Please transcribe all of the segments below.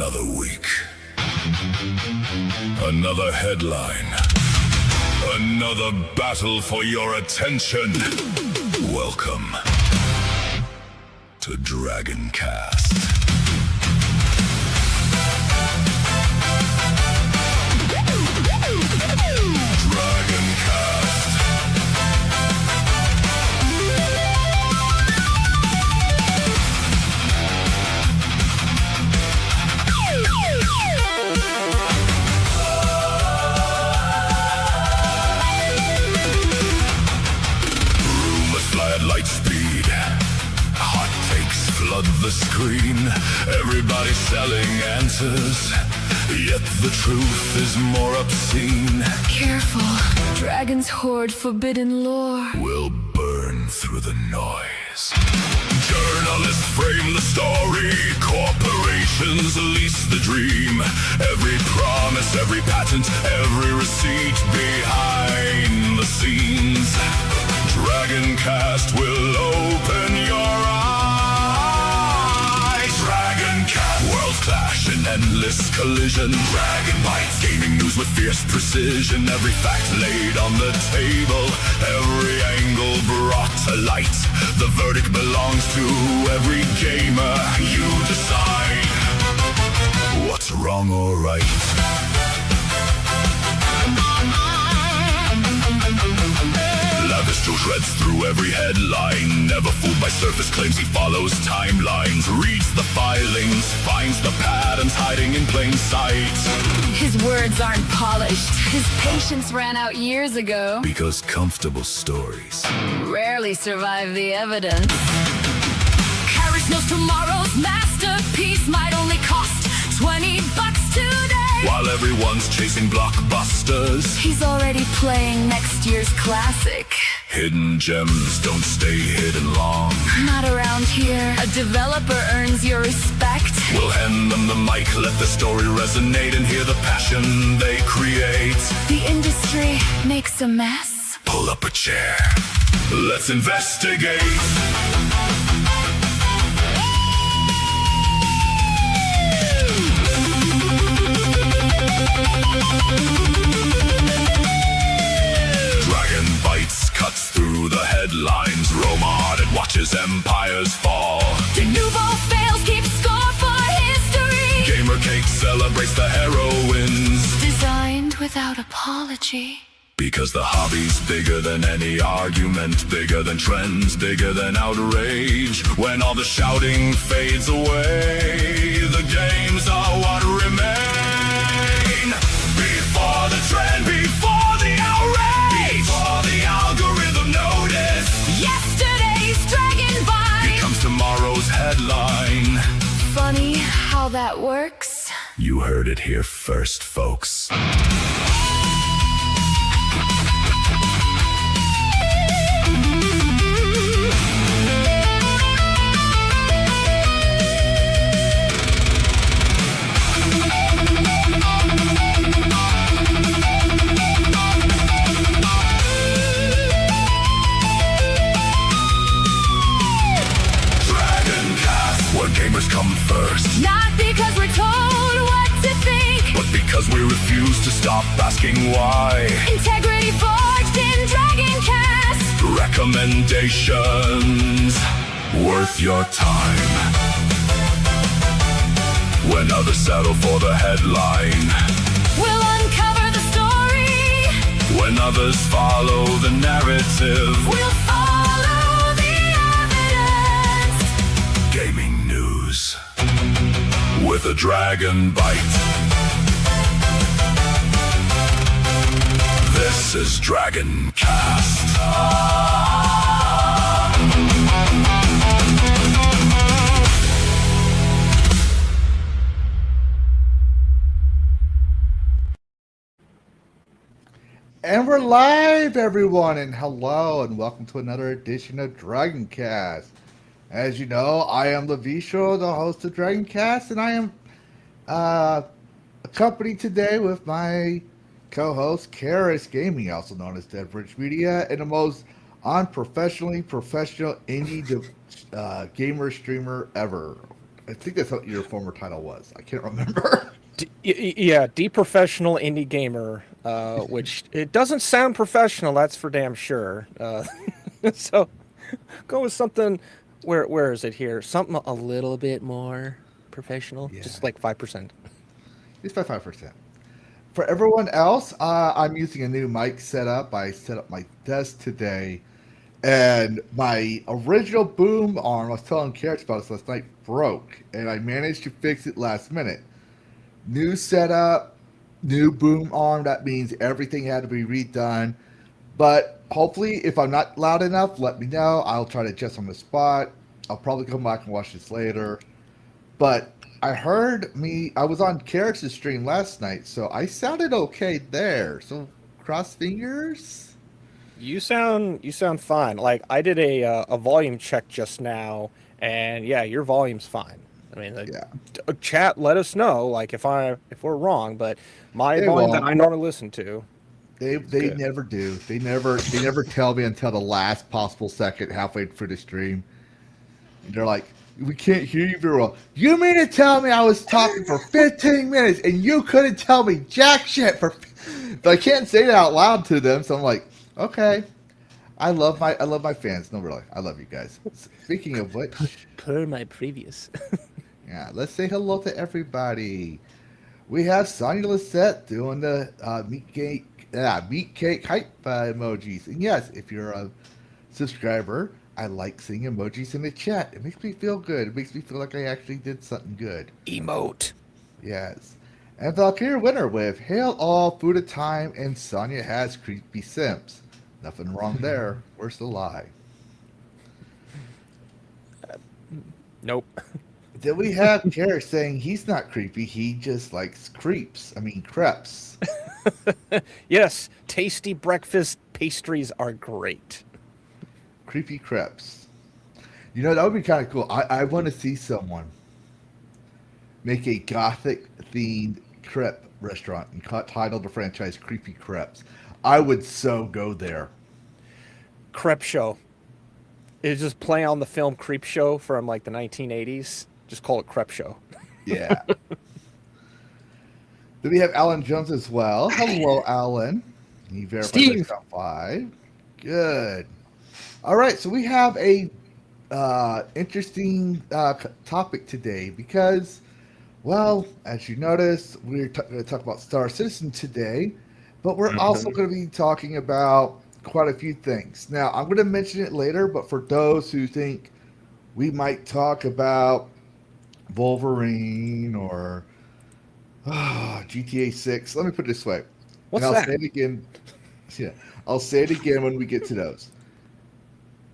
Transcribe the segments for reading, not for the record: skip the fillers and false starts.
Another week. Another headline. Another battle for your attention. Welcome to DragonCast. Light speed, hot takes flood the screen. Everybody selling answers, yet the truth is more obscene. Careful, dragons hoard forbidden lore. Will burn through the noise. Journalists frame the story, corporations lease the dream. Every promise, every patent, every receipt behind the scenes. DragonCast will open your eyes. DragonCast, worlds clash in endless collision. Dragon bites, gaming news with fierce precision. Every fact laid on the table, every angle brought to light. The verdict belongs to every gamer. You decide what's wrong or right. Still shreds through every headline. Never fooled by surface claims, he follows timelines. Reads the filings, finds the patterns hiding in plain sight. His words aren't polished, his patience ran out years ago. Because comfortable stories rarely survive the evidence. Courage knows tomorrow's masterpiece might only cost $20 today. While everyone's chasing blockbusters, he's already playing next year's classic. Hidden gems don't stay hidden long. Not around here. A developer earns your respect. We'll hand them the mic, let the story resonate, and hear the passion they create. The industry makes a mess. Pull up a chair, let's investigate. Dragon bites, cuts through the headlines. Roma hearted watches empires fall. De Nouveau fails, keeps score for history. Gamer Cake celebrates the heroines. Designed without apology. Because the hobby's bigger than any argument, bigger than trends, bigger than outrage. When all the shouting fades away, the games are what remain. Before the trend, before the outrage, before the algorithm notice, yesterday's dragon bite becomes tomorrow's headline. Funny how that works. You heard it here first, folks. Gamers come first. Not because we're told what to think, but because we refuse to stop asking why. Integrity forged in DragonCast. Recommendations worth your time. When others settle for the headline, we'll uncover the story. When others follow the narrative, we'll follow the evidence. Gaming news with a dragon bite. This is DragonCast. And we're live, everyone, and hello, and welcome to another edition of DragonCast. As you know, I am Levisho, the host of DragonCast, and I am accompanied today with my co-host, Karis Gaming, also known as Deadbridge Media, and the most unprofessionally professional indie gamer streamer ever. I think that's what your former title was. I can't remember. Yeah, de-professional indie gamer, which it doesn't sound professional, that's for damn sure. So go with something, where is it here? Something a little bit more professional, Yeah. just like 5%. It's by 5%. For everyone else, I'm using a new mic setup. I set up my desk today, and my original boom arm, I was telling Carrots about this last night, broke, and I managed to fix it last minute. New setup, new boom arm. That means everything had to be redone. But hopefully, if I'm not loud enough, let me know. I'll try to adjust on the spot. I'll probably come back and watch this later. But I was on Carrots' stream last night, so I sounded okay there. So cross fingers. You sound fine. Like, I did a volume check just now, and yeah, your volume's fine. I mean, chat, let us know, like, if we're wrong, but my volume that I normally listen to, they never do. They never tell me until the last possible second, halfway through the stream. And they're like, "We can't hear you very well." You mean to tell me I was talking for 15 minutes and you couldn't tell me jack shit but I can't say that out loud to them, so I'm like, okay. I love my fans. No, really, I love you guys. Speaking of which, per my previous. Yeah, let's say hello to everybody. We have Sonia Lisette doing the meat cake hype emojis. And yes, if you're a subscriber, I like seeing emojis in the chat. It makes me feel good. It makes me feel like I actually did something good. Emote. Yes. And Valkyrie winner with Hail All, Food of Time, and Sonia has creepy simps. Nothing wrong there. Where's the lie? Nope. Then we have Carrie saying he's not creepy. He just likes crepes. Yes, tasty breakfast pastries are great. Creepy crepes. You know, that would be kind of cool. I want to see someone make a gothic-themed crepe restaurant and title the franchise Creepy Crepes. I would so go there. Crepe show. It's just play on the film Creep Show from like the 1980s. Just call it Crepe Show. Yeah. Then we have Alan Jones as well. Hello, Alan. He verified top 5. Good. All right, so we have a interesting topic today because, well, as you noticed, we're going to talk about Star Citizen today, but we're also going to be talking about quite a few things. Now, I'm going to mention it later, but for those who think we might talk about Wolverine or GTA 6, let me put it this way. What's I'll that? say it again. Yeah, I'll say it again when we get to those.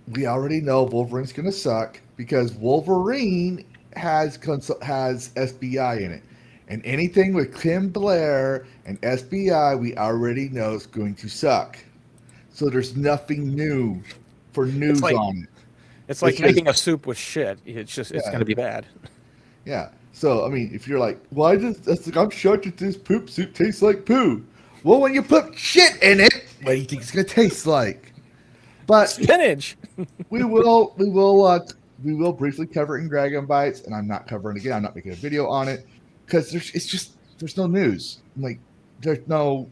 We already know Wolverine's going to suck because Wolverine has SBI in it. And anything with Tim Blair and SBI, we already know is going to suck. So there's nothing new for news on it. It's like making a soup with shit. It's going to be bad. Yeah. So, I mean, if you're like, well, I'm shocked that this poop soup tastes like poo. Well, when you put shit in it, what do you think it's going to taste like? But spinach. we will briefly cover it in Dragon Bites, and I'm not covering it again. I'm not making a video on it because there's no news. Like, there's no.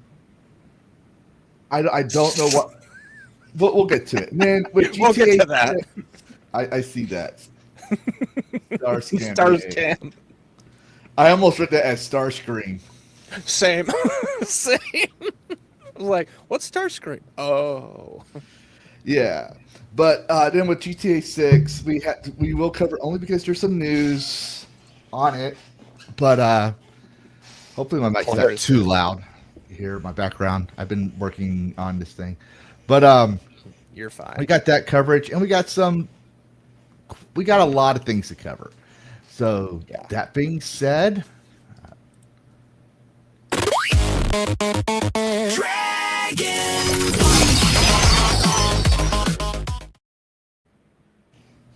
I don't know what. But we'll get to it. And then with GTA, we'll get to that. I see that. Star Scam. I almost read that as Starscream. Same. Same. I was like, what's Starscream? Oh. Yeah. But then with GTA 6, we will cover only because there's some news on it. But hopefully my mic's not too loud. You hear my background. I've been working on this thing. But you're fine. We got that coverage, and we got a lot of things to cover. So that being said,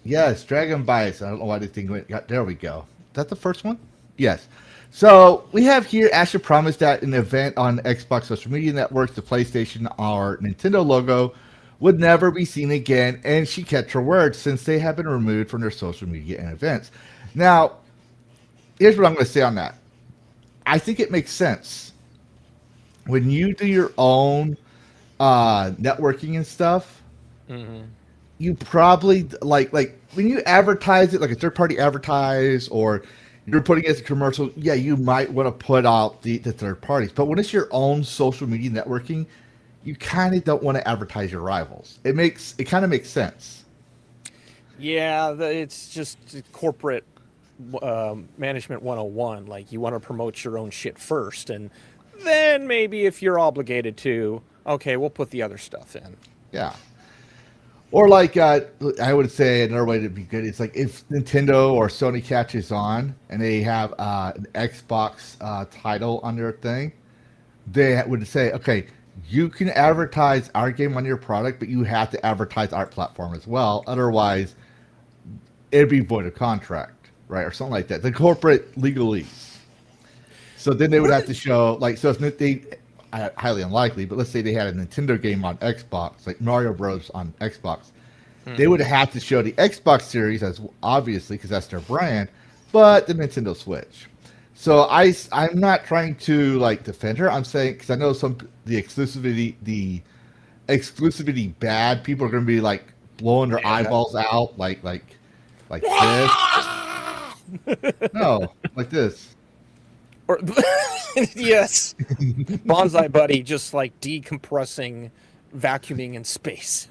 yes, Dragon Bites. I don't know why this thing went. There we go. Is that the first one? Yes. So we have here Asher promised that an event on Xbox social media networks, the PlayStation or Nintendo logo would never be seen again, and she kept her word since they have been removed from their social media and events. Now, here's what I'm going to say on that. I think it makes sense when you do your own networking and stuff. Mm-hmm. You probably like when you advertise it, like a third party advertise, or you're putting it as a commercial. Yeah, you might want to put out the third parties, but when it's your own social media networking, you kind of don't want to advertise your rivals. It kind of makes sense. Yeah, it's just corporate management 101. Like, you want to promote your own shit first, and then maybe if you're obligated to, okay, we'll put the other stuff in. Yeah. Or like I would say another way to be good is like if Nintendo or Sony catches on and they have an Xbox title on their thing, they would say, okay, you can advertise our game on your product, but you have to advertise our platform as well. Otherwise, it'd be void of contract, right? Or something like that. The corporate legalese. So then they would have to show, like, so if they, highly unlikely, but let's say they had a Nintendo game on Xbox, like Mario Bros. On Xbox, they would have to show the Xbox series as obviously because that's their brand, but the Nintendo Switch. So I'm not trying to like defend her. I'm saying because I know the exclusivity bad people are going to be like blowing their eyeballs out like this. No, like this. Or yes, Bonsai Buddy just like decompressing, vacuuming in space.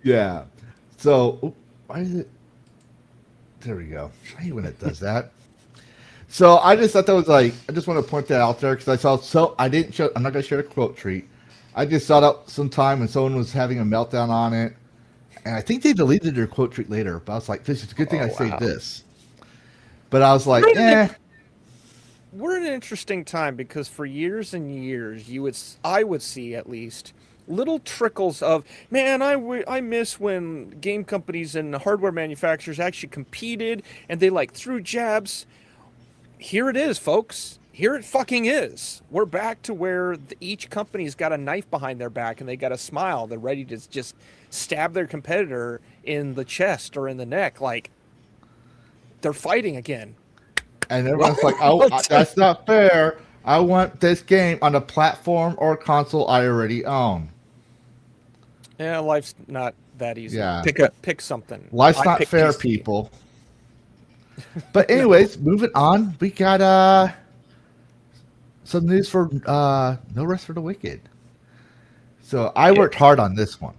Yeah. So why is it? There we go. I hate when it does that. So I just thought that was like, I just want to point that out there because I saw, I'm not going to share a quote treat. I just saw that sometime when someone was having a meltdown on it. And I think they deleted their quote treat later. But I was like, this is a good thing I saved this. But I was like, We're in an interesting time because for years and years, I would see at least little trickles of, man, I miss when game companies and hardware manufacturers actually competed and they like threw jabs. Here it is, folks. Here it fucking is. We're back to where each company's got a knife behind their back and they got a smile. They're ready to just stab their competitor in the chest or in the neck. Like, they're fighting again. And everyone's like, oh, that's not fair. I want this game on a platform or console I already own. Yeah, life's not that easy. Yeah. Pick something. Life's not fair, people. But anyways, moving on, we got some news for No Rest for the Wicked. So I worked hard on this one.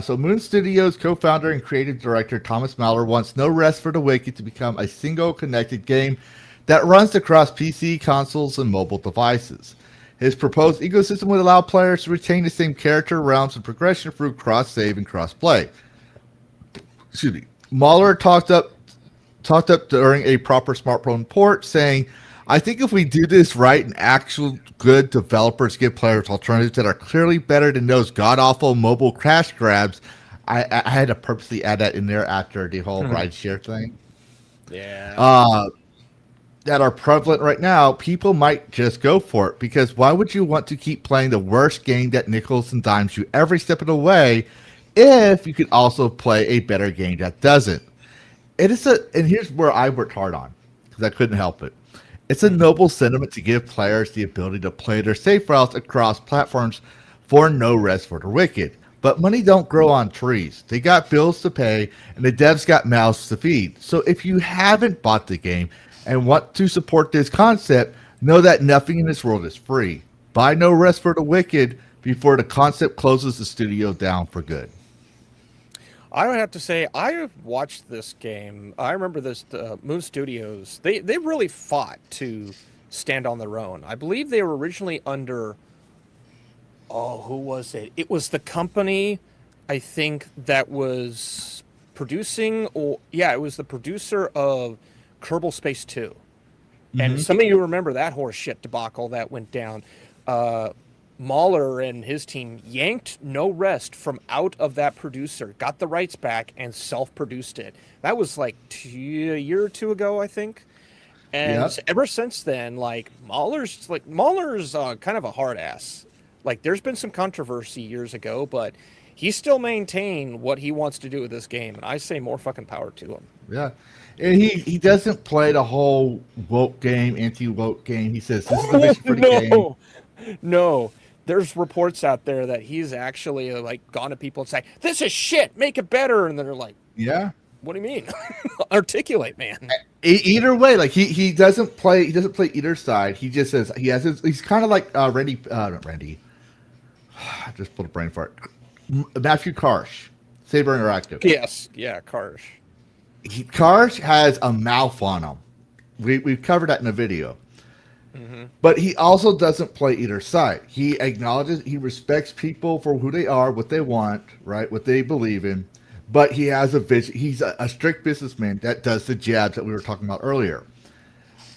So Moon Studios co-founder and creative director Thomas Mahler wants No Rest for the Wicked to become a single connected game that runs across PC, consoles, and mobile devices. His proposed ecosystem would allow players to retain the same character, realms, and progression through cross-save and cross-play. Excuse me. Mahler talked up during a proper smartphone port, saying, I think if we do this right and actual good developers give players alternatives that are clearly better than those god-awful mobile crash grabs, I had to purposely add that in there after the whole rideshare thing. Yeah. That are prevalent right now, people might just go for it because why would you want to keep playing the worst game that nickels and dimes you every step of the way if you could also play a better game that doesn't? And here's where I worked hard on because I couldn't help it. It's a noble sentiment to give players the ability to play their save files across platforms for no rest for the wicked. But money don't grow on trees. They got bills to pay, and the devs got mouths to feed. So if you haven't bought the game and want to support this concept, know that nothing in this world is free. Buy No Rest for the Wicked before the concept closes the studio down for good. I would have to say I have watched this game. I remember this Moon Studios. They really fought to stand on their own. I believe they were originally under. Oh, who was it? It was the company, I think, that was producing. It was the producer of Kerbal Space 2. And some of you remember that horse shit debacle that went down. Mahler and his team yanked No Rest from out of that producer, got the rights back, and self-produced it. That was like a year or two ago, I think. And ever since then, like Mahler's kind of a hard ass. Like, there's been some controversy years ago, but he still maintain what he wants to do with this game, and I say more fucking power to him. Yeah. And he doesn't play the whole woke game, anti-woke game. He says, this is the mission for the game. No. There's reports out there that he's actually like gone to people and say, "This is shit, make it better," and they're like, Yeah. "What do you mean? Articulate, man." Either way, like he doesn't play either side. He just says he's kind of like Randy. I just pulled a brain fart. Matthew Karsh, Saber Interactive. Yes, yeah, Karsh. Karsh has a mouth on him. We've covered that in a video. Mm-hmm. But he also doesn't play either side. He acknowledges, he respects people for who they are, what they want, right, what they believe in. But he has a vision. He's a strict businessman that does the jabs that we were talking about earlier.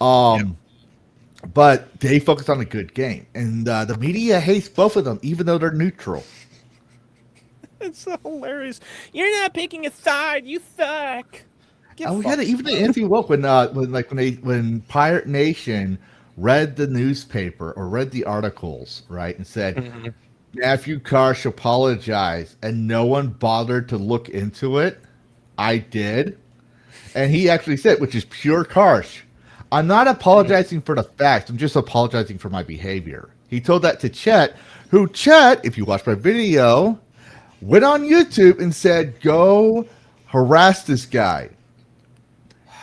But they focus on a good game, and the media hates both of them, even though they're neutral. It's so hilarious. You're not picking a side. You suck. Even the anti-woke when Pirate Nation read the newspaper or read the articles, right, and said, Matthew Karsh apologized, and no one bothered to look into it. I did. And he actually said, which is pure Karsh, I'm not apologizing for the facts. I'm just apologizing for my behavior. He told that to Chet, who, if you watch my video, went on YouTube and said, go harass this guy.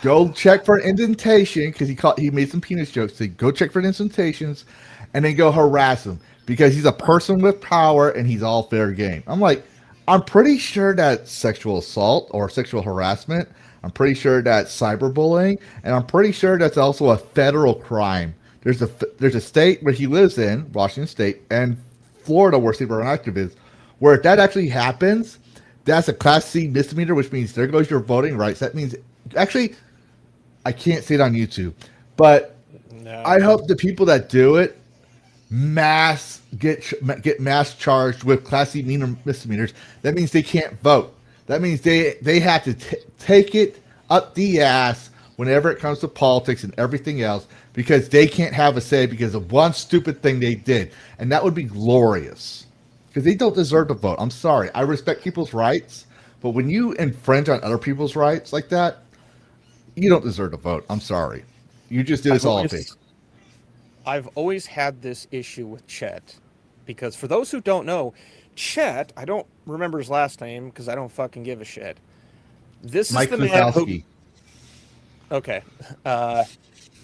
Go check for an indentation, because he made some penis jokes. So go check for indentations, and then go harass him, because he's a person with power and he's all fair game. I'm like, I'm pretty sure that's sexual assault or sexual harassment. I'm pretty sure that's cyberbullying, and I'm pretty sure that's also a federal crime. There's a state where he lives in, Washington State, and Florida, where Saber Interactive is, where if that actually happens, that's a Class C misdemeanor, which means there goes your voting rights. That means, actually, I can't see it on YouTube, but no. I hope the people that do it get mass charged with Class C misdemeanors. That means they can't vote. That means they have to take it up the ass whenever it comes to politics and everything else, because they can't have a say because of one stupid thing they did. And that would be glorious, because they don't deserve to vote. I'm sorry. I respect people's rights, but when you infringe on other people's rights like that, you don't deserve to vote. I'm sorry. You just did us all a favor. I've always had this issue with Chet, because for those who don't know, Chet, I don't remember his last name because I don't fucking give a shit. This Mike is the man who... Okay.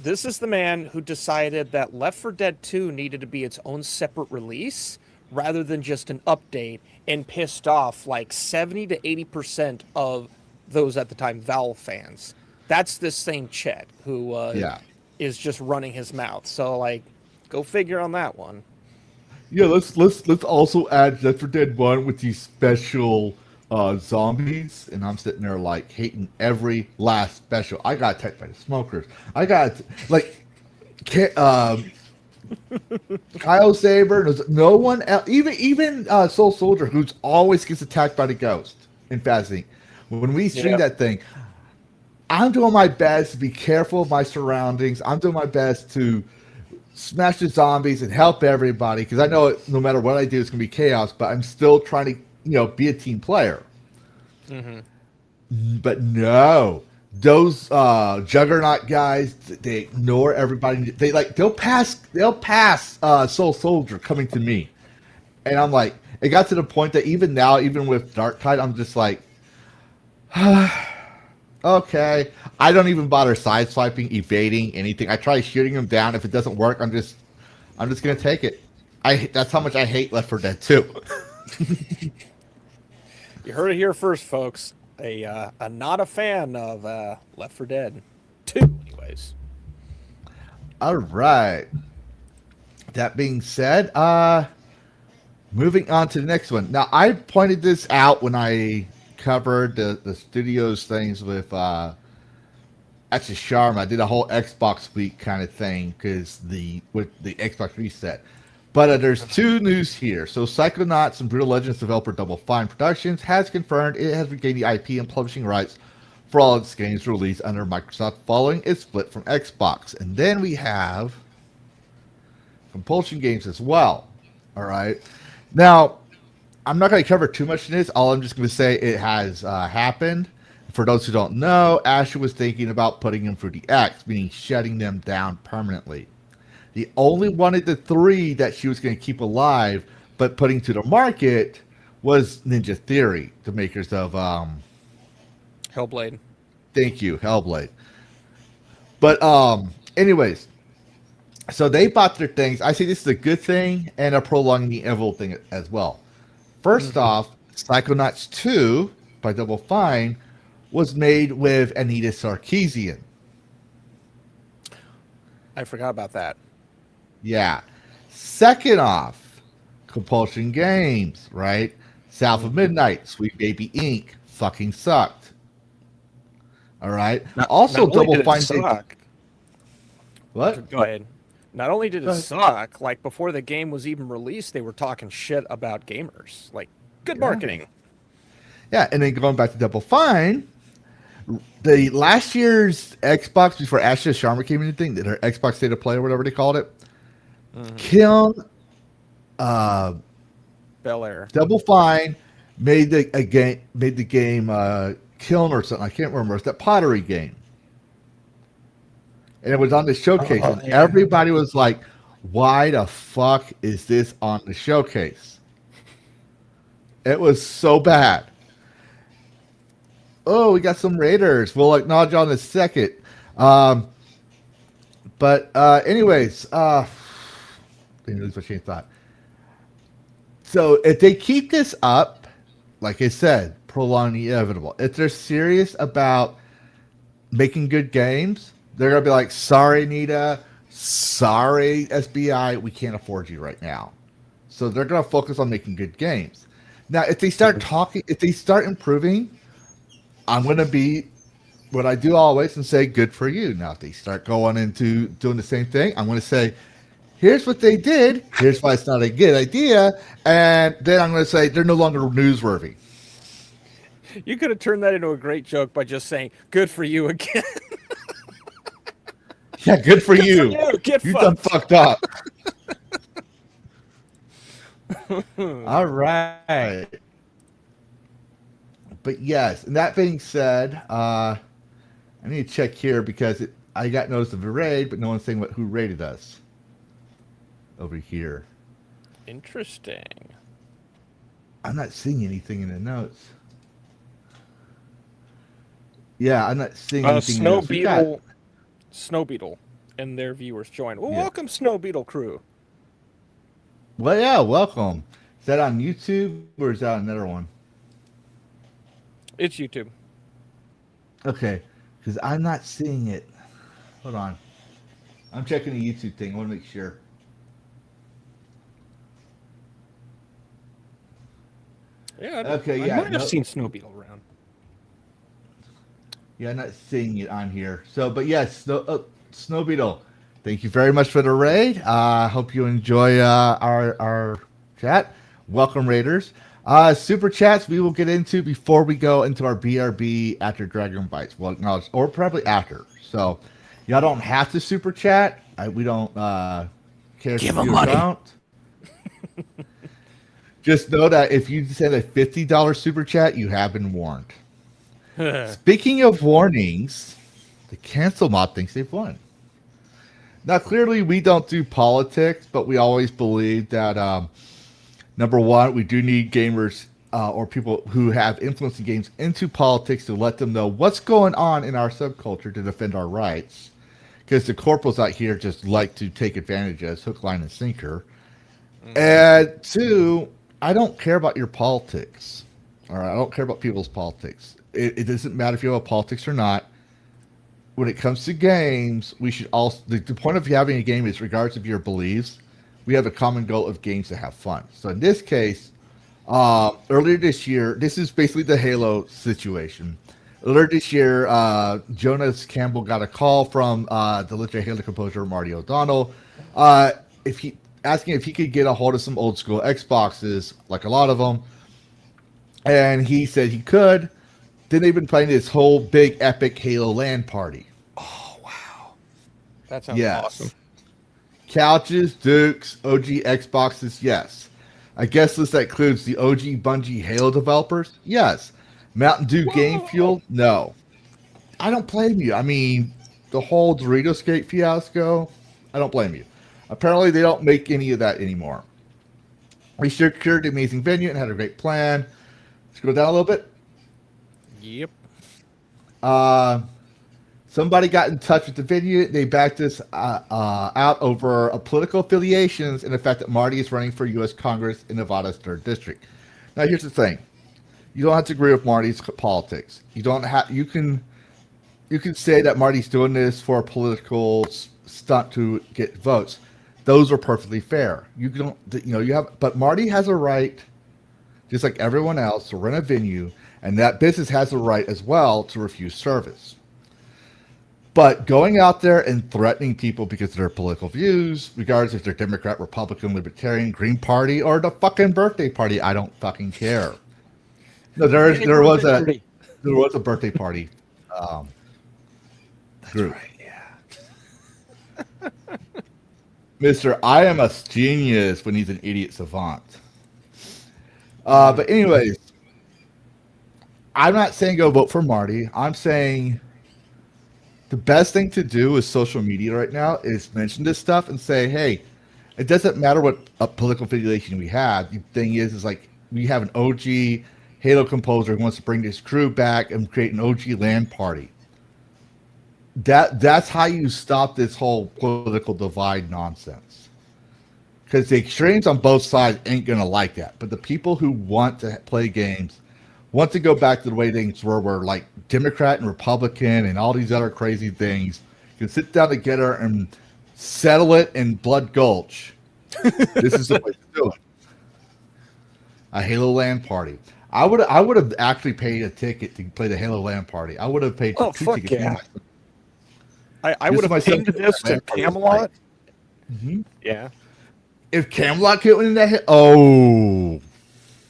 This is the man who decided that Left 4 Dead 2 needed to be its own separate release rather than just an update, and pissed off like 70 to 80% of those at the time Valve fans. That's this same Chet who is just running his mouth. So, like, go figure on that one. Yeah, let's also add Left 4 Dead 1 with these special zombies, and I'm sitting there like hating every last special. I got attacked by the smokers. I got like Kyle Saber. No one else, even Soul Soldier, who's always gets attacked by the ghost in Fasting. When we stream that thing, I'm doing my best to be careful of my surroundings. I'm doing my best to smash the zombies and help everybody, because I know no matter what I do, it's going to be chaos, but I'm still trying to, be a team player. Mm-hmm. But no, those Juggernaut guys, they ignore everybody. They'll pass Soul Soldier coming to me. And I'm like, it got to the point that even now, even with Dark Tide, I'm just like, okay. I don't even bother sideswiping, evading, anything. I try shooting him down. If it doesn't work, I'm just gonna take it. That's how much I hate Left 4 Dead 2. You heard it here first, folks. Not a fan of Left 4 Dead 2, anyways. All right. That being said, moving on to the next one. Now, I pointed this out when I covered the studios things with actually Sharma. I did a whole Xbox week kind of thing with the Xbox reset. But there's two news here. So Psychonauts and Brutal Legends developer Double Fine Productions has confirmed it has regained the IP and publishing rights for all its games released under Microsoft following its split from Xbox. And then we have Compulsion Games as well. All right. Now, I'm not going to cover too much in this. All I'm just going to say it has happened. For those who don't know, Asher was thinking about putting them through the X, meaning shutting them down permanently. The only one of the three that she was going to keep alive, but putting to the market, was Ninja Theory, the makers of Hellblade. Thank you, Hellblade. But anyways, so they bought their things. I say this is a good thing and a prolonging the evil thing as well. First off, Psychonauts 2 by Double Fine was made with Anita Sarkeesian. I forgot about that. Yeah. Second off, Compulsion Games, right? South of Midnight, Sweet Baby Inc. fucking sucked. All right. Also, Double Fine. What? Go ahead. Not only did it suck, like before the game was even released, they were talking shit about gamers. Like, good marketing. Yeah, and then going back to Double Fine, the last year's Xbox before Ashes Sharma came in, thing, their Xbox State of Play or whatever they called it, Kiln, Bel Air, Double Fine made the game Kiln or something. I can't remember. It's that pottery game, and it was on the showcase. And everybody was like, "Why the fuck is this on the showcase?" It was so bad. Oh, we got some Raiders. We'll acknowledge on the second. Anyways, didn't lose my train of thought. So if they keep this up, like I said, prolong the inevitable. If they're serious about making good games, they're gonna be like, "Sorry, Nita. Sorry, SBI. We can't afford you right now." So they're gonna focus on making good games. Now, if they start improving, I'm going to be what I do always and say, good for you. Now, if they start going into doing the same thing, I'm going to say, here's what they did. Here's why it's not a good idea. And then I'm going to say, they're no longer newsworthy. You could have turned that into a great joke by just saying, good for you again. Yeah, good for you. You done fucked up. All right. But yes, and that being said, I need to check here because I got notice of a raid, but no one's saying who raided us over here. Interesting. I'm not seeing anything in the notes. Yeah, I'm not seeing anything in the notes. Snow Beetle and their viewers joined. Well, Yeah. Welcome, Snow Beetle crew. Well, yeah, welcome. Is that on YouTube or is that another one? It's YouTube. Okay, because I'm not seeing it. Hold on. I'm checking the YouTube thing. I want to make sure. Yeah. Okay, I yeah. might have seen Snow Beetle around. Yeah, I'm not seeing it on here. So, but yes, Snow Beetle, thank you very much for the raid. Hope you enjoy our chat. Welcome, Raiders. Super chats we will get into before we go into our BRB after Dragon Bites. Well, no, or probably after. So, y'all don't have to super chat. We don't care. Give them money. Don't. Just know that if you send a $50 super chat, you have been warned. Speaking of warnings, the cancel mob thinks they've won. Now, clearly, we don't do politics, but we always believe that. Number one, we do need gamers or people who have influence in games into politics to let them know what's going on in our subculture to defend our rights. Because the corporals out here just like to take advantage of us, hook, line, and sinker. And two, I don't care about your politics. All right, I don't care about people's politics. It doesn't matter if you have politics or not. When it comes to games, we should also the point of having a game is regardless of your beliefs. We have a common goal of games to have fun. So in this case, earlier this year, this is basically the Halo situation. Earlier this year, Jonas Campbell got a call from the legendary Halo composer Marty O'Donnell, asking if he could get a hold of some old school Xboxes, like a lot of them, and he said he could. Then they've been playing this whole big epic Halo LAN party. Oh wow, that sounds awesome. Couches, Dukes, OG Xboxes, yes. I guess this includes the OG Bungie Halo developers. Yes. Mountain Dew Game Fuel. No. I don't blame you. I mean, the whole Doritos Gate fiasco. I don't blame you. Apparently, they don't make any of that anymore. We secured the amazing venue and had a great plan. Let's go down a little bit. Yep. Somebody got in touch with the venue. They backed us out over political affiliations and the fact that Marty is running for U.S. Congress in Nevada's 3rd District. Now, here's the thing. You don't have to agree with Marty's politics. You don't have. You can say that Marty's doing this for a political stunt to get votes. Those are perfectly fair. You don't. You have. But Marty has a right, just like everyone else, to rent a venue, and that business has a right as well to refuse service. But going out there and threatening people because of their political views, regardless if they're Democrat, Republican, Libertarian, Green Party, or the fucking birthday party, I don't fucking care. No, there was a birthday party. That's group. right. Yeah. Mr. I am a genius when he's an idiot savant. But anyways, I'm not saying go vote for Marty. I'm saying the best thing to do with social media right now is mention this stuff and say, hey, it doesn't matter what political affiliation we have. The thing is like we have an OG Halo composer who wants to bring this crew back and create an OG LAN party. That's how you stop this whole political divide nonsense. Because the extremes on both sides ain't going to like that. But the people who want to play games want to go back to the way things were, where like Democrat and Republican and all these other crazy things can sit down together and settle it in Blood Gulch. This is the way to do it. A Halo LAN party. I would have actually paid a ticket to play the Halo LAN party. I would have paid two tickets. Yeah. I would have painted this to Camelot. Mm-hmm. Yeah. If Camelot came in that hit, oh,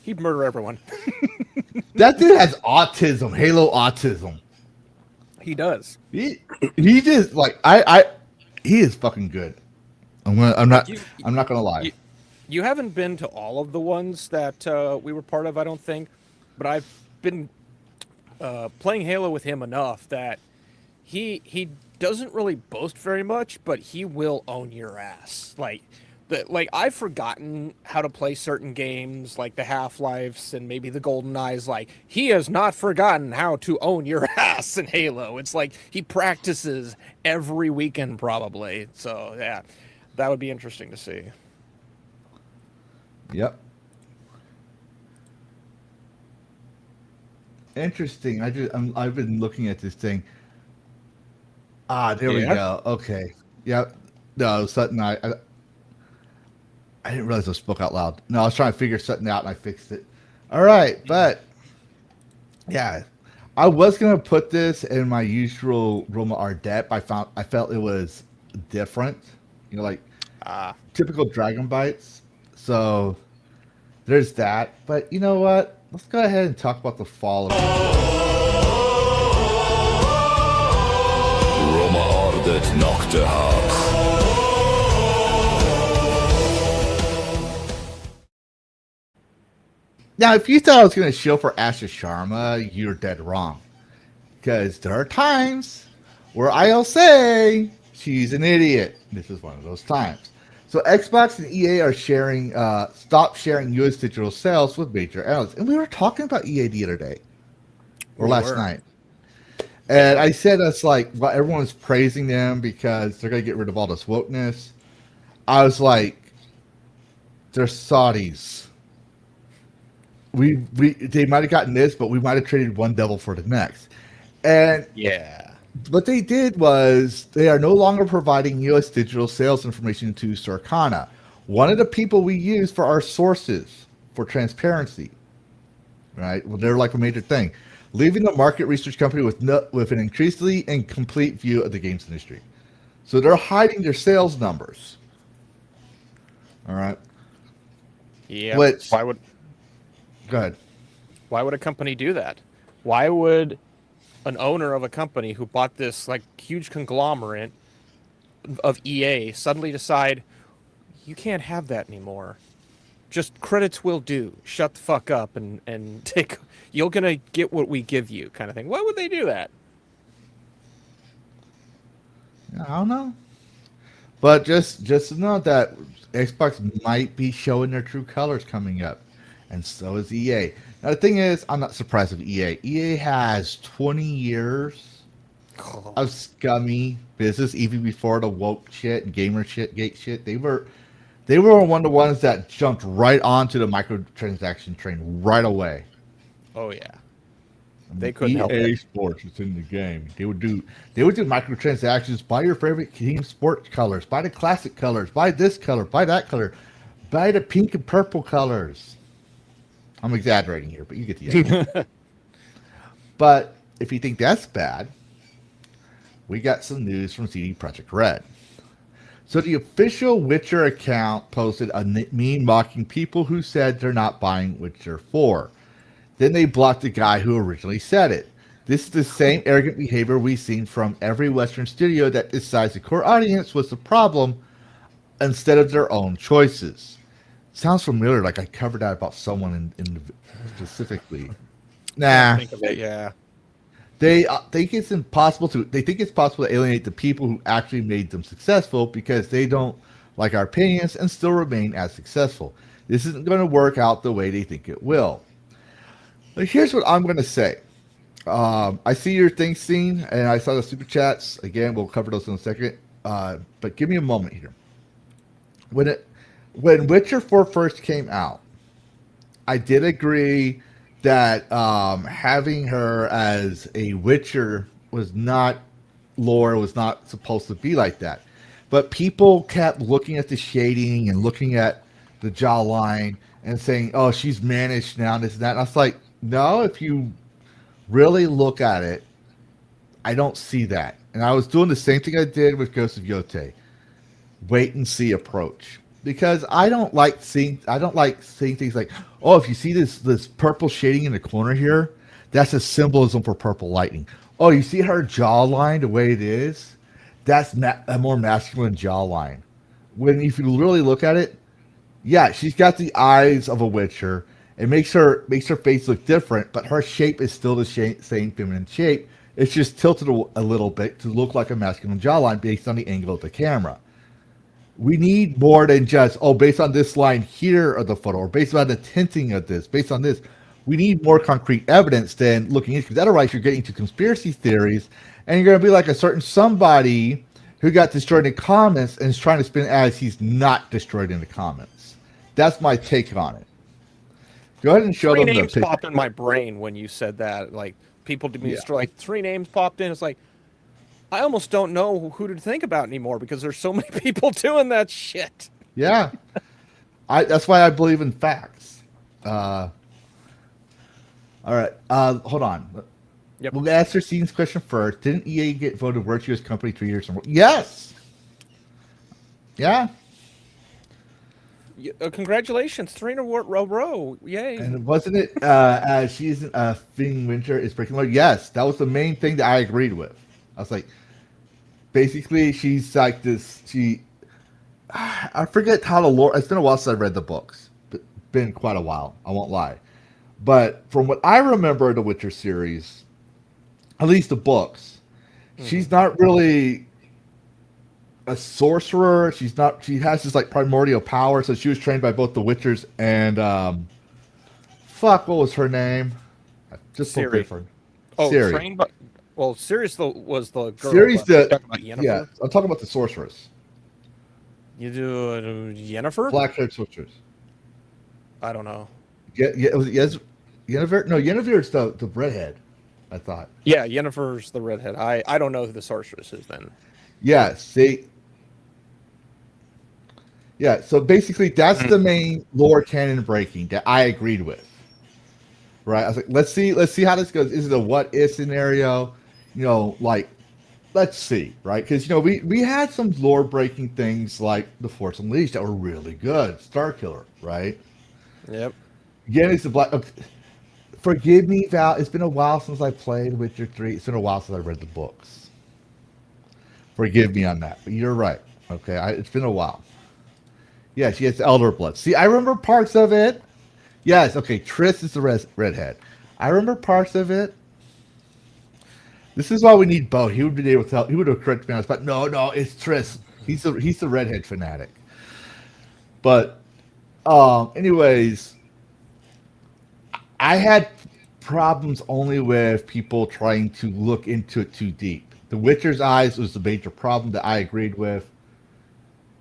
he'd murder everyone. That dude has autism, Halo autism. He does. He just like he is fucking good. I'm not gonna lie. You haven't been to all of the ones that we were part of, I don't think, but I've been playing Halo with him enough that he doesn't really boast very much, but he will own your ass. Like I've forgotten how to play certain games, like the Half-Lives and maybe the GoldenEyes. Like, he has not forgotten how to own your ass in Halo. It's like he practices every weekend, probably. So yeah, that would be interesting to see. Yep. Interesting. I've been looking at this thing. There we go. Okay. Yep. No, something I didn't realize I spoke out loud. No, I was trying to figure something out and I fixed it. All right, but yeah, I was gonna put this in my usual Roma Ardette. I felt it was different, like typical Dragon Bites. So there's that. But you know what? Let's go ahead and talk about the fall of Roma Ardette knockte hart. Now, if you thought I was going to shill for Asha Sharma, you're dead wrong. Because there are times where I'll say she's an idiot. This is one of those times. So Xbox and EA are stop sharing U.S. digital sales with major analysts. And we were talking about EA the other day. Or last night. And I said that's like, well, everyone's praising them because they're going to get rid of all this wokeness. I was like, they're Saudis. They might have gotten this, but we might have traded one devil for the next. And yeah, what they did was they are no longer providing U.S. digital sales information to Circana, one of the people we use for our sources for transparency. Right? Well, they're like a major thing, leaving the market research company with an increasingly incomplete view of the games industry. So they're hiding their sales numbers. All right. Yeah. Which, why would? Go ahead. Why would a company do that? Why would an owner of a company who bought this like huge conglomerate of EA suddenly decide you can't have that anymore? just credits will do. Shut the fuck up and take. You're gonna get what we give you, kind of thing. Why would they do that? I don't know. But just to know that Xbox might be showing their true colors coming up, and so is EA. Now the thing is, I'm not surprised with EA. EA has 20 years of scummy business, even before the woke shit and gamer shit, gate shit. They were one of the ones that jumped right onto the microtransaction train right away. Oh yeah, they couldn't help EA it. Sports is in the game. They would do microtransactions. Buy your favorite team sport colors. Buy the classic colors. Buy this color. Buy that color. Buy the pink and purple colors. I'm exaggerating here, but you get the idea. But if you think that's bad, we got some news from CD Projekt Red. So the official Witcher account posted a meme mocking people who said they're not buying Witcher 4. Then they blocked the guy who originally said it. This is the same arrogant behavior we've seen from every Western studio that decides the core audience was the problem instead of their own choices. Sounds familiar, like I covered that about someone in specifically. Nah. Think of it, yeah. They think it's impossible to alienate the people who actually made them successful because they don't like our opinions and still remain as successful. This isn't going to work out the way they think it will. But here's what I'm going to say. I see your thing, Scene, and I saw the super chats. Again, we'll cover those in a second. But give me a moment here. When Witcher 4 first came out, I did agree that having her as a Witcher was not supposed to be like that. But people kept looking at the shading and looking at the jawline and saying, oh, she's managed now, this and that. And I was like, no, if you really look at it, I don't see that. And I was doing the same thing I did with Ghost of Yote. Wait and see approach. Because I don't like seeing things like, oh, if you see this purple shading in the corner here, that's a symbolism for purple lightning. Oh, you see her jawline the way it is? That's a more masculine jawline. If you really look at it, yeah, she's got the eyes of a Witcher. It makes her face look different, but her shape is still the same feminine shape. It's just tilted a little bit to look like a masculine jawline based on the angle of the camera. We need more than just, based on this line here of the photo, or based on the tinting of this, based on this. We need more concrete evidence than looking into, because otherwise you're getting to conspiracy theories, and you're going to be like a certain somebody who got destroyed in the comments and is trying to spin as he's not destroyed in the comments. That's my take on it. Go ahead and show them the picture. 3 names popped in my brain when you said that. Like, people to me, like 3 names popped in. It's like, I almost don't know who to think about anymore because there's so many people doing that shit. Yeah. That's why I believe in facts. All right. Hold on. Yep. We'll answer Scene's question first. Didn't EA get voted Virtuous Company 3 years in a row? Yes. Yeah. Congratulations, 3 in a row. Yay. And wasn't it as she's Thing Winter is breaking law? Yes. That was the main thing that I agreed with. I was like, basically, she's like this. I forget how the lore. It's been a while since I read the books. Been quite a while. I won't lie. But from what I remember of the Witcher series, at least the books, she's not really a sorcerer. She's not. She has this like primordial power. So she was trained by both the Witchers and what was her name? Just Ciri. Ciri. Trained by. Well, Sirius was the girl. Ciri's Talking about Yennefer? Yeah, I'm talking about the sorceress. You do Yennefer? Black-haired sorceress. I don't know. Yeah, was it Yennefer? No, Yennefer's the redhead, I thought. Yeah, Yennefer's the redhead. I don't know who the sorceress is then. Yeah, see. Yeah, so basically that's the main lore canon breaking that I agreed with. Right? I was like, let's see how this goes. Is it a what if scenario? Let's see, right? Because we had some lore breaking things like the Force Unleashed that were really good. Starkiller, right? Yep. Yennefer's the black. Forgive me, Val. It's been a while since I played Witcher 3. It's been a while since I read the books. Forgive me on that, but you're right. Okay, it's been a while. Yeah, she has elder blood. See, I remember parts of it. Yes, okay, Triss is the redhead. I remember parts of it. This is why we need Bo. He would be able to tell. He would have corrected me on this, but no, it's Triss. He's the redhead fanatic. But, anyways, I had problems only with people trying to look into it too deep. The Witcher's eyes was the major problem that I agreed with.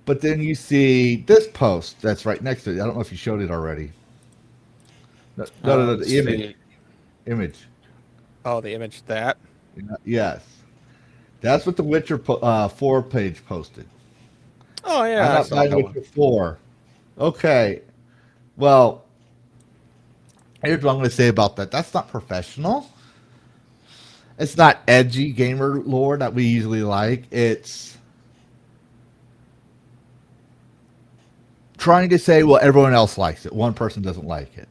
But then you see this post that's right next to it. I don't know if you showed it already. No, the image. Oh, the image that. Yes, that's what the Witcher 4 page posted. Oh yeah, I'm not buying Witcher 4. Okay, well, here's what I'm going to say about that. That's not professional. It's not edgy gamer lore that we usually like. It's trying to say, well, everyone else likes it. One person doesn't like it.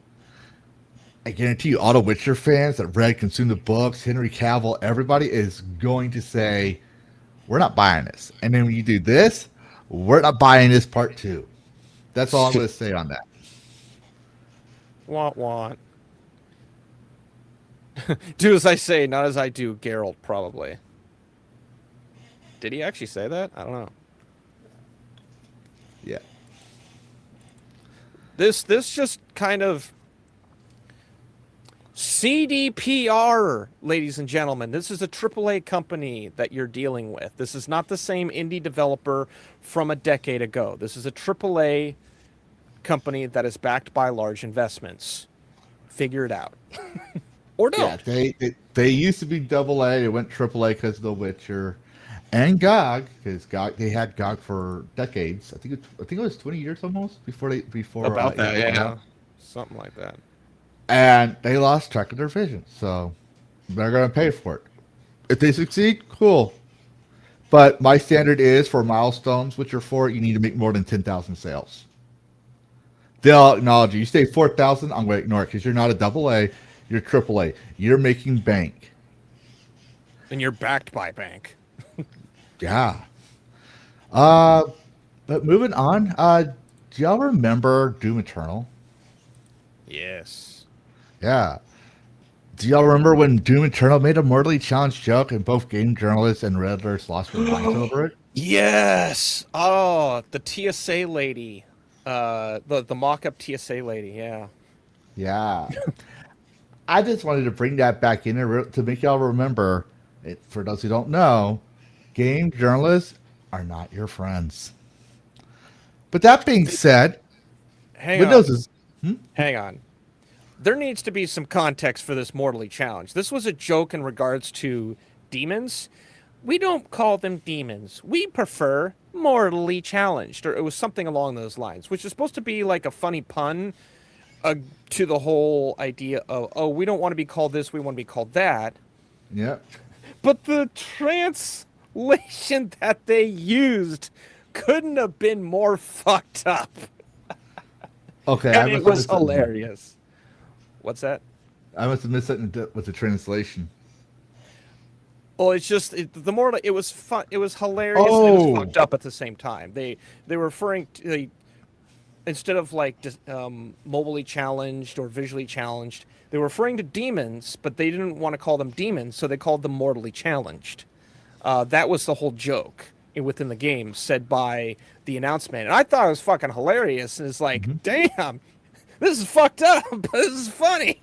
I guarantee you, all the Witcher fans that read, consumed the books, Henry Cavill, everybody is going to say, we're not buying this. And then when you do this, we're not buying this part 2. That's all I'm going to say on that. Want. Do as I say, not as I do, Geralt, probably. Did he actually say that? I don't know. Yeah. This just kind of CDPR, ladies and gentlemen. This is a AAA company that you're dealing with. This is not the same indie developer from a decade ago. This is a AAA company that is backed by large investments. Figure it out. Or don't. Yeah, they used to be AA. They went AAA because of The Witcher and GOG, because they had GOG for decades. I think it was 20 years almost before about that. Yeah, something like that. And they lost track of their vision, so they're going to pay for it. If they succeed, cool. But my standard is for milestones, which are for you need to make more than 10,000 sales. They'll acknowledge you. You say 4,000, I'm going to ignore it because you're not a AA, you're AAA. You're making bank. And you're backed by bank. Yeah. But moving on, do y'all remember Doom Eternal? Yes. Yeah. Do y'all remember when Doom Eternal made a mortally challenged joke and both game journalists and Redditors lost their minds over it? Yes. Oh, the TSA lady. The mock-up TSA lady, yeah. Yeah. I just wanted to bring that back in to make y'all remember, for those who don't know, game journalists are not your friends. But that being said, Hang on. There needs to be some context for this mortally challenged. This was a joke in regards to demons. We don't call them demons. We prefer mortally challenged, or it was something along those lines, which is supposed to be like a funny pun to the whole idea of, oh, we don't want to be called this, we want to be called that. Yep. But the translation that they used couldn't have been more fucked up. Okay, And it was hilarious. What's that? I must have missed something with the translation. Well, it's just the more it was fun. It was hilarious. And it was fucked up at the same time. They were referring to instead of like mobily challenged or visually challenged, they were referring to demons, but they didn't want to call them demons, so they called them mortally challenged. That was the whole joke within the game, said by the announcement, and I thought it was fucking hilarious. And it's like, damn, this is fucked up, but this is funny.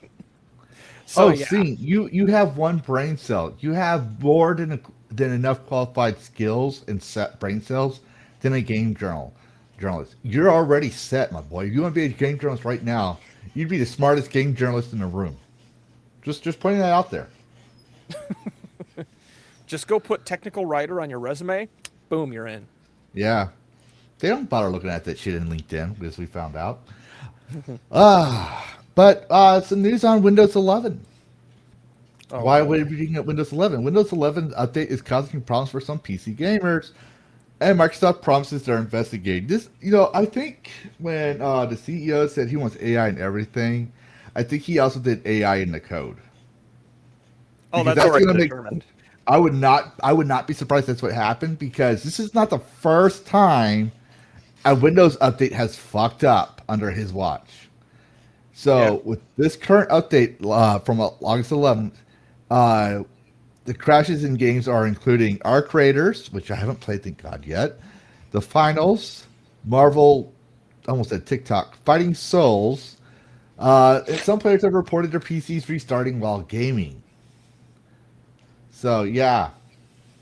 So, yeah. See, you have one brain cell. You have more than enough qualified skills and set brain cells than a game journalist. You're already set, my boy. If you want to be a game journalist right now, you'd be the smartest game journalist in the room. Just pointing that out there. Just go put technical writer on your resume. Boom, you're in. Yeah. They don't bother looking at that shit in LinkedIn, because we found out. But some news on Windows 11. Why are we reading at Windows 11? Windows 11 update is causing problems for some PC gamers, and Microsoft promises they're investigating this. I think when the CEO said he wants AI in everything, I think he also did AI in the code. Oh, that's already determined. I would not be surprised that's what happened, because this is not the first time a Windows update has fucked up under his watch. So with this current update from August 11th, the crashes in games are including Arc Raiders, which I haven't played, thank God, yet. The Finals, Marvel, almost said TikTok, Fighting Souls. And some players have reported their PCs restarting while gaming. So, yeah.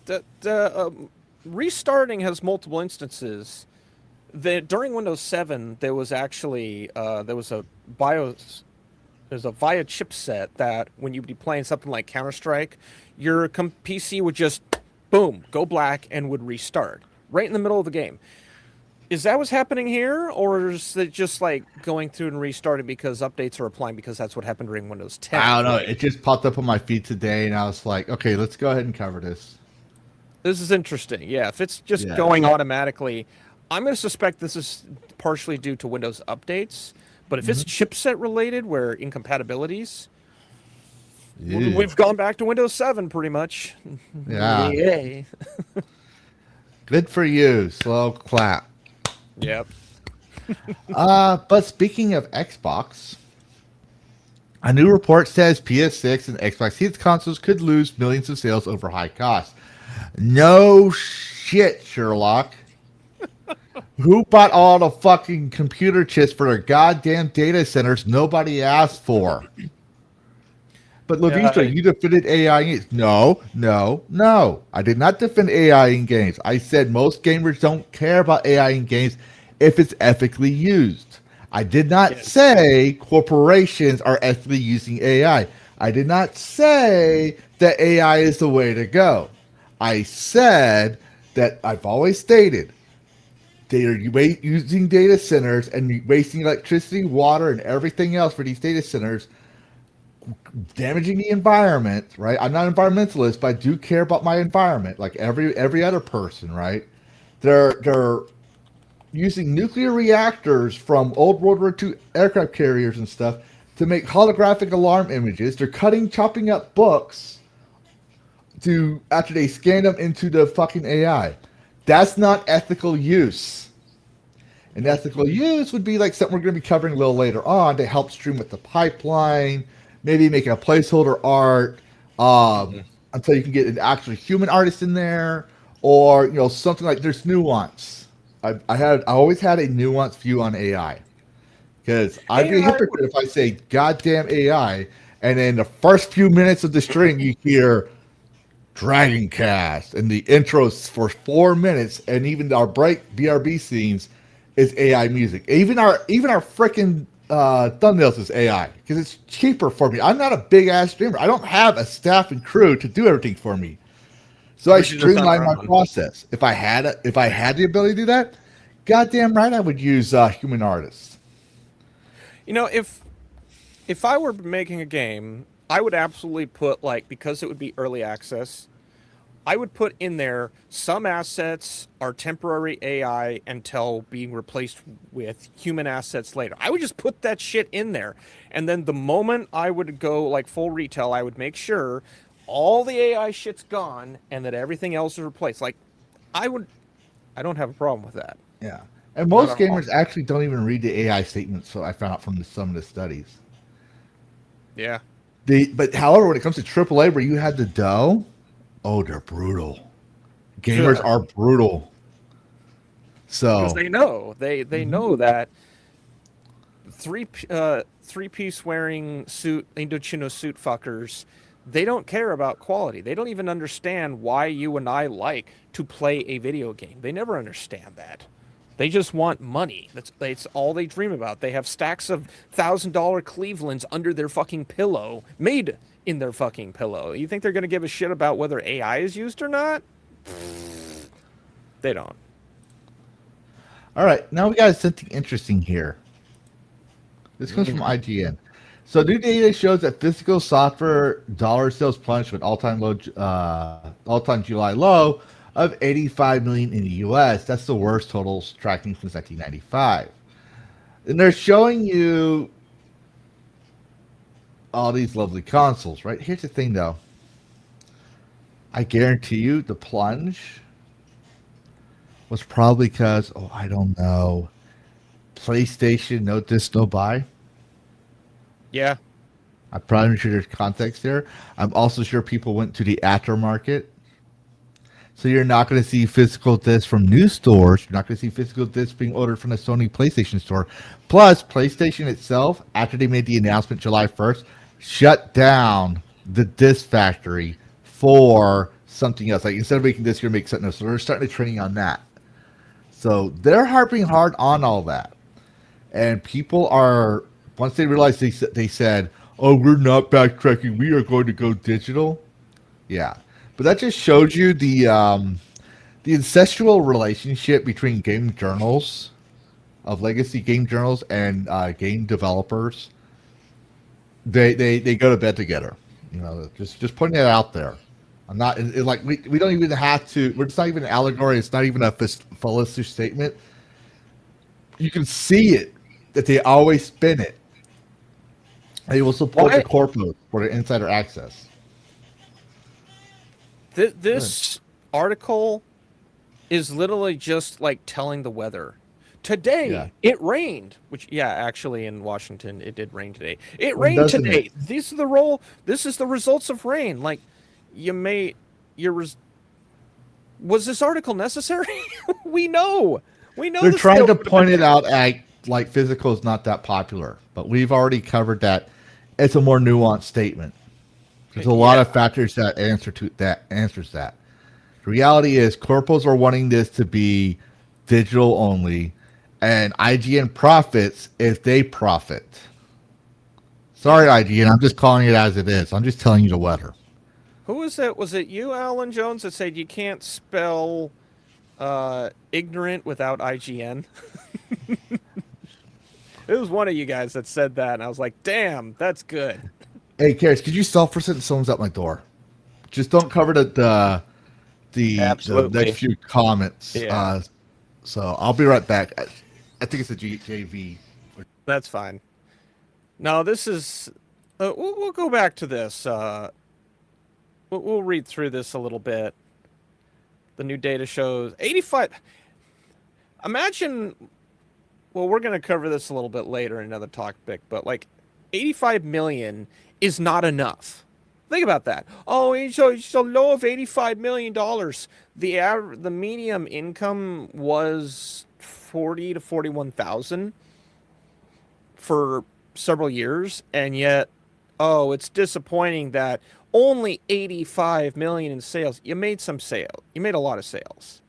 The restarting has multiple instances. During Windows 7, there was actually there's a VIA chipset that when you'd be playing something like Counter-Strike, your PC would just, boom, go black and would restart right in the middle of the game. Is that what's happening here, or is it just like going through and restarting because updates are applying because that's what happened during Windows 10? I don't know. It just popped up on my feed today, and I was like, okay, let's go ahead and cover this. This is interesting. Yeah, if it's just going automatically, I'm going to suspect this is partially due to Windows updates. But if it's chipset related, where incompatibilities, we've gone back to Windows 7 pretty much. Yeah. Yay. Good for you. Slow clap. Yep. But speaking of Xbox, a new report says PS6 and Xbox Series consoles could lose millions of sales over high costs. No shit, Sherlock. Who bought all the fucking computer chips for their goddamn data centers nobody asked for? But Lavisha, you defended AI in games. No. I did not defend AI in games. I said most gamers don't care about AI in games if it's ethically used. I did not say corporations are ethically using AI. I did not say that AI is the way to go. I said that I've always stated they are using data centers and wasting electricity, water, and everything else for these data centers, damaging the environment, right? I'm not an environmentalist, but I do care about my environment, like every other person, right? They're using nuclear reactors from old World War II aircraft carriers and stuff to make holographic alarm images. They're chopping up books after they scan them into the fucking AI. That's not ethical use. And ethical use would be like something we're going to be covering a little later on to help stream with the pipeline, maybe making a placeholder art until you can get an actual human artist in there, or something like there's nuance. I always had a nuanced view on AI because I'd be a hypocrite if I say goddamn AI and in the first few minutes of the stream you hear DragonCast and the intros for 4 minutes, and even our break BRB scenes is AI music. Even our freaking thumbnails is AI because it's cheaper for me. I'm not a big ass streamer. I don't have a staff and crew to do everything for me. So I streamline my process. If I had the ability to do that, goddamn right I would use human artists. If I were making a game, I would absolutely put, because it would be early access, I would put in there some assets are temporary AI until being replaced with human assets later. I would just put that shit in there. And then the moment I would go full retail, I would make sure all the AI shit's gone and that everything else is replaced. I don't have a problem with that. Yeah. And most gamers actually don't even read the AI statements, so I found out from some of the studies. Yeah. But however, when it comes to AAA where you had the dough, they're brutal. Gamers are brutal. So because they know that three-piece wearing Indochino suit fuckers, they don't care about quality. They don't even understand why you and I like to play a video game. They never understand that. They just want money. That's all they dream about. They have stacks of $1,000 Clevelands under their fucking pillow, made in their fucking pillow. You think they're going to give a shit about whether AI is used or not? They don't. All right, now we got something interesting here. This comes from IGN. So new data shows that physical software dollar sales plunged to an all-time July low of 85 million in the U.S. That's the worst totals tracking since 1995. And they're showing you all these lovely consoles, right? Here's the thing, though. I guarantee you the plunge was probably because, I don't know, PlayStation, no disc, no buy. Yeah. I'm probably sure there's context there. I'm also sure people went to the aftermarket. So you're not going to see physical discs from new stores. You're not going to see physical discs being ordered from the Sony PlayStation store. Plus, PlayStation itself, after they made the announcement July 1st, shut down the disc factory for something else. Like instead of making discs, you're making something else. So they're starting to training on that. So they're harping hard on all that. And people are, once they realized, they said, oh, we're not backtracking. We are going to go digital. Yeah. But that just shows you the incestual relationship between game journals, of legacy game journals, and game developers. They go to bed together. You know, just putting it out there. I'm not like we don't even have to. It's not even an allegory. It's not even a fallacy statement. You can see it that they always spin it. They will support the corpo for the insider access. This article is literally just like telling the weather. Today it rained, which actually in Washington it did rain today. It rained today. This is the results of rain. Like was this article necessary? we know. They're trying to point it out like physical is not that popular, but we've already covered that. It's a more nuanced statement. There's a lot of factors that answers that. The reality is corpos are wanting this to be digital only, and IGN profits if they profit. Sorry, IGN, I'm just calling it as it is. I'm just telling you the weather. Who was it? Was it you, Alan Jones, that said you can't spell ignorant without IGN? It was one of you guys that said that, and I was like, damn, that's good. Hey, Karis, could you self for someone's at my door? Just don't cover the next few comments. Yeah. So I'll be right back. I think it's a JV. That's fine. No, this is... we'll go back to this. We'll read through this a little bit. The new data shows 85... Imagine... Well, we're going to cover this a little bit later in another topic, but like 85 million is not enough. Think about that. Oh, he's so low of $85 million. The median income was 40 to 41,000 for several years, and yet, it's disappointing that only 85 million in sales. You made some sales. You made a lot of sales.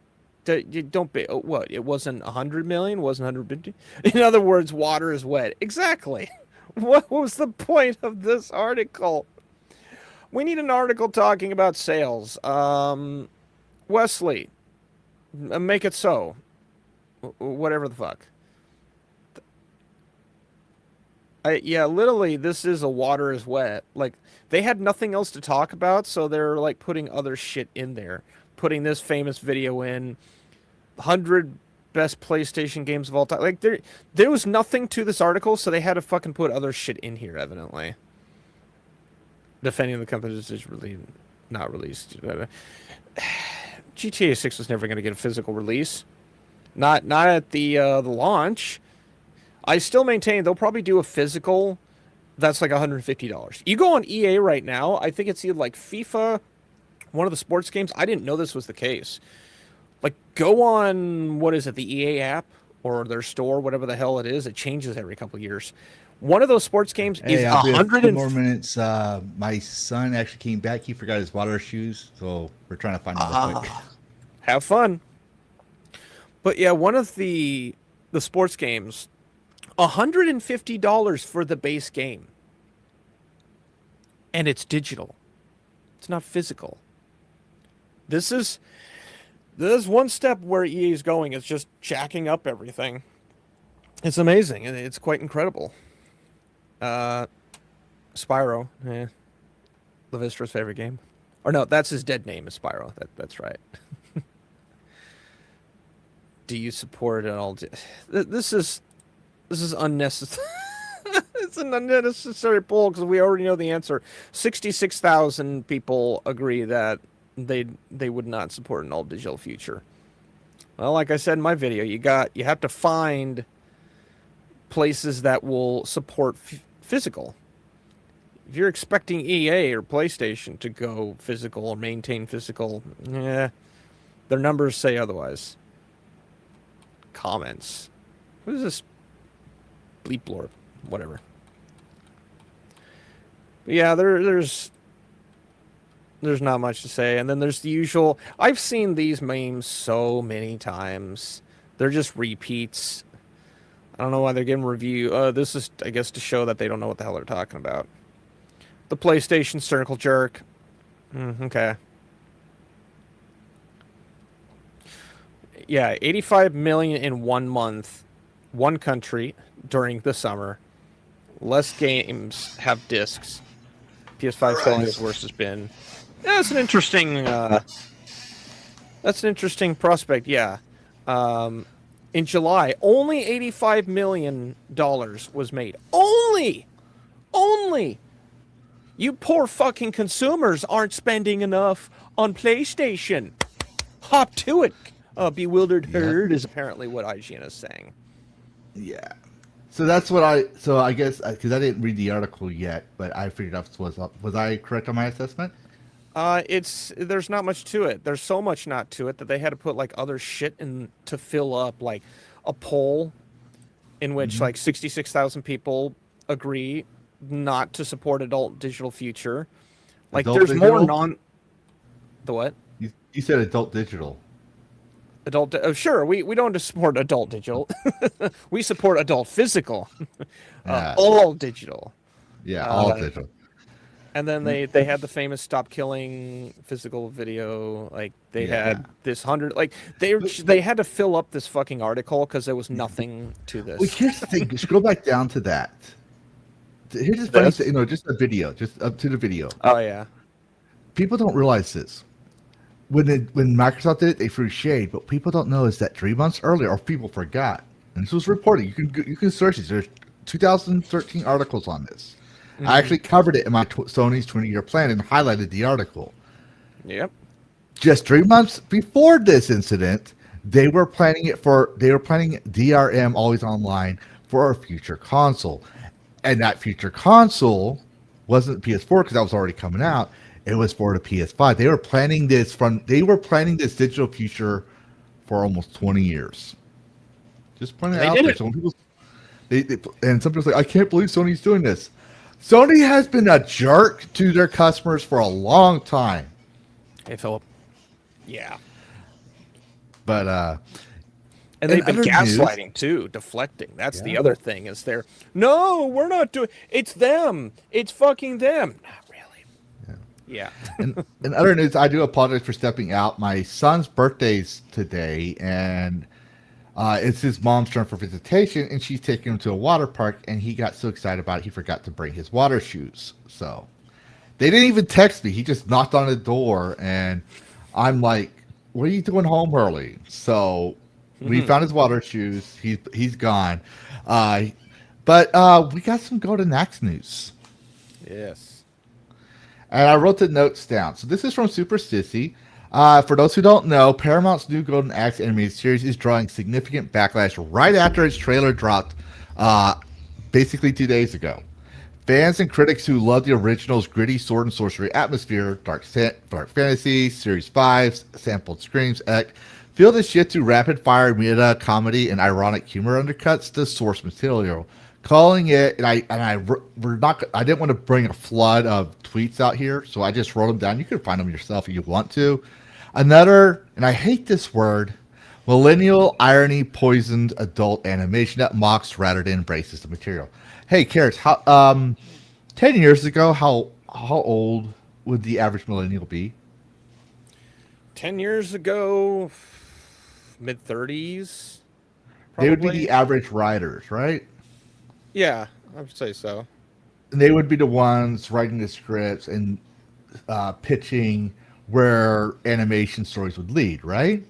You don't be what? It wasn't 100 million. Wasn't 150. In other words, water is wet. Exactly. What was the point of this article? We need an article talking about sales. Wesley, make it so. Whatever the fuck. Literally, this is a water is wet. Like, they had nothing else to talk about, so they're, like, putting other shit in there. Putting this famous video in. 100 best PlayStation games of all time. Like, there was nothing to this article, so they had to fucking put other shit in here, evidently. Defending the company is really not released. GTA 6 was never going to get a physical release. Not at the launch. I still maintain they'll probably do a physical that's like $150. You go on EA right now, I think it's either like FIFA, one of the sports games. I didn't know this was the case. Like, go on, what is it, the EA app or their store, whatever the hell it is. It changes every couple of years. One of those sports games is 100 more minutes. My son actually came back. He forgot his water shoes, so we're trying to find him real quick. Have fun. But yeah, one of the sports games, $150 for the base game. And it's digital. It's not physical. This is one step where EA is going. It's just jacking up everything. It's amazing, and it's quite incredible. Spyro, Levistra's favorite game. Or no, that's his dead name is Spyro. That's right. Do you support it all? This is unnecessary. It's an unnecessary poll because we already know the answer. 66,000 people agree that they would not support an all digital future. Well, like I said in my video, you have to find places that will support physical. If you're expecting EA or PlayStation to go physical or maintain physical, their numbers say otherwise. Comments. What is this? Bleep blorp. Whatever. But yeah, there's not much to say. And then there's the usual. I've seen these memes so many times. They're just repeats. I don't know why they're giving review. This is, I guess, to show that they don't know what the hell they're talking about. The PlayStation circle jerk. Okay. Yeah, 85 million in 1 month, one country during the summer. Less games have discs. PS5 selling is worse has been. Yeah, that's an interesting prospect. Yeah. In July, only $85 million was made. Only. You poor fucking consumers aren't spending enough on PlayStation. Hop to it, bewildered herd, is apparently what IGN is saying. Yeah. So that's what I guess, because I didn't read the article yet, but I figured out was I correct on my assessment? There's not much to it. There's so much not to it that they had to put like other shit in to fill up, like a poll in which like 66,000 people agree not to support adult digital future. Like Adult there's digital? more non. The what? You said adult digital. Adult. Sure, we don't support adult digital. We support adult physical. All digital. Yeah, all digital. And then they had the famous "Stop Killing" physical video. Like they had this 100. Like they had to fill up this fucking article because there was nothing to this. Well, here's the thing. Just go back down to that. Here's the funny thing. Just a video. Just up to the video. Oh yeah. People don't realize this. When Microsoft did it, they threw shade. But people don't know is that 3 months earlier, or people forgot, and this was reported. You can search this. There's 2013 articles on this. I actually covered it in my Sony's 20-year plan and highlighted the article. Yep. Just 3 months before this incident, they were planning DRM always online for a future console, and that future console wasn't PS4 because that was already coming out. It was for the PS5. They were planning this digital future for almost 20 years. Just pointing it out there. Some people, and some people say, I can't believe Sony's doing this. Sony has been a jerk to their customers for a long time. Hey, Philip. Yeah. But and they've been gaslighting too, deflecting. That's the other thing. Is no, we're not doing. It's them. It's fucking them. Not really. Yeah. And in other news, I do apologize for stepping out. My son's birthday's today, and it's his mom's turn for visitation, and she's taking him to a water park, and he got so excited about it, he forgot to bring his water shoes. So they didn't even text me. He just knocked on the door, and I'm like, what are you doing home early? So we found his water shoes. He's gone. But we got some Golden Axe news. Yes. And I wrote the notes down. So this is from Super Sissy. For those who don't know, Paramount's new Golden Axe animated series is drawing significant backlash right after its trailer dropped basically 2 days ago. Fans and critics who love the original's gritty sword and sorcery atmosphere, dark fantasy, Series 5's sampled screams, feel the shift to rapid-fire meta comedy and ironic humor undercuts the source material, calling it, I didn't want to bring a flood of tweets out here, so I just wrote them down. You can find them yourself if you want to. Another, and I hate this word, millennial irony poisoned adult animation that mocks rather than embraces the material. Hey, Carrots, 10 years ago, how old would the average millennial be? 10 years ago, mid-30s. They would be the average writers, right? Yeah, I would say so. And they would be the ones writing the scripts and pitching where animation stories would lead, right?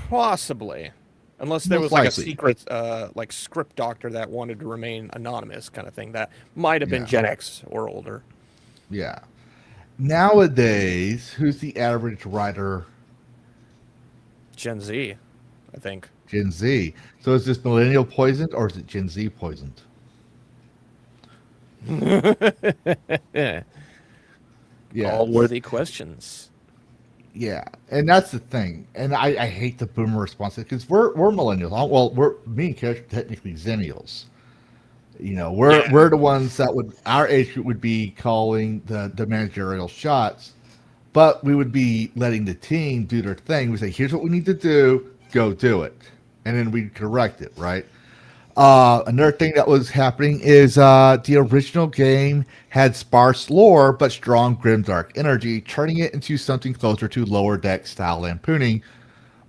Possibly. Unless there was like a secret like script doctor that wanted to remain anonymous kind of thing. That might have been Gen X or older. Yeah. Nowadays, who's the average writer? Gen Z. I think. Gen Z. So is this millennial poisoned or is it Gen Z poisoned? Yeah. Yeah. All worthy questions. Yeah, and that's the thing. And I hate the boomer response because we're millennials. Well, me and Cash are technically zennials. You know, we're the ones that would our age group would be calling the managerial shots, but we would be letting the team do their thing. We say, here's what we need to do, go do it, and then we correct it, right? Another thing that was happening is the original game had sparse lore but strong grimdark energy, turning it into something closer to lower deck style lampooning,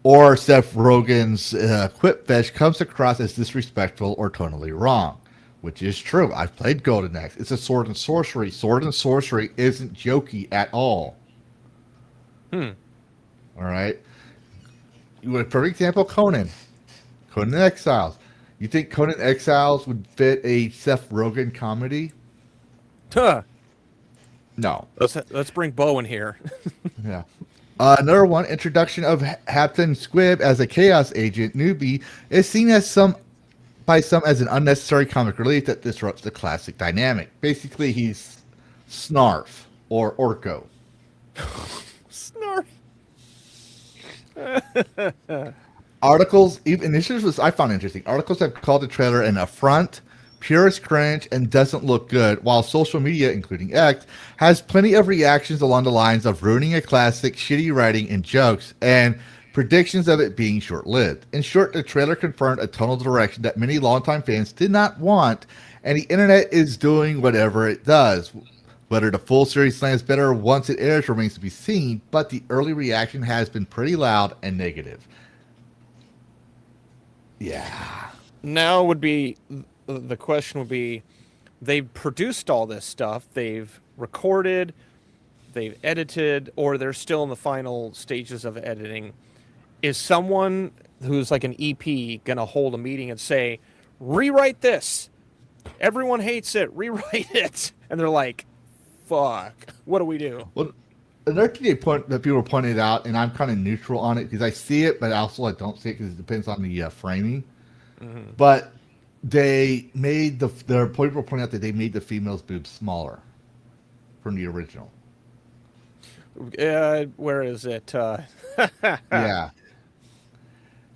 or Seth Rogen's quip fetch comes across as disrespectful or tonally wrong, which is true. I've played Golden Axe. It's a sword and sorcery. Sword and sorcery isn't jokey at all. All right. A perfect example, Conan Exiles. You think Conan Exiles would fit a Seth Rogen comedy? Huh. No. Let's bring Bo in here. Yeah. Another one, introduction of Captain Squib as a Chaos Agent newbie is seen by some as an unnecessary comic relief that disrupts the classic dynamic. Basically, he's Snarf or Orko. Snarf. Articles, even this is what I found interesting. Articles have called the trailer an affront, purest cringe, and doesn't look good, while social media, including X, has plenty of reactions along the lines of ruining a classic, shitty writing and jokes, and predictions of it being short-lived. In short, the trailer confirmed a tonal direction that many longtime fans did not want, and the internet is doing whatever it does. Whether the full series lands better once it airs remains to be seen, but the early reaction has been pretty loud and negative. Yeah. Now the question would be, they've produced all this stuff, they've recorded, they've edited, or they're still in the final stages of editing. Is someone who's like an EP gonna hold a meeting and say, rewrite this, everyone hates it, rewrite it? And they're like, fuck, what do we do? Well, another thing that people pointed out, and I'm kind of neutral on it because I see it, but also I don't see it because it depends on the framing. Mm-hmm. But they made people point out that they made the female's boobs smaller from the original. Where is it? Yeah.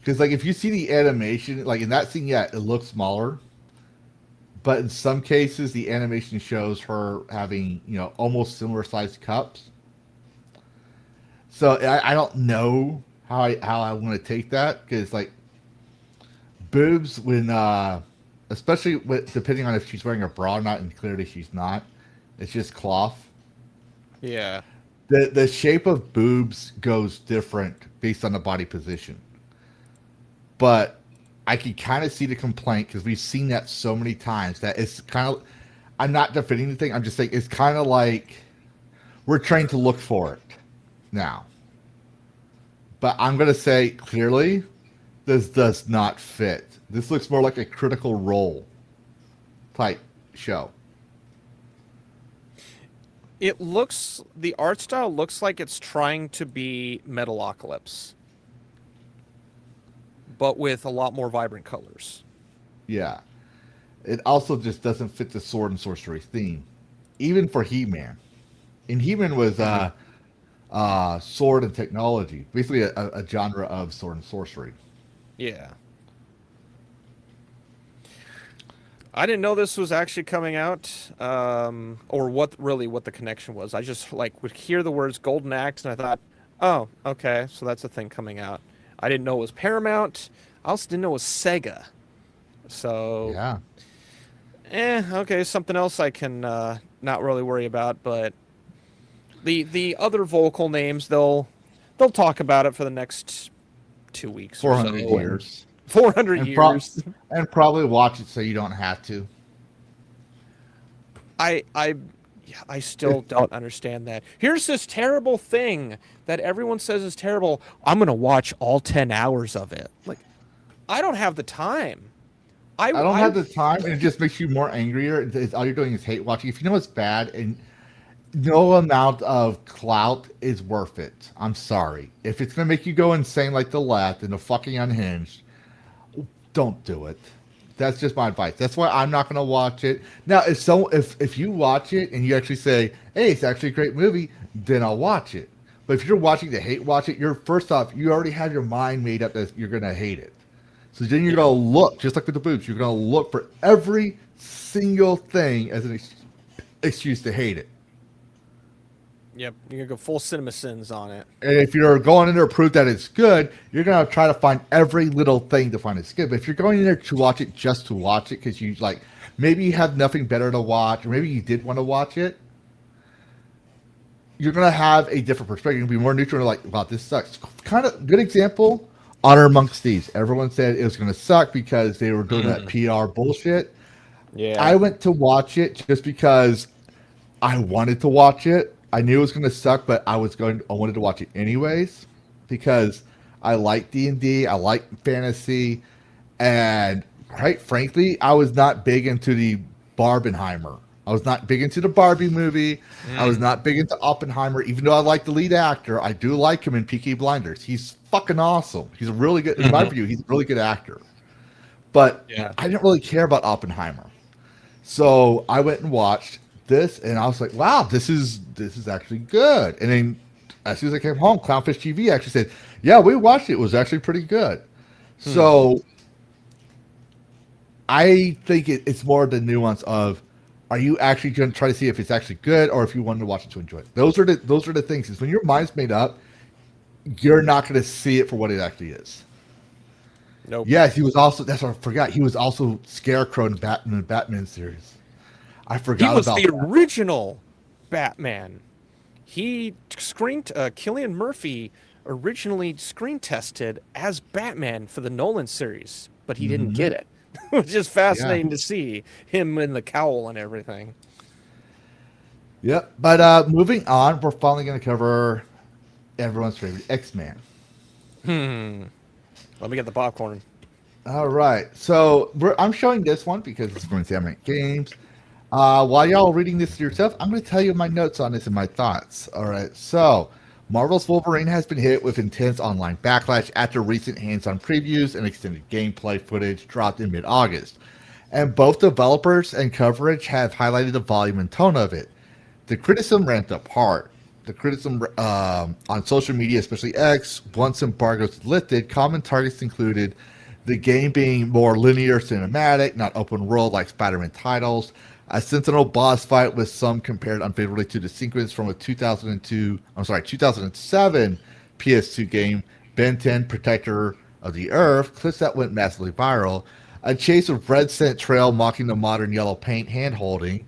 Because like if you see the animation, like in that scene, yeah, it looks smaller. But in some cases, the animation shows her having, almost similar sized cups. So I don't know how I want to take that because like boobs when especially depending on if she's wearing a bra or not, and clearly she's not, it's just cloth. Yeah. The shape of boobs goes different based on the body position. But I can kind of see the complaint because we've seen that so many times that it's kind of, I'm not defending the thing. I'm just saying it's kind of like we're trying to look for it now. But I'm going to say clearly, this does not fit. This looks more like a Critical Role type show. The art style looks like it's trying to be Metalocalypse, but with a lot more vibrant colors. Yeah. It also just doesn't fit the sword and sorcery theme, even for He-Man. And He-Man was sword and technology, basically a genre of sword and sorcery. Yeah. I didn't know this was actually coming out, or what the connection was. I just would hear the words Golden Axe and I thought, oh, okay, so that's a thing coming out. I didn't know it was Paramount. I also didn't know it was Sega. So yeah. Okay, something else I can not really worry about, but the other vocal names they'll talk about it for the next 2 weeks. 400 years. 400 years. And probably watch it so you don't have to. I still don't understand that. Here's this terrible thing that everyone says is terrible. I'm going to watch all 10 hours of it. Like, I don't have the time. I don't have the time, and it just makes you more angrier. All you're doing is hate watching. If you know it's bad, and no amount of clout is worth it. I'm sorry. If it's gonna make you go insane like the left and the fucking unhinged, don't do it. That's just my advice. That's why I'm not gonna watch it. Now, if you watch it and you actually say, "Hey, it's actually a great movie," then I'll watch it. But if you're watching to hate watch it, you're first off, you already have your mind made up that you're gonna hate it. So then you're gonna look, just like with the boobs, you're gonna look for every single thing as an excuse to hate it. Yep, you're gonna go full cinema sins on it. And if you're going in there to prove that it's good, you're gonna try to find every little thing to find it's good. But if you're going in there to watch it just to watch it, because you like maybe you have nothing better to watch, or maybe you did want to watch it, you're gonna have a different perspective. You'll be more neutral. Like, wow, this sucks. Kind of good example. Honor Amongst Thieves. Everyone said it was gonna suck because they were doing that PR bullshit. Yeah, I went to watch it just because I wanted to watch it. I knew it was going to suck, but I wanted to watch it anyways because I like D&D, I like fantasy, and quite frankly, I was not big into the Barbenheimer. I was not big into the Barbie movie. I was not big into Oppenheimer, even though I like the lead actor. I do like him in Peaky Blinders. He's fucking awesome. He's a really good, in my view, he's a really good actor. But I didn't really care about Oppenheimer. So I went and watched this, and I was like, wow, this is actually good. And then as soon as I came home, Clownfish TV actually said, yeah, we watched it. It was actually pretty good. So I think it's more the nuance of, are you actually going to try to see if it's actually good, or if you wanted to watch it to enjoy it? Those are the things. Is when your mind's made up, you're not going to see it for what it actually is. Nope. Yes, he was also. That's what I forgot. He was also Scarecrow in the Batman series. I forgot he was about the that. original Batman. He Cillian Murphy originally screen tested as Batman for the Nolan series, but he didn't get it. Which is fascinating to see him in the cowl and everything. Yep. But moving on, we're finally going to cover everyone's favorite X-Man. Let me get the popcorn. All right. So I'm showing this one because it's going to say games. While y'all are reading this to yourself, I'm going to tell you my notes on this and my thoughts. All right. So Marvel's Wolverine has been hit with intense online backlash after recent hands-on previews and extended gameplay footage dropped in mid-August. And both developers and coverage have highlighted the volume and tone of it. The criticism ramped up hard. The criticism on social media, especially X, once embargoes lifted, common targets included the game being more linear cinematic, not open world like Spider-Man titles, a Sentinel boss fight with some compared unfavorably to the sequence from a 2007 PS2 game, Ben 10 Protector of the Earth, clips that went massively viral, a chase of red scent trail mocking the modern yellow paint hand-holding,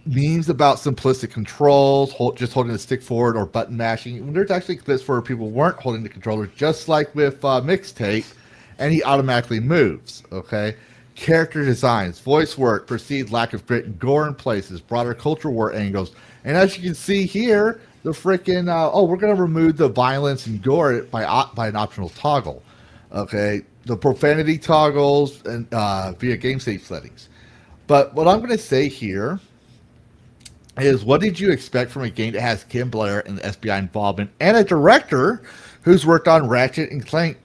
memes about simplistic controls, just holding the stick forward or button mashing. There's actually clips where people weren't holding the controller, just like with Mixtape, and he automatically moves, okay? Character designs, voice work, perceived lack of grit and gore in places, broader culture war angles. And as you can see here, the freaking, we're going to remove the violence and gore by an optional toggle, okay? The profanity toggles and via game save settings. But what I'm going to say here is, what did you expect from a game that has Kim Blair and the FBI involvement and a director who's worked on Ratchet and Clank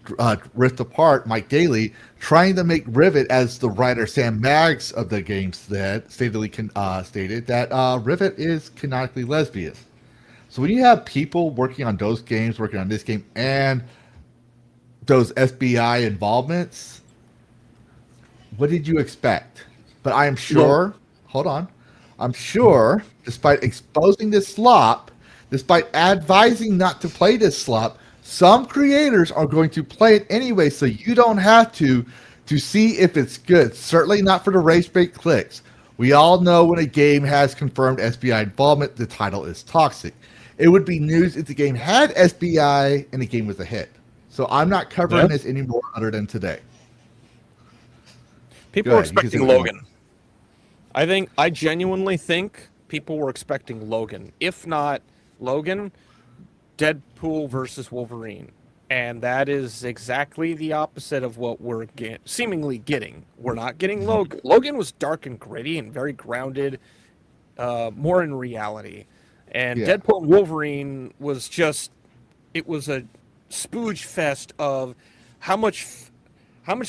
Rift Apart, Mike Daly, trying to make Rivet, as the writer Sam Maggs of the game stated that Rivet is canonically lesbian. So when you have people working on those games, working on this game, and those FBI involvements, what did you expect? But I am sure, I'm sure, despite exposing this slop, despite advising not to play this slop, some creators are going to play it anyway, so you don't have to see if it's good. Certainly not for the race-bait clicks. We all know when a game has confirmed SBI involvement, the title is toxic. It would be news if the game had SBI and the game was a hit. So I'm not covering this anymore other than today. People were expecting Logan. I genuinely think people were expecting Logan. If not Logan, Deadpool versus Wolverine. And that is exactly the opposite of what we're seemingly getting. We're not getting Logan. Logan was dark and gritty and very grounded. more in reality. And Yeah. Deadpool and Wolverine was just, it was a spooge fest of how much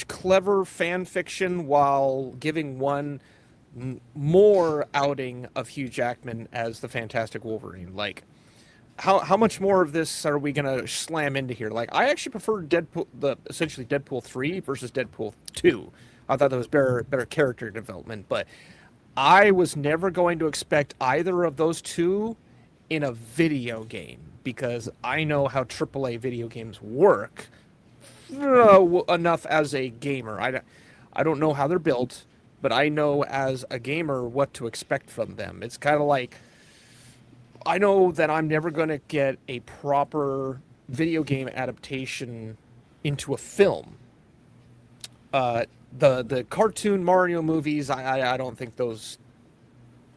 clever fan fiction while giving one more outing of Hugh Jackman as the Fantastic Wolverine. Like, how much more of this are we gonna slam into here? Like, I actually prefer essentially Deadpool 3 versus Deadpool 2. I thought that was better character development, but I was never going to expect either of those two in a video game, because I know how AAA video games work enough as a gamer. I don't know how they're built, but I know as a gamer what to expect from them. It's kind of like, I know that I'm never going to get a proper video game adaptation into a film. The cartoon Mario movies, I don't think those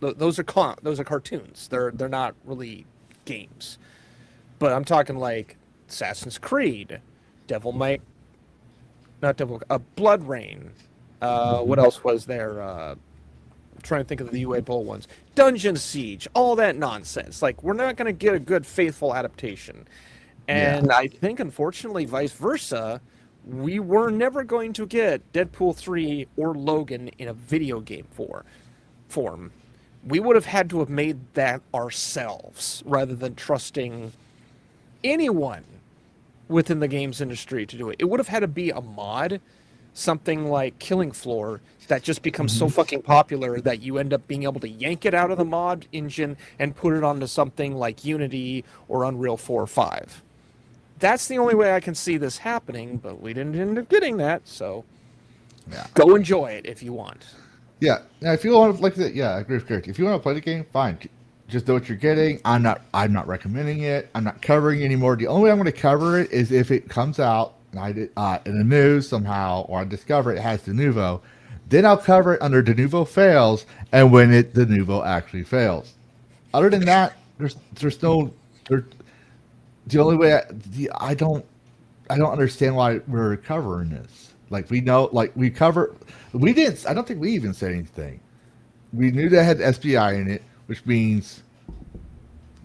are cartoons. They're not really games. But I'm talking like Assassin's Creed, Blood Rain. What else was there? I'm trying to think of the UA Bowl ones. Dungeon Siege, all that nonsense. Like, we're not going to get a good, faithful adaptation. And I think, unfortunately, vice versa, we were never going to get Deadpool 3 or Logan in a video game form. We would have had to have made that ourselves rather than trusting anyone within the games industry to do it. It would have had to be a mod, something like Killing Floor, that just becomes so fucking popular that you end up being able to yank it out of the mod engine and put it onto something like Unity or Unreal 4 or 5. That's the only way I can see this happening, but we didn't end up getting that, so go enjoy it if you want. Yeah. Now, if you want to, like that, I agree with Kirk. If you want to play the game, fine. Just know what you're getting. I'm not recommending it. I'm not covering it anymore. The only way I'm going to cover it is if it comes out in the news somehow, or I discover it has Denuvo. Then I'll cover it under Denuvo fails, and when Denuvo actually fails. Other than that, there's no. The only way I don't understand why we're covering this. Like, we know, like, we didn't. I don't think we even said anything. We knew that had SBI in it, which means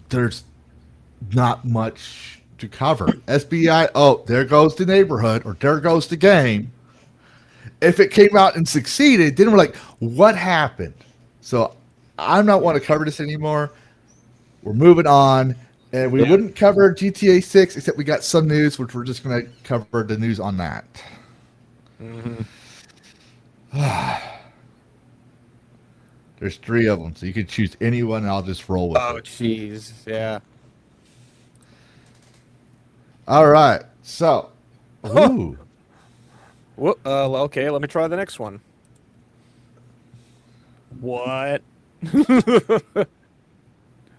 there's not much to cover. SBI, oh, there goes the neighborhood, or there goes the game. If it came out and succeeded, then we're like, what happened? So I'm not want to cover this anymore. We're moving on. And we wouldn't cover GTA 6, except we got some news, which we're just going to cover the news on that. There's 3 of them, so you can choose anyone, and I'll just roll with it. Oh, jeez. Yeah. All right. So. Ooh. Okay, let me try the next one. What?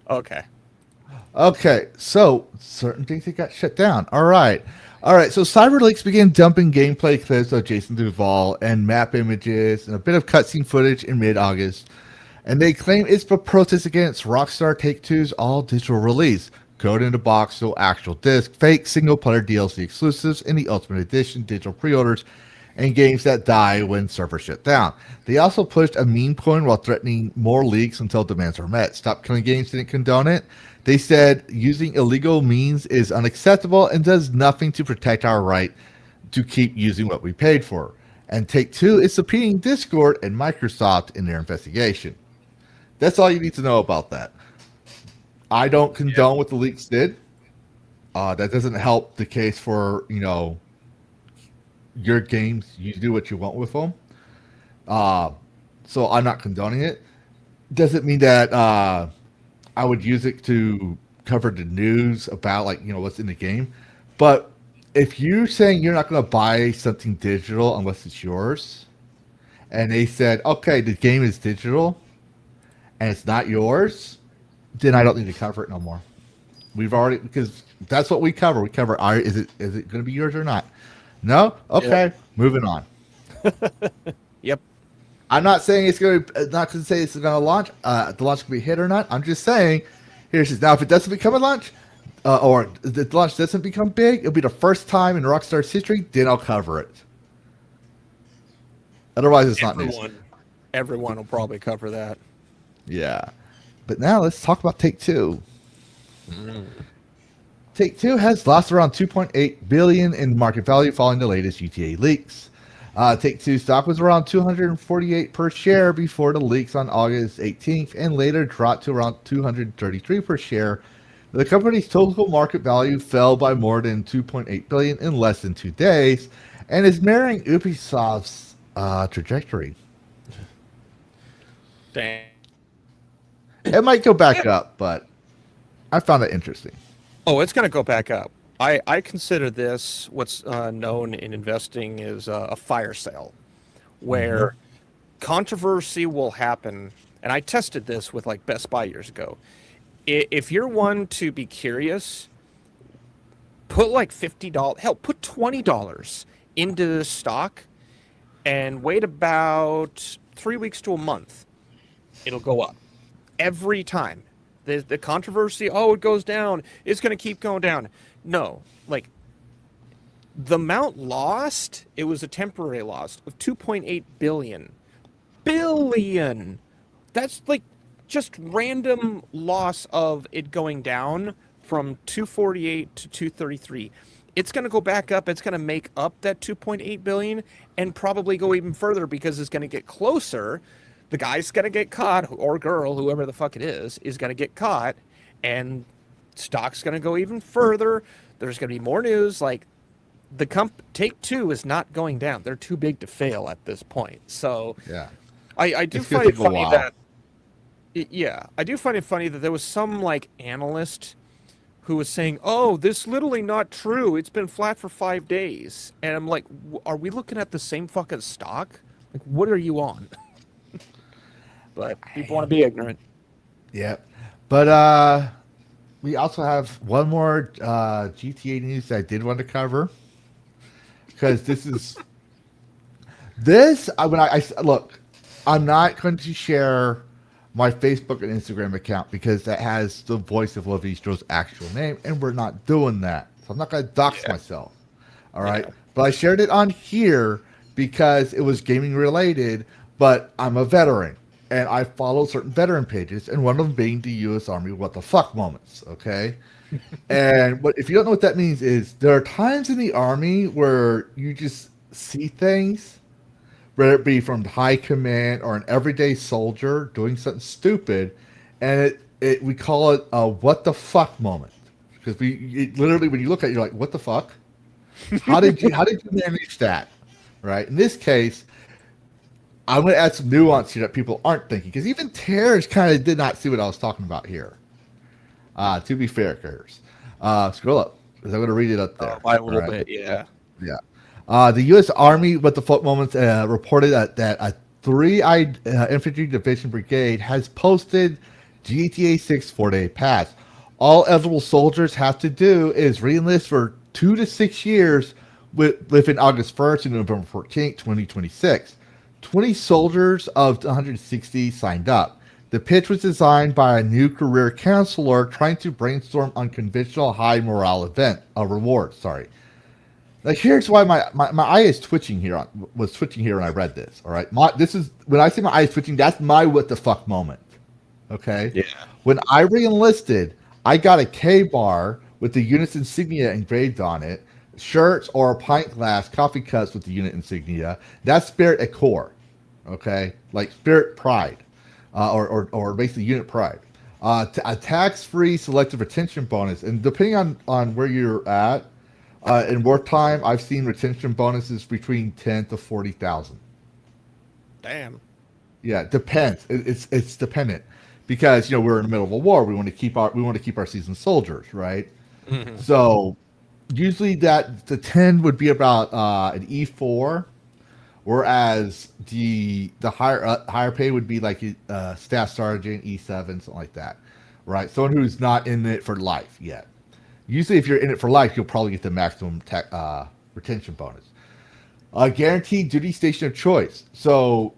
Okay. Okay, so certain things that got shut down. All right. So CyberLeaks began dumping gameplay clips of Jason Duval and map images and a bit of cutscene footage in mid-August. And they claim it's for protest against Rockstar Take-Two's all-digital release. Code in the box, no actual disc, fake single-player DLC exclusives, and the Ultimate Edition digital pre-orders, and games that die when servers shut down. They also pushed a meme coin while threatening more leaks until demands are met. Stop Killing Games didn't condone it. They said using illegal means is unacceptable and does nothing to protect our right to keep using what we paid for. And Take-Two is subpoenaing Discord and Microsoft in their investigation. That's all you need to know about that. I don't condone what the leaks did. That doesn't help the case for, your games. You do what you want with them. So I'm not condoning it. Doesn't mean that I would use it to cover the news about, what's in the game. But if you're saying you're not going to buy something digital unless it's yours, and they said, okay, the game is digital and it's not yours, then I don't need to cover it no more. Because that's what we cover. We cover, is it going to be yours or not? No? Okay, moving on. Yep. I'm not saying it's going to launch. The launch can be a hit or not. I'm just saying, now if it doesn't become a launch, or the launch doesn't become big, it'll be the first time in Rockstar's history, then I'll cover it. Otherwise, it's not news. Everyone will probably cover that. Yeah. But now let's talk about Take Two. Take Two has lost around 2.8 billion in market value following the latest GTA leaks. Take Two stock was around 248 per share before the leaks on August 18th, and later dropped to around 233 per share. The company's total market value fell by more than 2.8 billion in less than 2 days, and is mirroring Ubisoft's trajectory. Dang. It might go back up, but I found it interesting. Oh, it's going to go back up. I consider this what's known in investing as a fire sale, where controversy will happen. And I tested this with like Best Buy years ago. If you're one to be curious, put like $50, hell, put $20 into the stock and wait about 3 weeks to a month. It'll go up every time. The controversy, oh, it goes down, it's going to keep going down. No, like the amount lost, it was a temporary loss of 2.8 billion. Billion! That's like just random loss of it going down from 248 to 233. It's going to go back up. It's going to make up that 2.8 billion and probably go even further because it's going to get closer. The guy's going to get caught, or girl, whoever the fuck it is going to get caught, and stock's going to go even further. There's going to be more news. Like, Take Two is not going down. They're too big to fail at this point. So, Yeah, I do find it funny that, I do find it funny that there was some, like, analyst who was saying, oh, this literally not true. It's been flat for 5 days. And I'm like, are we looking at the same fucking stock? Like, what are you on? But people want to be ignorant. Yeah. But we also have one more GTA news that I did want to cover. Because look, I'm not going to share my Facebook and Instagram account because that has the voice of Levistro's actual name, and we're not doing that. So I'm not going to dox myself. All right. Yeah. But I shared it on here because it was gaming related, but I'm a veteran. And I follow certain veteran pages, and one of them being the U.S. Army what the fuck moments, okay? And if you don't know what that means is there are times in the Army where you just see things, whether it be from high command or an everyday soldier doing something stupid, and we call it a what the fuck moment. Because literally when you look at it, you're like, what the fuck? How did you manage that? Right? In this case, I'm going to add some nuance here that people aren't thinking, because even Terrors kind of did not see what I was talking about here. To be fair, Terrors. Scroll up, because I'm going to read it up there. By a little bit, yeah. Yeah. The U.S. Army, with the foot moments, reported that a 3-eyed infantry division brigade has posted GTA 6 4-day pass. All eligible soldiers have to do is re-enlist for 2 to 6 years within August 1st and November 14th, 2026. 20 soldiers of 160 signed up. The pitch was designed by a new career counselor trying to brainstorm unconventional high morale rewards. Like, here's why my eye is twitching here. Was twitching here when I read this. All right, this is when I say my eye is twitching. That's my what the fuck moment. Okay. Yeah. When I re-enlisted, I got a K bar with the unit's insignia engraved on it. Shirts or a pint glass, coffee cups with the unit insignia. That's Spirit at core, okay? Like Spirit Pride, or basically Unit Pride. A tax-free selective retention bonus, and depending on where you're at, in wartime, I've seen retention bonuses between 10 to 40,000. Damn. Yeah, it depends. It's dependent because we're in the middle of a war. We want to keep our seasoned soldiers, right? Mm-hmm. So. Usually the 10 would be about an E4, whereas the higher pay would be like staff sergeant, E7, something like that, right? Someone who's not in it for life yet. Usually if you're in it for life, you'll probably get the maximum retention bonus. Guaranteed duty station of choice. So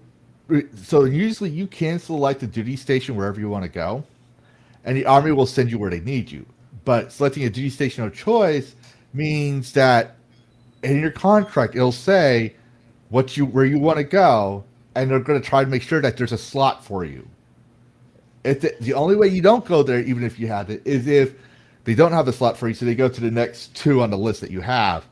usually you can select the duty station wherever you want to go, and the Army will send you where they need you. But selecting a duty station of choice means that in your contract it'll say where you want to go, and they're going to try to make sure that there's a slot for you. The only way you don't go there, even if you have it, is if they don't have the slot for you, so they go to the next 2 on the list that you have.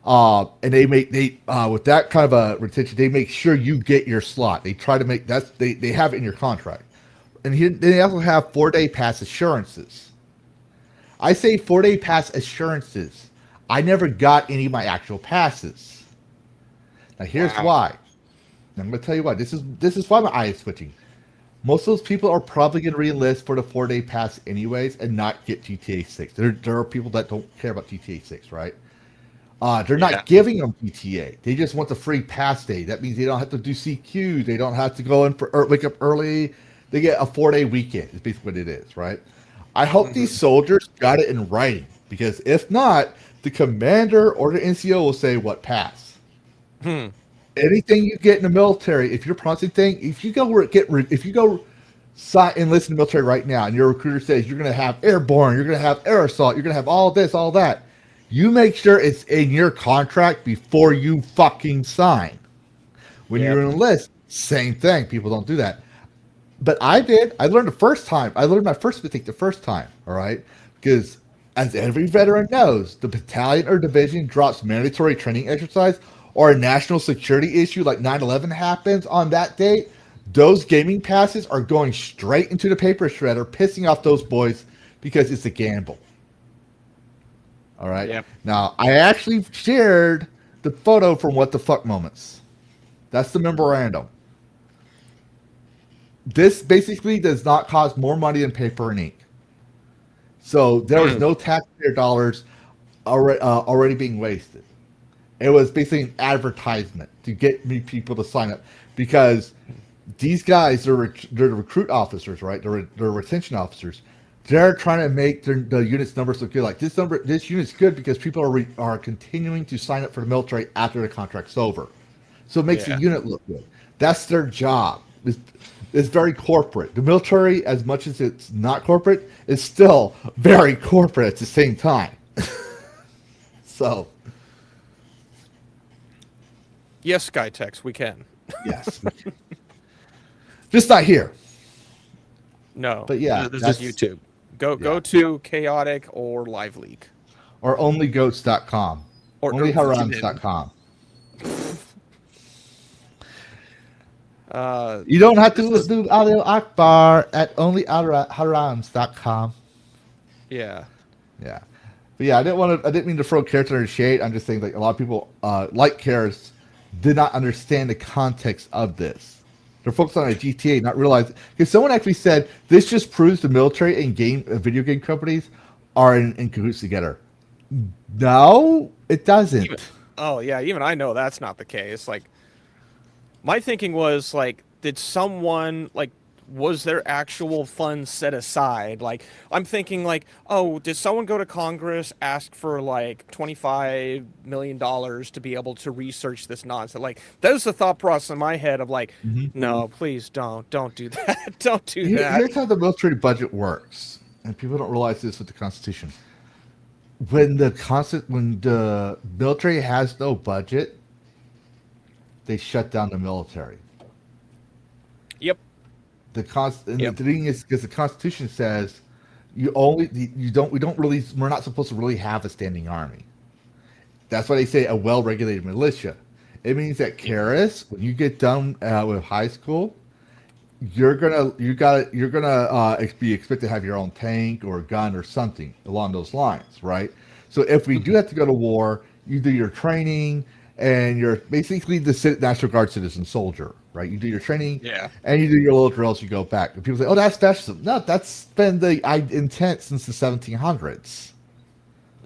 And they with that kind of a retention, they make sure you get your slot. They try to make they have it in your contract. And here they also have 4-day pass assurances. I say 4-day pass assurances. I never got any of my actual passes. Now here's why. I'm going to tell you why. This is why my eye is switching. Most of those people are probably going to re-enlist for the 4-day pass anyways and not get GTA 6. There are people that don't care about GTA 6, right? They're not giving them GTA. They just want the free pass day. That means they don't have to do CQ. They don't have to go in for wake up early. They get a 4-day weekend. Is basically what it is, right? I hope these soldiers got it in writing, because if not, the commander or the NCO will say, "What pass?" Anything you get in the military, if you're promising thing, if you go enlist in the military right now, and your recruiter says you're going to have airborne, you're going to have air assault, you're going to have all this, all that, you make sure it's in your contract before you fucking sign. When you enlist, same thing. People don't do that, but I did. I learned the first time. I learned my first mistake the first time. All right, because as every veteran knows, the battalion or division drops mandatory training exercise, or a national security issue like 9/11 happens on that date, those gaming passes are going straight into the paper shredder, pissing off those boys because it's a gamble. All right. Yep. Now, I actually shared the photo from What the Fuck Moments. That's the memorandum. This basically does not cost more money than paper and ink. So there was no taxpayer dollars already being wasted. It was basically an advertisement to get me people to sign up, because these guys, they're the recruit officers, right? They're retention officers. They're trying to make the unit's numbers look good. Like this unit's good because people are continuing to sign up for the military after the contract's over. So it makes the unit look good. That's their job. It's very corporate. The military, as much as it's not corporate, is still very corporate at the same time. So. Yes, Skytex, we can. Yes. Just not here. No. But yeah. This is YouTube. Go to Chaotic or Live Leak. Or onlygoats.com. Or onlyharams.com. You don't have to do Audio Akbar at onlyharams.com. Yeah. Yeah. But yeah, I didn't mean to throw character in shade. I'm just saying, like, a lot of people like Karis did not understand the context of this. They're focused on a GTA, not realizing, because someone actually said this just proves the military and video game companies are in cahoots together. No, it doesn't. Even I know that's not the case. Like, my thinking was, like, did someone, like, was there actual funds set aside? Like, I'm thinking, like, oh, did someone go to Congress, ask for, like, $25 million to be able to research this nonsense? Like, that was the thought process in my head of, like, no, please don't do that. Don't do that. Here's how the military budget works, and people don't realize this with the Constitution. When the military has no budget, they shut down the military. Yep. The thing is, because the Constitution says we're not supposed to really have a standing army. That's why they say a well-regulated militia. It means that Karis, when you get done with high school, you're gonna be expected to have your own tank or a gun or something along those lines, right? So if we do have to go to war, you do your training, and you're basically the National Guard citizen soldier, right? You do your training, and you do your little drills. You go back, and people say, "Oh, that's fascism." No, that's been the intent since the 1700s.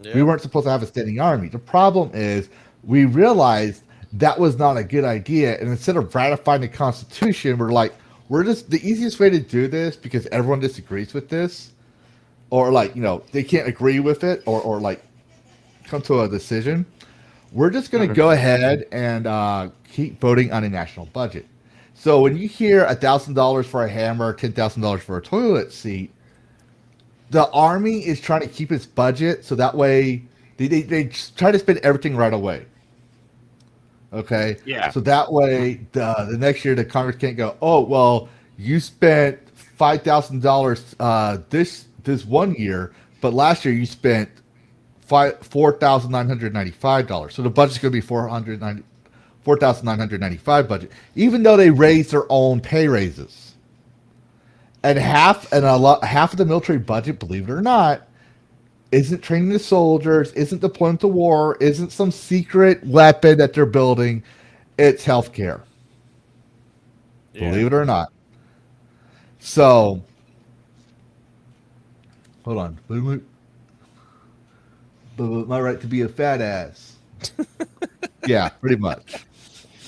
Yeah. We weren't supposed to have a standing army. The problem is we realized that was not a good idea, and instead of ratifying the Constitution, we're just the easiest way to do this, because everyone disagrees with this, or they can't agree with it, or come to a decision. We're just going to go ahead and keep voting on a national budget. So when you hear $1,000 for a hammer, $10,000 for a toilet seat, the Army is trying to keep its budget, so that way they try to spend everything right away. Okay? Yeah. So that way the next year the Congress can't go, "Oh, well, you spent $5,000 this one year, but last year you spent $4,995. So the budget's going to be $4,995 budget, even though they raised their own pay raises. And half of the military budget, believe it or not, isn't training the soldiers, isn't deployment to war, isn't some secret weapon that they're building. It's healthcare. Yeah. Believe it or not. So, hold on. My right to be a fat ass. Yeah, pretty much.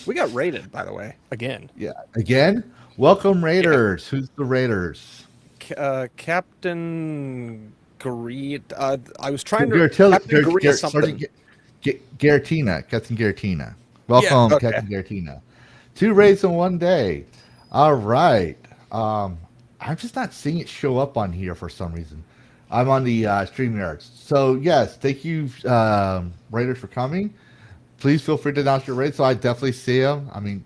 We got raided, by the way, again. Yeah, again. Welcome, Raiders. Yeah. Who's the Raiders? Captain Greed. I was trying to. Captain Garatina. Captain Garatina. Welcome, yeah, okay. Captain Garatina. 2 raids in one day. All right. I'm just not seeing it show up on here for some reason. I'm on the StreamYards. So, yes, thank you, Raiders, for coming. Please feel free to announce your raids so I definitely see them. I mean,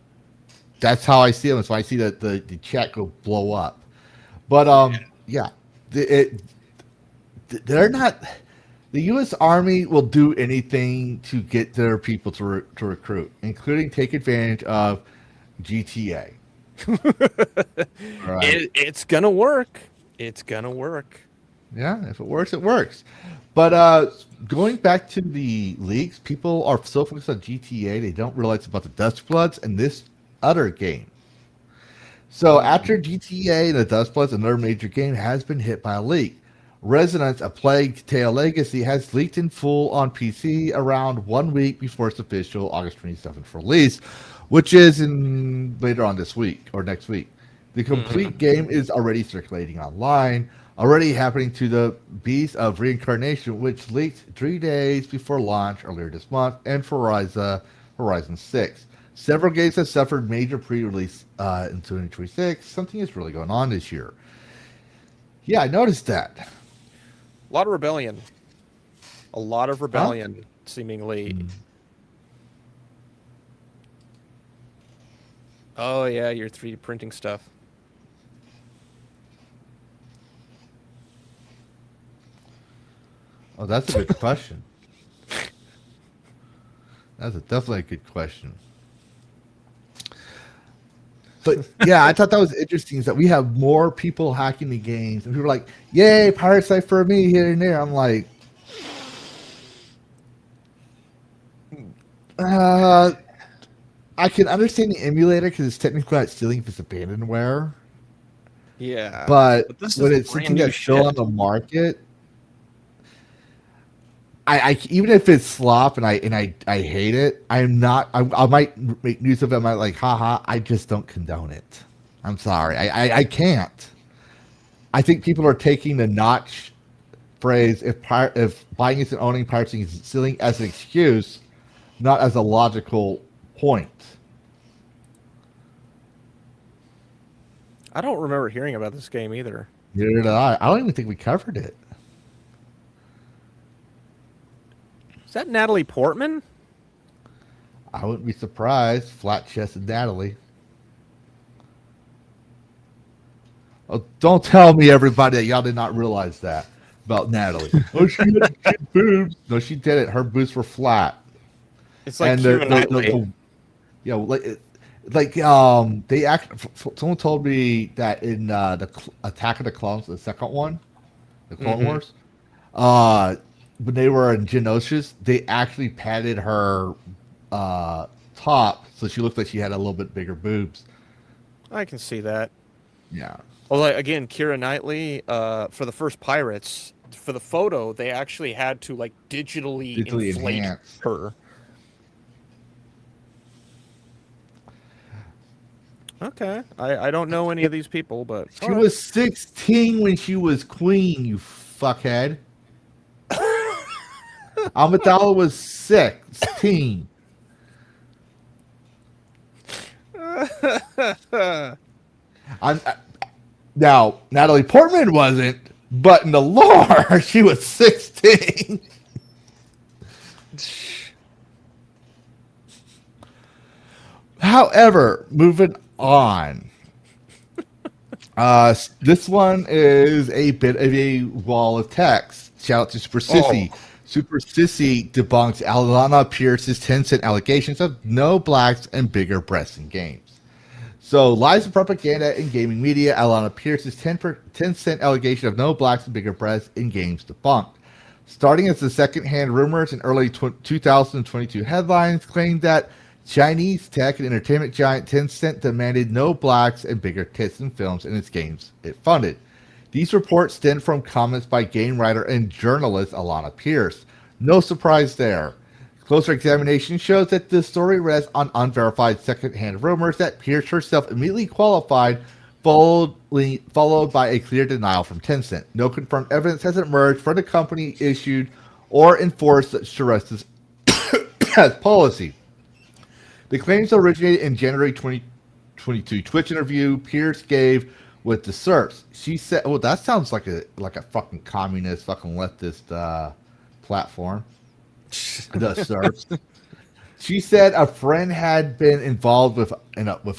that's how I see them. So I see that the chat go blow up. But, yeah, they're not... The U.S. Army will do anything to get their people to recruit, including take advantage of GTA. Right. It's going to work. It's going to work. Yeah, if it works, it works. But going back to the leaks, people are so focused on GTA, they don't realize about the Dust Bloods and this other game. So after GTA and the Dust Bloods, another major game has been hit by a leak. Resonance, A Plague Tale Legacy, has leaked in full on PC around 1 week before its official August 27th release, which is later on this week or next week. The complete game is already circulating online, already happening to the Beast of Reincarnation, which leaked 3 days before launch earlier this month, and for Horizon 6. Several games have suffered major pre-release in 2026. Something is really going on this year. Yeah, I noticed that. A lot of rebellion. A lot of rebellion, seemingly. Oh, yeah, your 3D printing stuff. Oh, that's a good question. That's definitely a good question. But yeah, I thought that was interesting is that we have more people hacking the games, and people are like, "Yay, pirate site for me here and there." I'm like, I can understand the emulator because it's technically not stealing if it's abandonware. Yeah, but when it's something that's still on the market, I even if it's slop and I hate it, I might make news of it. I might like, haha, I just don't condone it. I'm sorry. I can't. I think people are taking the notch phrase if buying is and owning piracy is stealing as an excuse, not as a logical point. I don't remember hearing about this game either. Neither did I. I don't even think we covered it. Is that Natalie Portman? I wouldn't be surprised. Flat-chested Natalie. Oh, don't tell me, everybody, that y'all did not realize that about Natalie. Oh, she had boobs. No, she did it. Her boobs were flat. It's like Knightley. You know, they someone told me that in the Attack of the Clones, the second one, the Clone Wars, when they were in Geonosis, they actually padded her top so she looked like she had a little bit bigger boobs. I can see that. Yeah. Well, again, Keira Knightley, for the first Pirates, for the photo, they actually had to like digitally inflate enhance her. Okay, I don't know any of these people, but she was 16 when she was queen. You fuckhead. Amidala was 16. Now, Natalie Portman wasn't, but in the lore, she was 16. However, moving on. This one is a bit of a wall of text. Shout out to Super Sissy. Super Sissy debunks Alana Pierce's Tencent allegations of no blacks and bigger breasts in games. So, lies and propaganda in gaming media. Alana Pierce's Tencent allegation of no blacks and bigger breasts in games debunked. Starting as the second-hand rumors in early 2022 headlines claimed that Chinese tech and entertainment giant Tencent demanded no blacks and bigger tits in films in its games it funded. These reports stem from comments by game writer and journalist Alana Pierce. No surprise there. Closer examination shows that the story rests on unverified second-hand rumors that Pierce herself immediately qualified, followed by a clear denial from Tencent. No confirmed evidence has emerged for the company issued or enforced such arrests as policy. The claims originated in January 2022 Twitch interview Pierce gave with the SERPs. She said, "Well, that sounds like a fucking communist, fucking leftist platform." The SERPs. She said a friend had been involved with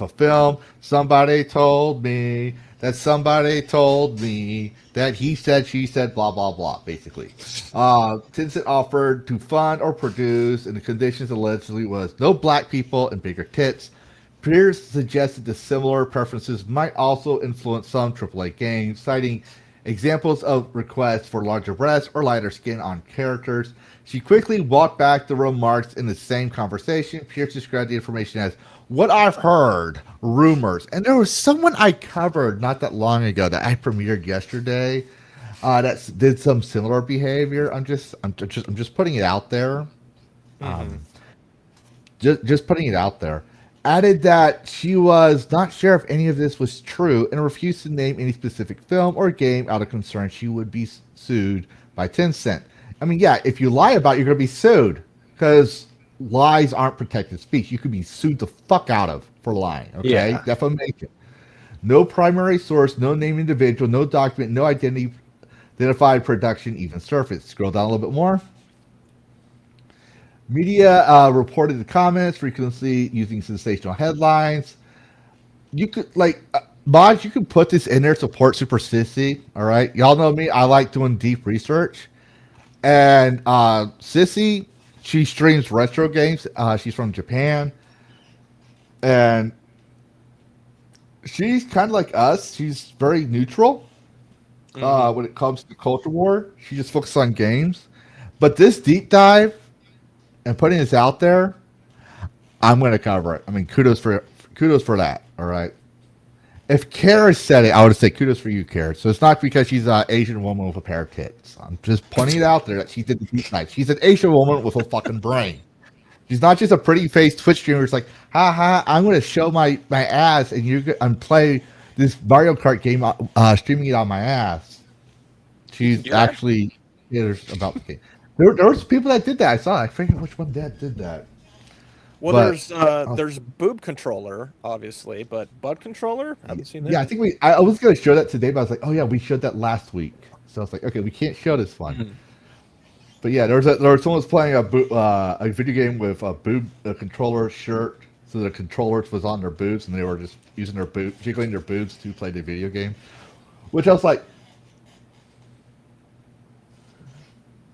a film. Somebody told me that somebody told me that he said, she said, blah, blah, blah, basically. Tencent offered to fund or produce, and the conditions allegedly was no black people and bigger tits. Pierce suggested the similar preferences might also influence some AAA games, citing examples of requests for larger breasts or lighter skin on characters. She quickly walked back the remarks in the same conversation. Pierce described the information as what I've heard, rumors. And there was someone I covered not that long ago that I premiered yesterday that did some similar behavior. I'm just putting it out there. Just putting it out there. Added that she was not sure if any of this was true and refused to name any specific film or game out of concern she would be sued by Tencent. I mean, yeah, if you lie about it, you're going to be sued because lies aren't protected speech. You could be sued the fuck out of for lying, okay? Yeah. Defamation. No primary source, no named individual, no document, no identified production even surfaced. Scroll down a little bit more. Media reported the comments, frequently using sensational headlines. You could, mods, you can put this in there, support Super Sissy, all right? Y'all know me. I like doing deep research. And Sissy, she streams retro games. She's from Japan. And she's kind of like us. She's very neutral when it comes to culture war. She just focuses on games. But this deep dive and putting this out there, I'm going to cover it. I mean, kudos for that, all right? If Kara said it, I would say kudos for you, Kara. So it's not because she's an Asian woman with a pair of tits. I'm just pointing it out there that she did the deep dive. She's an Asian woman with a fucking brain. She's not just a pretty faced Twitch streamer. It's like, ha, I'm going to show my ass and play this Mario Kart game, streaming it on my ass. She's actually there's about the game. There was people that did that. I saw. I forget which one that did that. Well, But, there's boob controller, obviously, but butt controller? I haven't seen that. Yeah, I think I was going to show that today, but I was like, oh yeah, we showed that last week. So I was like, okay, we can't show this one. But yeah, there was someone was playing a video game with a controller shirt, so the controller was on their boobs, and they were just using their jiggling their boobs to play the video game. Which I was like,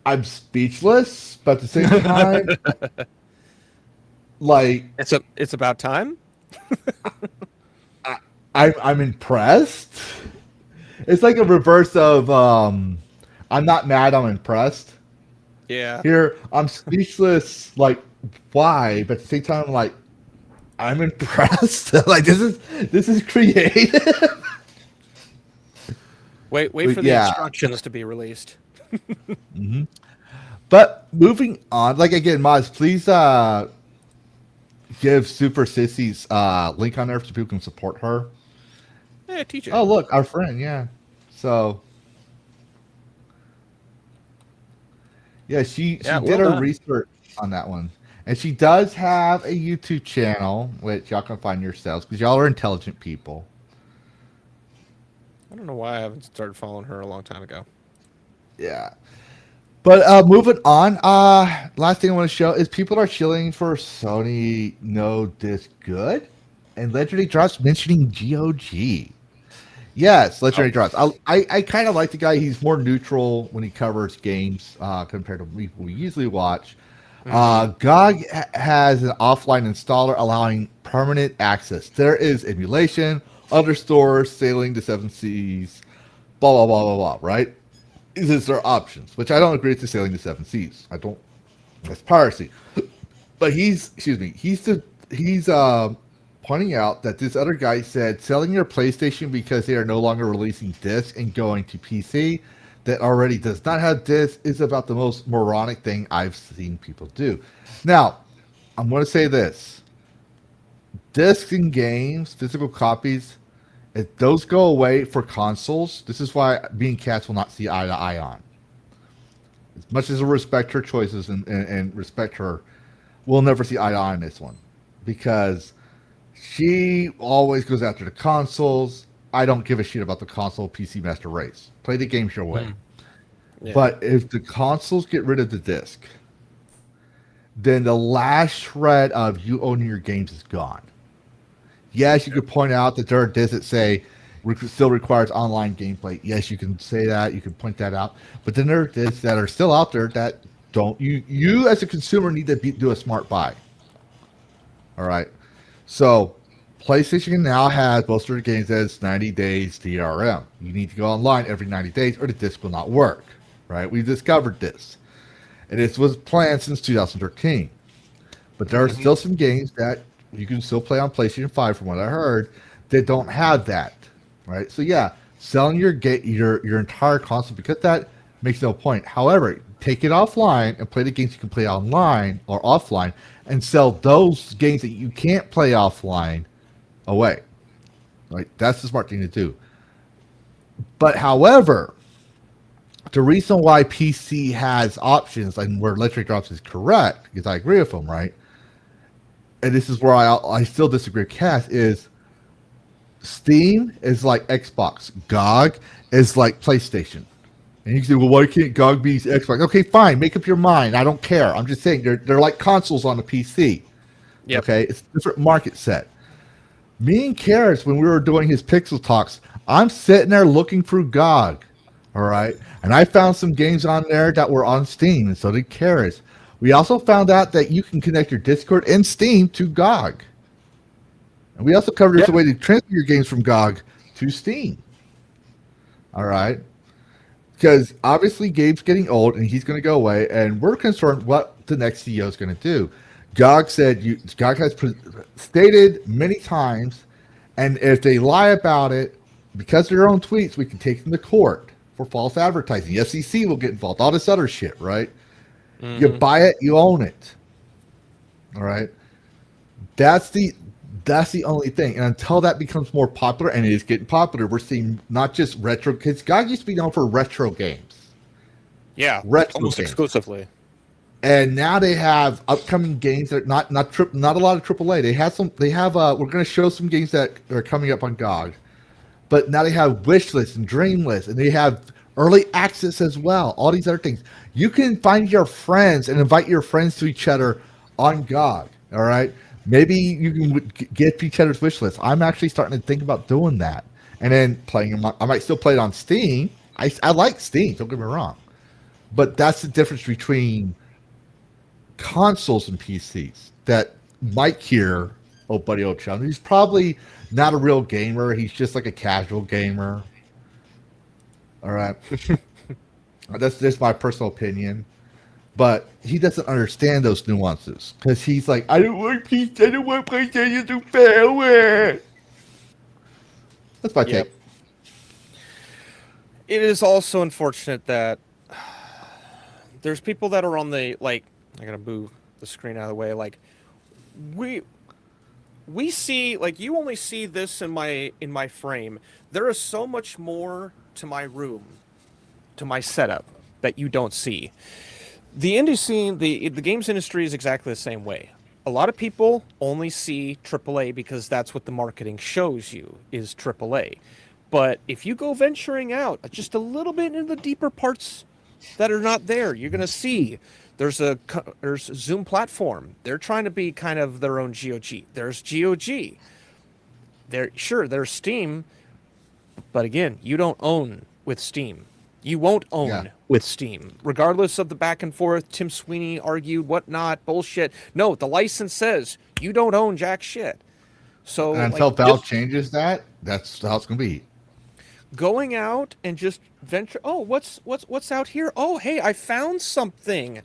I'm speechless, but at the same time, like it's about time. I'm impressed. It's like a reverse of I'm not mad, I'm impressed. Yeah. Here I'm speechless, like why? But at the same time, like I'm impressed. Like this is creative. Wait for the instructions to be released. But moving on, like again, mods, please give Super Sissy's link on there so people can support her. Yeah, teacher. Oh, look, our friend, yeah. So, yeah, she did her research on that one. And she does have a YouTube channel, which y'all can find yourselves, because y'all are intelligent people. I don't know why I haven't started following her a long time ago. Yeah. But moving on, last thing I want to show is people are chilling for Sony No Disc Good, and Legendary drops mentioning GOG. Yes, Legendary Drops. I kind of like the guy. He's more neutral when he covers games compared to we usually watch. GOG has an offline installer allowing permanent access. There is emulation, other stores, sailing the seven seas, blah, blah, blah, blah, blah, right? These are options, which I don't agree with the sailing the seven seas. I don't. That's piracy. But he's pointing out that this other guy said selling your PlayStation because they are no longer releasing discs and going to PC that already does not have discs is about the most moronic thing I've seen people do. Now, I'm going to say this. Discs in games, physical copies, if those go away for consoles, this is why me and Cats will not see eye to eye on. As much as I respect her choices and respect her, we'll never see eye to eye on this one. Because she always goes after the consoles. I don't give a shit about the console PC master race. Play the games your way. Yeah. But if the consoles get rid of the disc, then the last shred of you owning your games is gone. Yes, you could point out that there are discs that say still requires online gameplay. Yes, you can say that. You can point that out. But then there are discs that are still out there that don't. You as a consumer need to do a smart buy. All right. So PlayStation now has most of their games as 90 days DRM. You need to go online every 90 days or the disc will not work. Right? We discovered this. And this was planned since 2013. But there are still some games that you can still play on PlayStation 5 from what I heard that don't have that. Right? So yeah, selling your entire console because that makes no point. However, take it offline and play the games you can play online or offline and sell those games that you can't play offline away. Right? That's the smart thing to do. But however, the reason why PC has options and where Electric Drops is correct, because I agree with them, right? And this is where I still disagree with Cass, is Steam is like Xbox. GOG is like PlayStation. And you can say, well, why can't GOG be Xbox? Okay, fine. Make up your mind. I don't care. I'm just saying they're like consoles on the PC. Yep. Okay? It's a different market set. Me and Karis, when we were doing his Pixel Talks, I'm sitting there looking through GOG. All right? And I found some games on there that were on Steam, and so did Karis. We also found out that you can connect your Discord and Steam to GOG. And we also covered there's a way to transfer your games from GOG to Steam. All right? Because obviously Gabe's getting old and he's going to go away, and we're concerned what the next CEO is going to do. GOG said, GOG has stated many times, and if they lie about it, because of their own tweets, we can take them to court for false advertising. The SEC will get involved, all this other shit, right? Mm-hmm. You buy it, you own it. All right? That's the only thing. And until that becomes more popular, and it is getting popular, we're seeing not just retro, because GOG used to be known for retro games. Yeah, retro almost games. Exclusively. And now they have upcoming games that are not a lot of AAA. They have we're going to show some games that are coming up on GOG. But now they have wish lists and dream lists, and they have early access as well. All these other things. You can find your friends and invite your friends to each other on GOG. All right? Maybe you can get each other's wish list. I'm actually starting to think about doing that. And then playing them. I might still play it on Steam. I like Steam, don't get me wrong. But that's the difference between consoles and PCs that Mike here, oh buddy, old chum, he's probably not a real gamer. He's just like a casual gamer. All right. That's just my personal opinion. But he doesn't understand those nuances because he's like, I don't want PC, I don't want PlayStation to fail. That's my take. It is also unfortunate that there's people that are on the, like, I gotta move the screen out of the way. Like, we see, like, you only see this in my frame. There is so much more to my room, to my setup, that you don't see. The indie scene, the games industry is exactly the same way. A lot of people only see AAA because that's what the marketing shows you is AAA. But if you go venturing out just a little bit into the deeper parts that are not there, you're going to see there's Zoom platform. They're trying to be kind of their own GOG. There's GOG. There's Steam, But again, you don't own with Steam. You won't own Yeah. with Steam, regardless of the back and forth. Tim Sweeney argued whatnot bullshit. No, the license says you don't own jack shit. So And until like, Valve just changes that, that's how it's going to be. going out and just venture. Oh, what's out here? Oh, hey, I found something.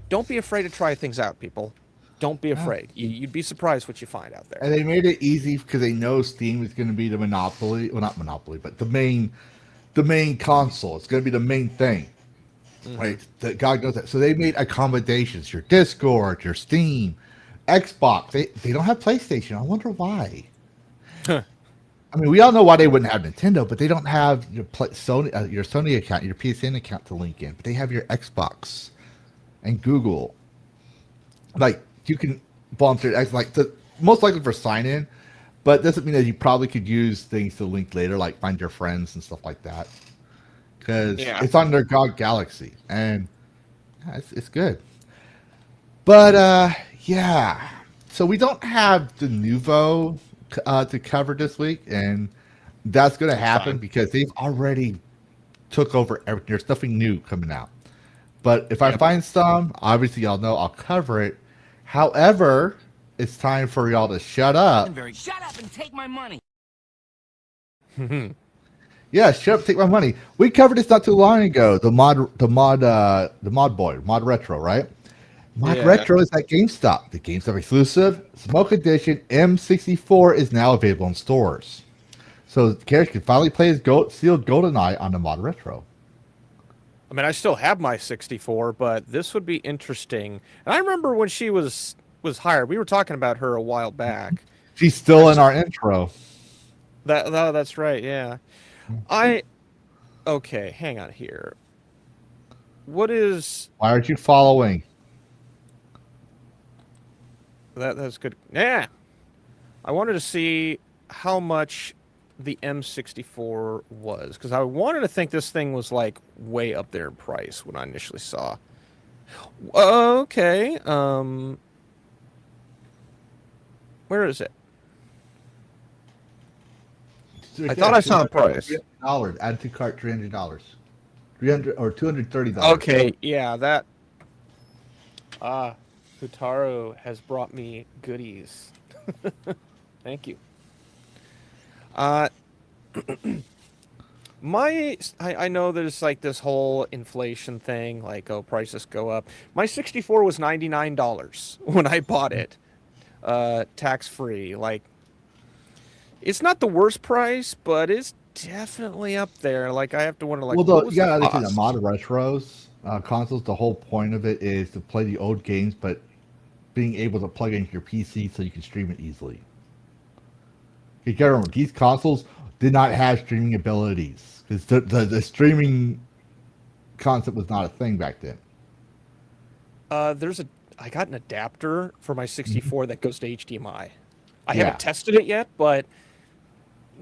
Don't be afraid to try things out, people. Don't be afraid. You'd be surprised what you find out there. And they made it easy because they know Steam is going to be the monopoly. Well, not monopoly, but the main console. It's going to be the main thing. Right? That God knows that. So they made accommodations. Your Discord, your Steam, Xbox. They don't have PlayStation. I wonder why. Huh. I mean, we all know why they wouldn't have Nintendo, but they don't have your Sony account, your PSN account to link in. But they have your Xbox and Google. Like, you can volunteer, most likely for sign in, but doesn't mean that you probably could use things to link later, like find your friends and stuff like that. Because it's on their God Galaxy, and it's good. But yeah, so we don't have the Nuvo to cover this week, and that's going to happen because they've already took over everything. There's nothing new coming out. But if I find some, obviously y'all know I'll cover it. However, it's time for y'all to shut up. Shut up and take my money. Yeah, shut up, take my money. We covered this not too long ago. The mod retro, right? Mod retro is at GameStop. The GameStop exclusive Smoke Edition M64 is now available in stores. So the character can finally play his sealed GoldenEye on the mod retro. I mean, I still have my 64, but this would be interesting. And I remember when she was hired. We were talking about her a while back. She's still in our intro. That's right. Yeah. Okay, hang on here. What is... Why aren't you following? That's good. Yeah. I wanted to see how much the M64 was, because I wanted to think this thing was like way up there in price when I initially saw. Okay. Where is it? I thought I saw a price. $300. Add to cart, $300. $300 or $230. Okay, yeah, that. Hutaru has brought me goodies. Thank you. I know there's like this whole inflation thing, like, oh, prices go up. My 64 was $99 when I bought it, tax free. Like, it's not the worst price, but it's definitely up there. Like, I have to wonder, like, well, you gotta understand that mod retros consoles. The whole point of it is to play the old games, but being able to plug into your PC so you can stream it easily. You gotta remember, these consoles did not have streaming abilities because the streaming concept was not a thing back then. I got an adapter for my 64 that goes to HDMI. I haven't tested it yet, but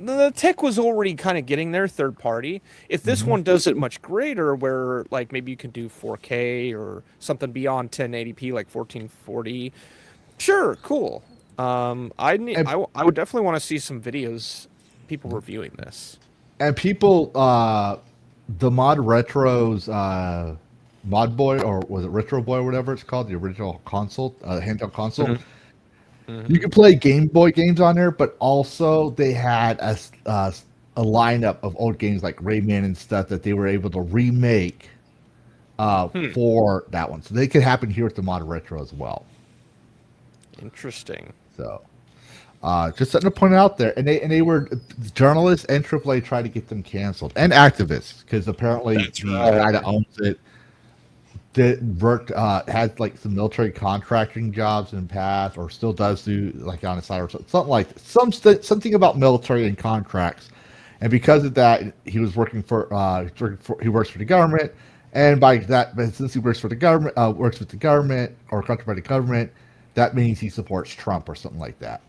the tech was already kind of getting there, third party. If this one does it much greater, where like maybe you can do 4K or something beyond 1080p, like 1440, sure, cool. I would definitely want to see some videos, people reviewing this. And people, the mod retros, mod boy, or was it retro boy, or whatever it's called, the original console, handheld console. You could play Game Boy games on there, but also they had a lineup of old games like Rayman and stuff that they were able to remake for that one. So they could happen here with the mod retro as well. Interesting. So just something to point out there. And they were journalists and AAA tried to get them canceled, and activists, because apparently the guy that owns it had like some military contracting jobs in the past, or still does do like on the side or something like that. Something about military and contracts, and because of that, he was working for he works for the government, and by that, since he works for the government, works with the government or contracted by the government, that means he supports Trump or something like that.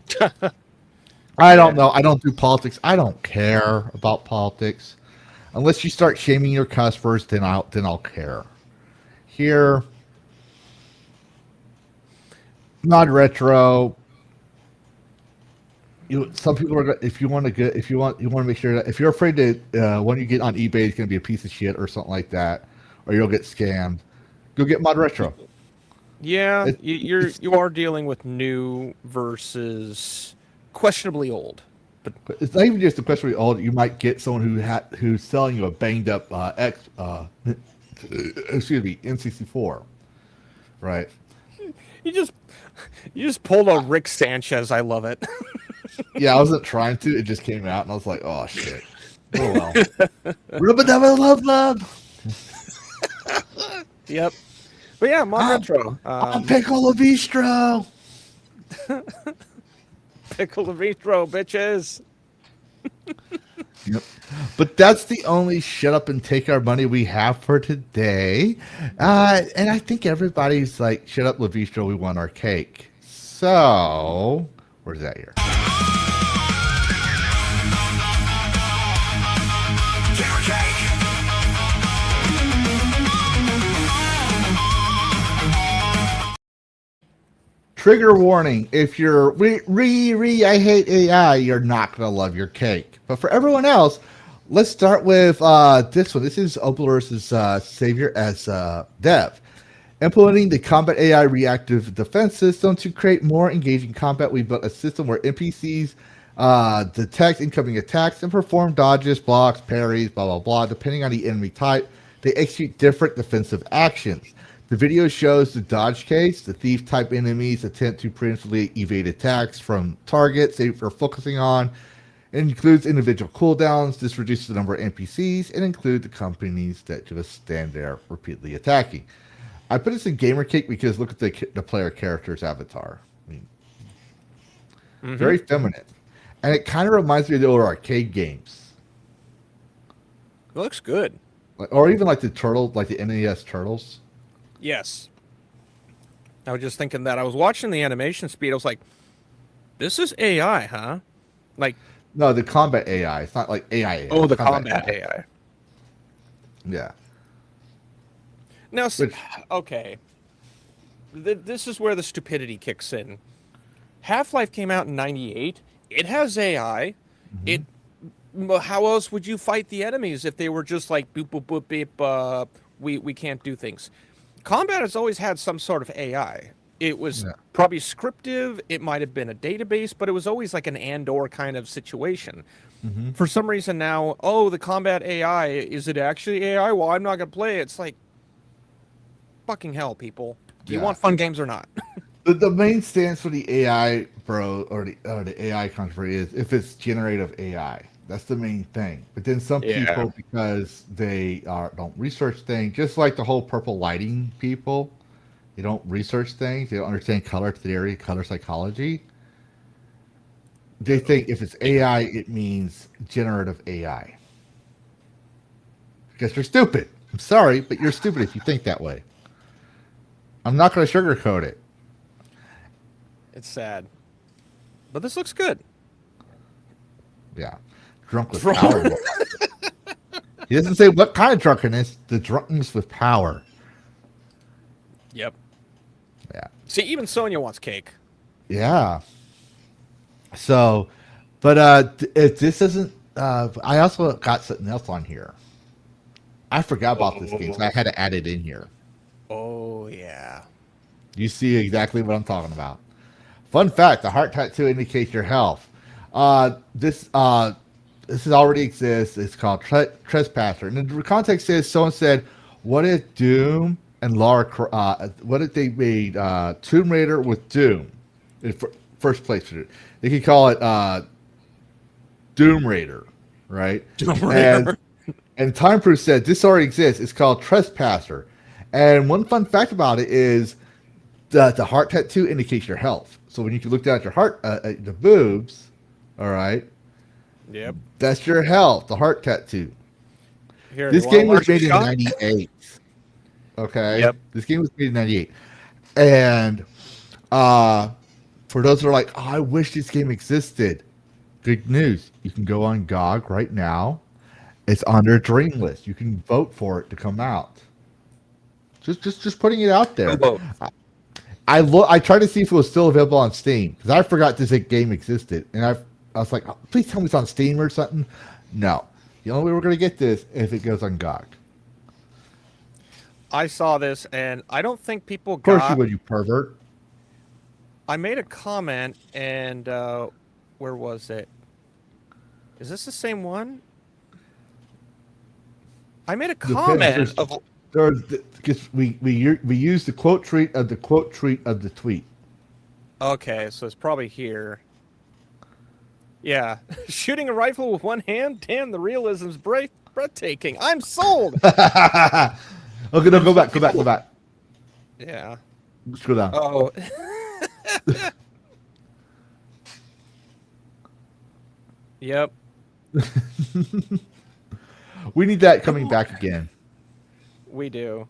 I don't know. I don't do politics. I don't care about politics unless you start shaming your customers. Then I'll care. Here, mod retro. some people are if you want to make sure that if you're afraid that when you get on eBay it's going to be a piece of shit or something like that, or you'll get scammed, go get Mod Retro. Yeah, you are dealing with new versus questionably old. But it's not even just a question of old. You might get someone who's selling you a banged up N64, right? You just pulled a Rick Sanchez. I love it. Yeah, I wasn't trying to. It just came out, and I was like, "Oh shit!" Oh well. Rubber double love. Yep. But yeah, Mod Retro. I'm Piccolo Bistro. Piccolo Bistro, bitches. Yep. But that's the only shut up and take our money we have for today. And I think everybody's like, shut up, Levistro, we want our cake. So, where's that here? Trigger warning, if you're I hate AI, you're not going to love your cake. But for everyone else, let's start with this one. This is Oblerus' savior as dev. Implementing the combat AI reactive defense system to create more engaging combat. We built a system where NPCs detect incoming attacks and perform dodges, blocks, parries, blah, blah, blah. Depending on the enemy type, they execute different defensive actions. The video shows the dodge case. The thief-type enemies attempt to preemptively evade attacks from targets they are focusing on. It includes individual cooldowns. This reduces the number of NPCs and includes the companies that just stand there repeatedly attacking. I put this in Gamer Cake because look at the player character's avatar. I mean, very feminine. And it kind of reminds me of the old arcade games. It looks good. Or even like the turtle, like the NES Turtles. Yes. I was just thinking that. I was watching the animation speed. I was like, this is AI, huh? Like, no, the combat AI. It's not like AI. Oh, the combat AI. Yeah. Now, okay. This is where the stupidity kicks in. Half-Life came out in 98. It has AI. How else would you fight the enemies if they were just like, boop, boop, boop, beep, we can't do things? Combat has always had some sort of AI. It was probably scriptive. It might have been a database, but it was always like an and/or kind of situation. For some reason now, the combat AI, is it actually AI? Well, I'm not going to play it. It's like, fucking hell, people. Do you want fun games or not? The main stance for the AI, bro, or the AI controversy is if it's generative AI. That's the main thing. But then some people, because they don't research things, just like the whole purple lighting people, they don't research things. They don't understand color theory, color psychology. They think if it's AI, it means generative AI. Because you're stupid. I'm sorry, but you're stupid if you think that way. I'm not going to sugarcoat it. It's sad. But this looks good. Yeah. Drunk with power. He doesn't say what kind of drunkenness. The drunkenness with power. Yep. Yeah. See, even Sonya wants cake. Yeah. So, but if this isn't, I also got something else on here. I forgot about this game, so I had to add it in here. Oh yeah. You see exactly what I'm talking about. Fun fact: the heart tattoo indicates your health. This already exists. It's called Trespasser. And the context is someone said, what if Doom and Lara, what if they made Tomb Raider with Doom in first place? They could call it Doom Raider, right? Doom Raider. And Time Proof said, this already exists. It's called Trespasser. And one fun fact about it is that the heart tattoo indicates your health. So when you can look down at your heart, the boobs, all right? Yep. That's your health, the heart tattoo. Here, this game was made in 98. Okay? Yep. This game was made in 98. And for those that are like, I wish this game existed. Good news. You can go on GOG right now. It's on their dream list. You can vote for it to come out. Just putting it out there. I tried to see if it was still available on Steam because I forgot this game existed, and I was like, oh, please tell me it's on Steam or something. No. The only way we're going to get this is if it goes on GOG. I saw this, and I don't think people Of course got... you would, you pervert. I made a comment, and where was it? Is this the same one? I made a comment of... Because we use the quote tweet of the quote tweet of the tweet. Okay, so it's probably here. Yeah. Shooting a rifle with one hand? Damn, the realism's breathtaking. I'm sold! Okay, no, go back. Yeah. Scroll down. Oh. Yep. We need that coming back again. We do.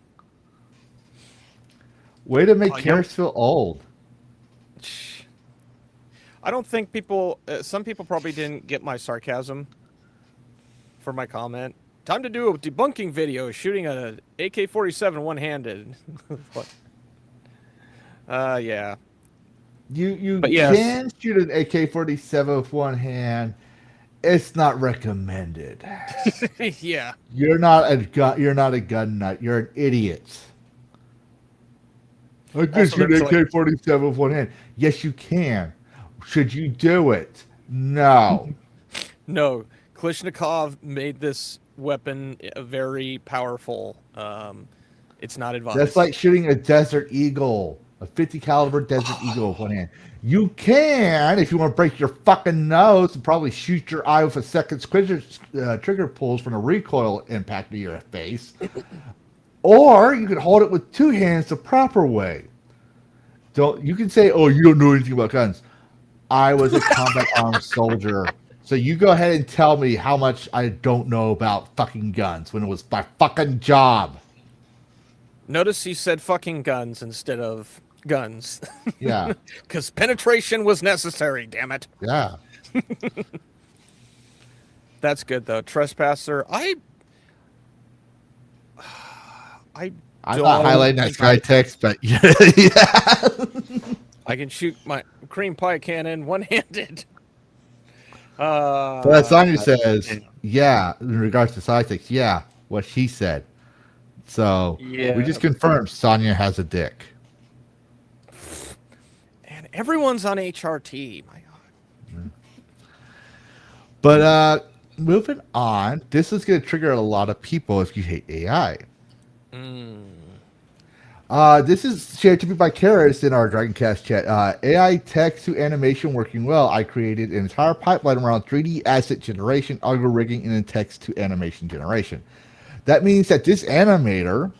Way to make Oh, yep. Karis feel old. I don't think people... some people probably didn't get my sarcasm for my comment. Time to do a debunking video shooting an AK-47 one-handed. Yeah. You yes. can shoot an AK-47 with one hand. It's not recommended. Yeah. You're not a gun nut. You're an idiot. I can Also, shoot an there's, like- AK-47 with one hand. Yes, you can. Should you do it? No. No. Klishnikov made this weapon very powerful. It's not advised. That's like shooting a Desert Eagle, a 50 caliber Desert Eagle with one hand. You can, if you want to break your fucking nose and probably shoot your eye with a second trigger pulls from a recoil impact to your face. Or you can hold it with two hands the proper way. You can say, oh, you don't know anything about guns. I was a combat armed soldier. So you go ahead and tell me how much I don't know about fucking guns when it was my fucking job. Notice he said fucking guns instead of guns. Yeah. Because penetration was necessary, damn it. Yeah. That's good, though. Trespasser, I'm not highlighting that dry text, but yeah. I can shoot my cream pie cannon one-handed. But Sonya says, yeah, in regards to side text, yeah, what she said. So Yeah. we just confirmed Sonya has a dick. And everyone's on HRT. My God. But moving on, this is going to trigger a lot of people if you hate AI. This is shared to me by Karis in our DragonCast chat. AI text to animation working well. I created an entire pipeline around 3D asset generation, algo rigging, and then text to animation generation. That means that this animator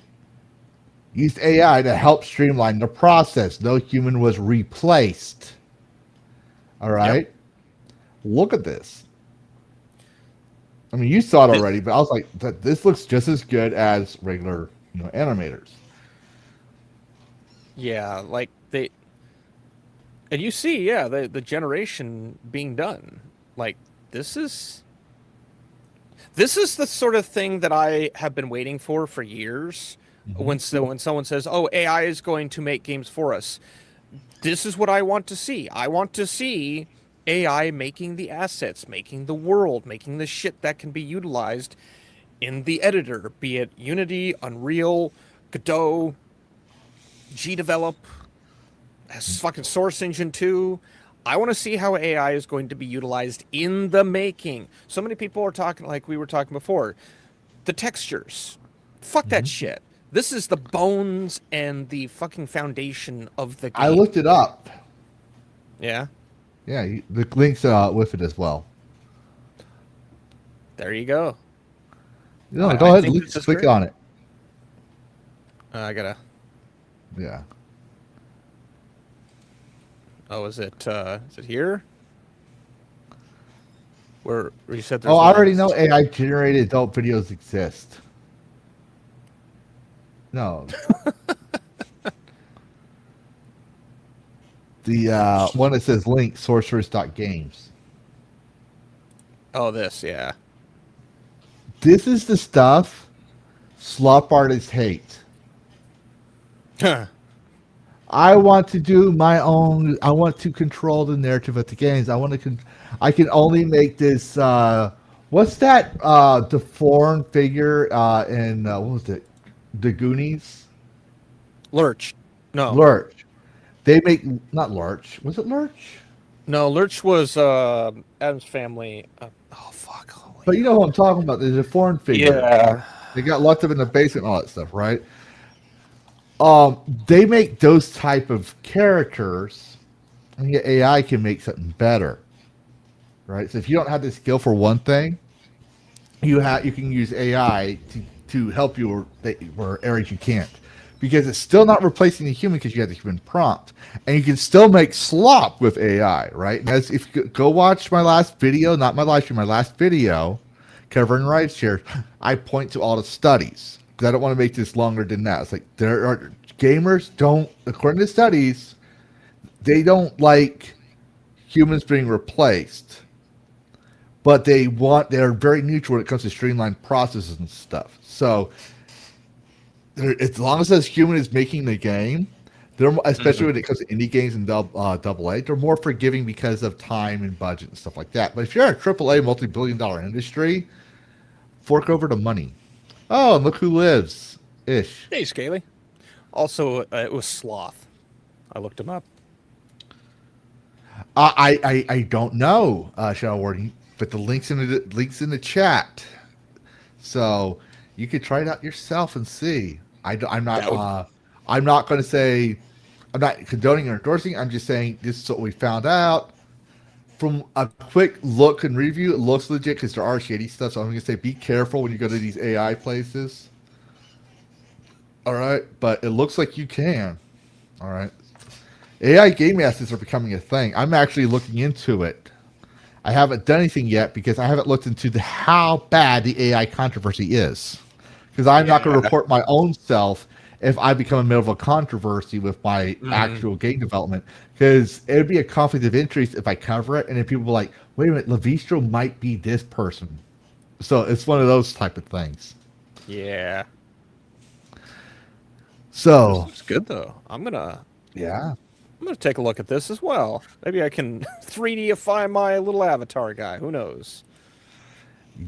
used AI to help streamline the process. No human was replaced. All right? Yep. Look at this. I mean, you saw it already, but I was like, this looks just as good as regular, animators. Yeah, like and you see, yeah, the generation being done. Like this is the sort of thing that I have been waiting for years. Mm-hmm. When someone says, "Oh, AI is going to make games for us," this is what I want to see. I want to see AI making the assets, making the world, making the shit that can be utilized in the editor, be it Unity, Unreal, Godot, GDevelop, fucking Source Engine 2. I want to see how AI is going to be utilized in the making. So many people are talking, like we were talking before, the textures. Fuck that shit. This is the bones and the fucking foundation of the game. I looked it up. Yeah? Yeah, the link's with it as well. There you go. No, go ahead, click on it. I gotta... Yeah. Oh, is it here? Where you said there's... Oh, I already know AI generated adult videos exist. No. The one that says link sorcerers.games. Oh, this, yeah. This is the stuff slop artists hate. I want to do my own. I want to control the narrative of the games. I want to. I can only make this. What's that? The foreign figure in what was it? The Goonies. Lurch. No. Lurch. They make not Lurch. Was it Lurch? No, Lurch was Adam's Family. Oh fuck! Holy But you know what I'm talking about. There's a foreign figure. yeah. They got locked up in the basement and all that stuff, right? They make those type of characters, and yet AI can make something better, right? So if you don't have the skill for one thing, you can use AI to help you where areas you can't, because it's still not replacing the human because you have the human prompt, and you can still make slop with AI, right? And as if you go watch my last video, not my live stream, my last video covering ride share, I point to all the studies. I don't want to make this longer than that. It's like gamers don't, according to studies, they don't like humans being replaced, but they're very neutral when it comes to streamlined processes and stuff. So as long as this human is making the game, they're especially when it comes to indie games and double A, they're more forgiving because of time and budget and stuff like that. But if you're a AAA multi-billion-dollar industry, fork over the money. Oh, and look who lives. Ish. Hey, Scaly. Also, it was Sloth. I looked him up. I don't know, Shadow Warden, but the links in the chat, so you could try it out yourself and see. I'm not going to say, I'm not condoning or endorsing. I'm just saying this is what we found out from a quick look and review. It looks legit because there are shady stuff. So I'm going to say be careful when you go to these AI places. All right, but it looks like you can. All right. AI game masters are becoming a thing. I'm actually looking into it. I haven't done anything yet because I haven't looked into how bad the AI controversy is. Because I'm not going to report my own self if I become a middle of a controversy with my actual game development. Because it would be a conflict of interest if I cover it, and then people are like, wait a minute, Levistro might be this person. So it's one of those type of things. Yeah. So It's good though. I'm gonna take a look at this as well. Maybe I can 3Dify my little avatar guy. Who knows?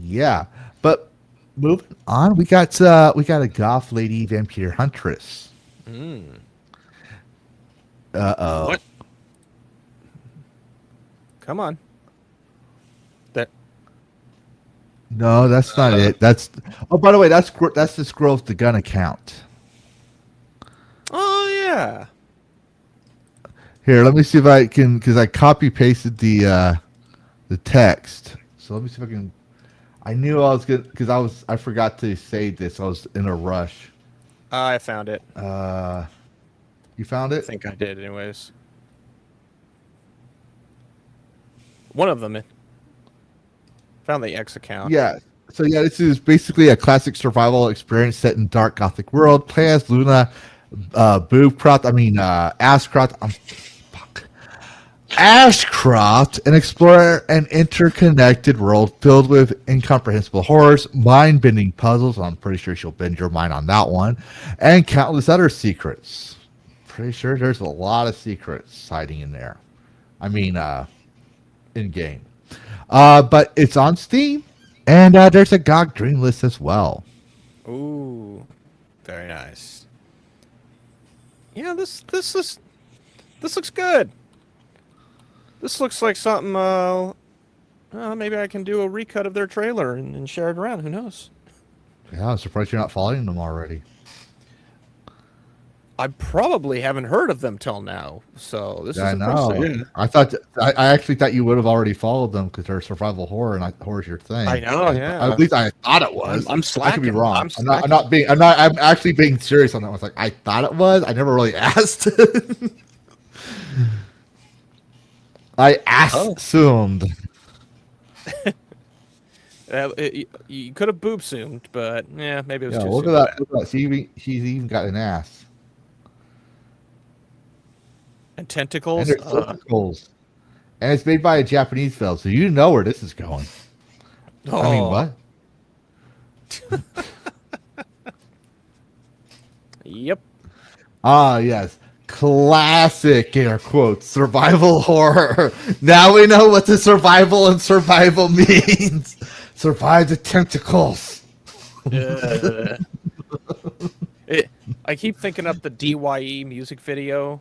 Yeah, but moving on, we got a goth lady vampire huntress. What? Come on. No, that's not it. That's by the way, that's the scroll with the gun account. Oh yeah. Here, let me see if I can, because I copy pasted the text. So let me see if I can. I knew I was good because I forgot to save this. I was in a rush. I found it. You found it? I think I did, anyways. One of them. Found the X account. Yeah. So yeah, this is basically a classic survival experience set in dark gothic world. Play as Luna, Ashcroft, an explorer, an interconnected world filled with incomprehensible horrors, mind-bending puzzles. I'm pretty sure she'll bend your mind on that one, and countless other secrets. Pretty sure there's a lot of secrets hiding in there. I mean, in game. But it's on Steam, and there's a GOG Dream list as well. Ooh, very nice. Yeah, this looks good. This looks like something. Maybe I can do a recut of their trailer and share it around. Who knows? Yeah, I'm surprised you're not following them already. I probably haven't heard of them till now. So this is I know. impressive. I actually thought you would have already followed them because they're survival horror, and horror's your thing. I know. Yeah. At least I thought it was. I'm slacking. I could be wrong. I'm I'm actually being serious on that. I was like, I thought it was. I never really asked. I assumed. You could have boob zoomed, but yeah, maybe it was too Look soon. at that. Look at that. She's even got an ass. And tentacles. And there's tentacles. And it's made by a Japanese film, so you know where this is going. I mean, what? Yep. Ah, yes. classic, air quotes, survival horror. Now we know what the survival and survival means. Survive the tentacles. I keep thinking up the DYE music video.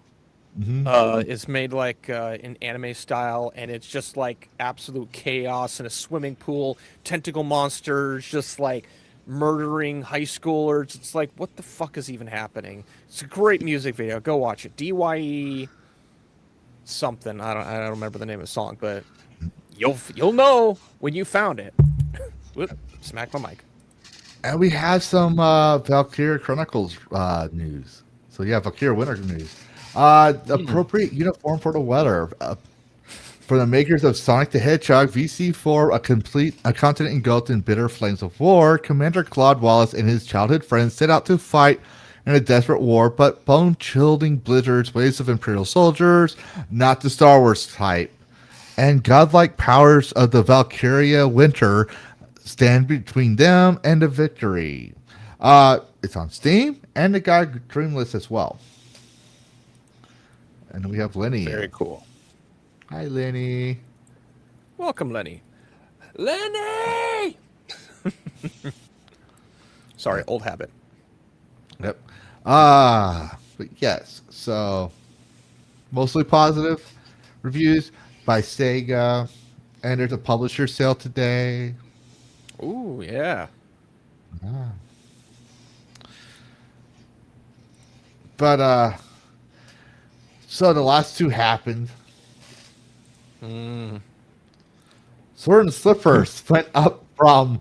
It's made like in anime style, and it's just like absolute chaos in a swimming pool, tentacle monsters just like murdering high schoolers. It's like, what the fuck is even happening? It's a great music video. Go watch it. DYE something. I don't remember the name of the song, but you'll know when you found it. Whoop, smack my mic. And we have some Valkyria Chronicles news. So yeah, Valkyria Winter news. Appropriate uniform for the weather. For the makers of Sonic the Hedgehog VC4, a continent engulfed in bitter flames of war, Commander Claude Wallace and his childhood friends set out to fight in a desperate war, but bone-chilling blizzards, waves of Imperial soldiers, not the Star Wars type, and godlike powers of the Valkyria Winter stand between them and a victory. It's on Steam and the God Dreamless as well. And we have Lenny. Very cool. Hi, Lenny. Welcome, Lenny. Lenny! Sorry, old habit. Yep. But yes, so mostly positive reviews by Sega, and there's a publisher sale today. Ooh, yeah. But so the last two happened. Sword and Slippers went up from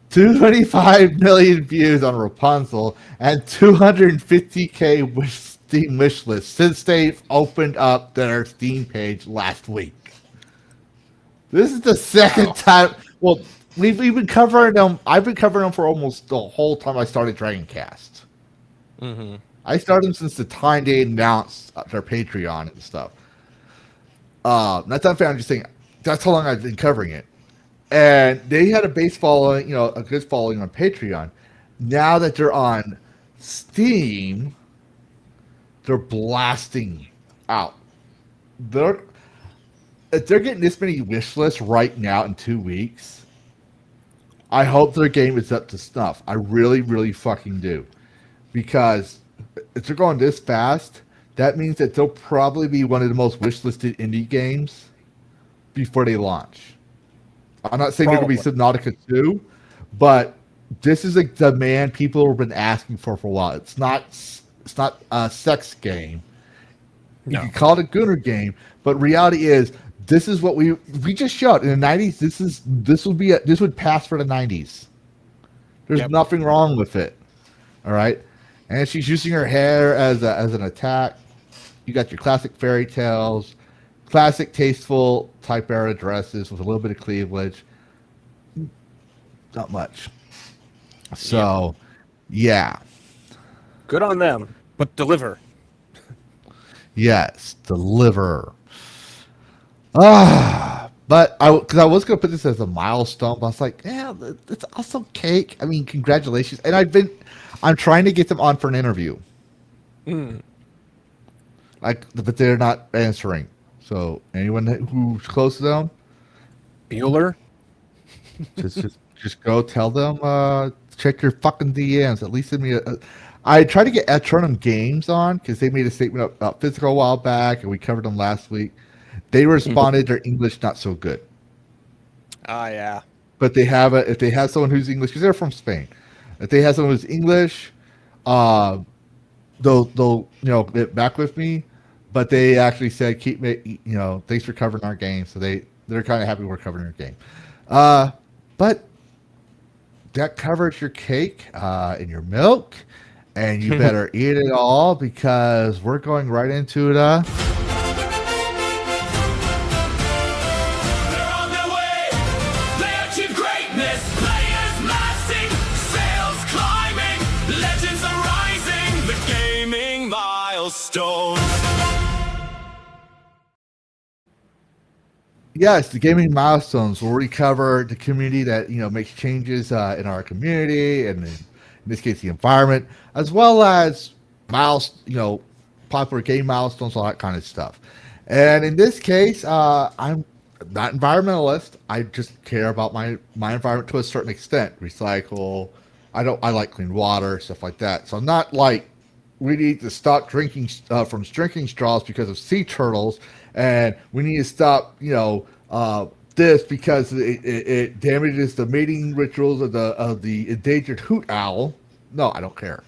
225 million views on Rapunzel and 250K Steam wish list since they've opened up their Steam page last week. This is the second time. Well, we've been covering them. I've been covering them for almost the whole time I started DragonCast. I started them since the time they announced their Patreon and stuff. Not that I'm just saying that's how long I've been covering it. And they had a base following, a good following on Patreon. Now that they're on Steam, they're blasting out. If they're getting this many wish lists right now in 2 weeks, I hope their game is up to snuff. I really, really fucking do. Because if they're going this fast, that means that they'll probably be one of the most wish-listed indie games before they launch. I'm not saying they're going to be Subnautica 2, but this is a demand people have been asking for a while. It's not a sex game. No. You can call it a gooner game, but reality is this is what we just showed in the 90s. This would pass for the 90s. There's nothing wrong with it. All right. And she's using her hair as an attack. You got your classic fairy tales, classic tasteful type era dresses with a little bit of cleavage. Not much. So, yeah. Good on them, but deliver. Yes, deliver. But I was going to put this as a milestone, but I was like, yeah, it's also cake. I mean, congratulations. And I'm trying to get them on for an interview. But they're not answering. So anyone who's close to them, Bueller, just go tell them. Check your fucking DMs. At least send me I tried to get Eternum Games on because they made a statement about physical a while back, and we covered them last week. They responded. Their English not so good. Yeah. But if they have someone who's English, because they're from Spain, if they have someone who's English, they'll get back with me. But they actually said, thanks for covering our game. So they're kind of happy we're covering our game. But that covers your cake and your milk, and you better eat it all because we're going right into it. Yes, the gaming milestones. We'll recover the community that makes changes in our community, and in this case the environment, as well as popular game milestones, all that kind of stuff. And in this case, I'm not environmentalist. I just care about my environment to a certain extent. Recycle. I like clean water, stuff like that. So I'm not like we need to stop drinking from drinking straws because of sea turtles, and we need to stop this because it damages the mating rituals of the endangered hoot owl. No, I don't care.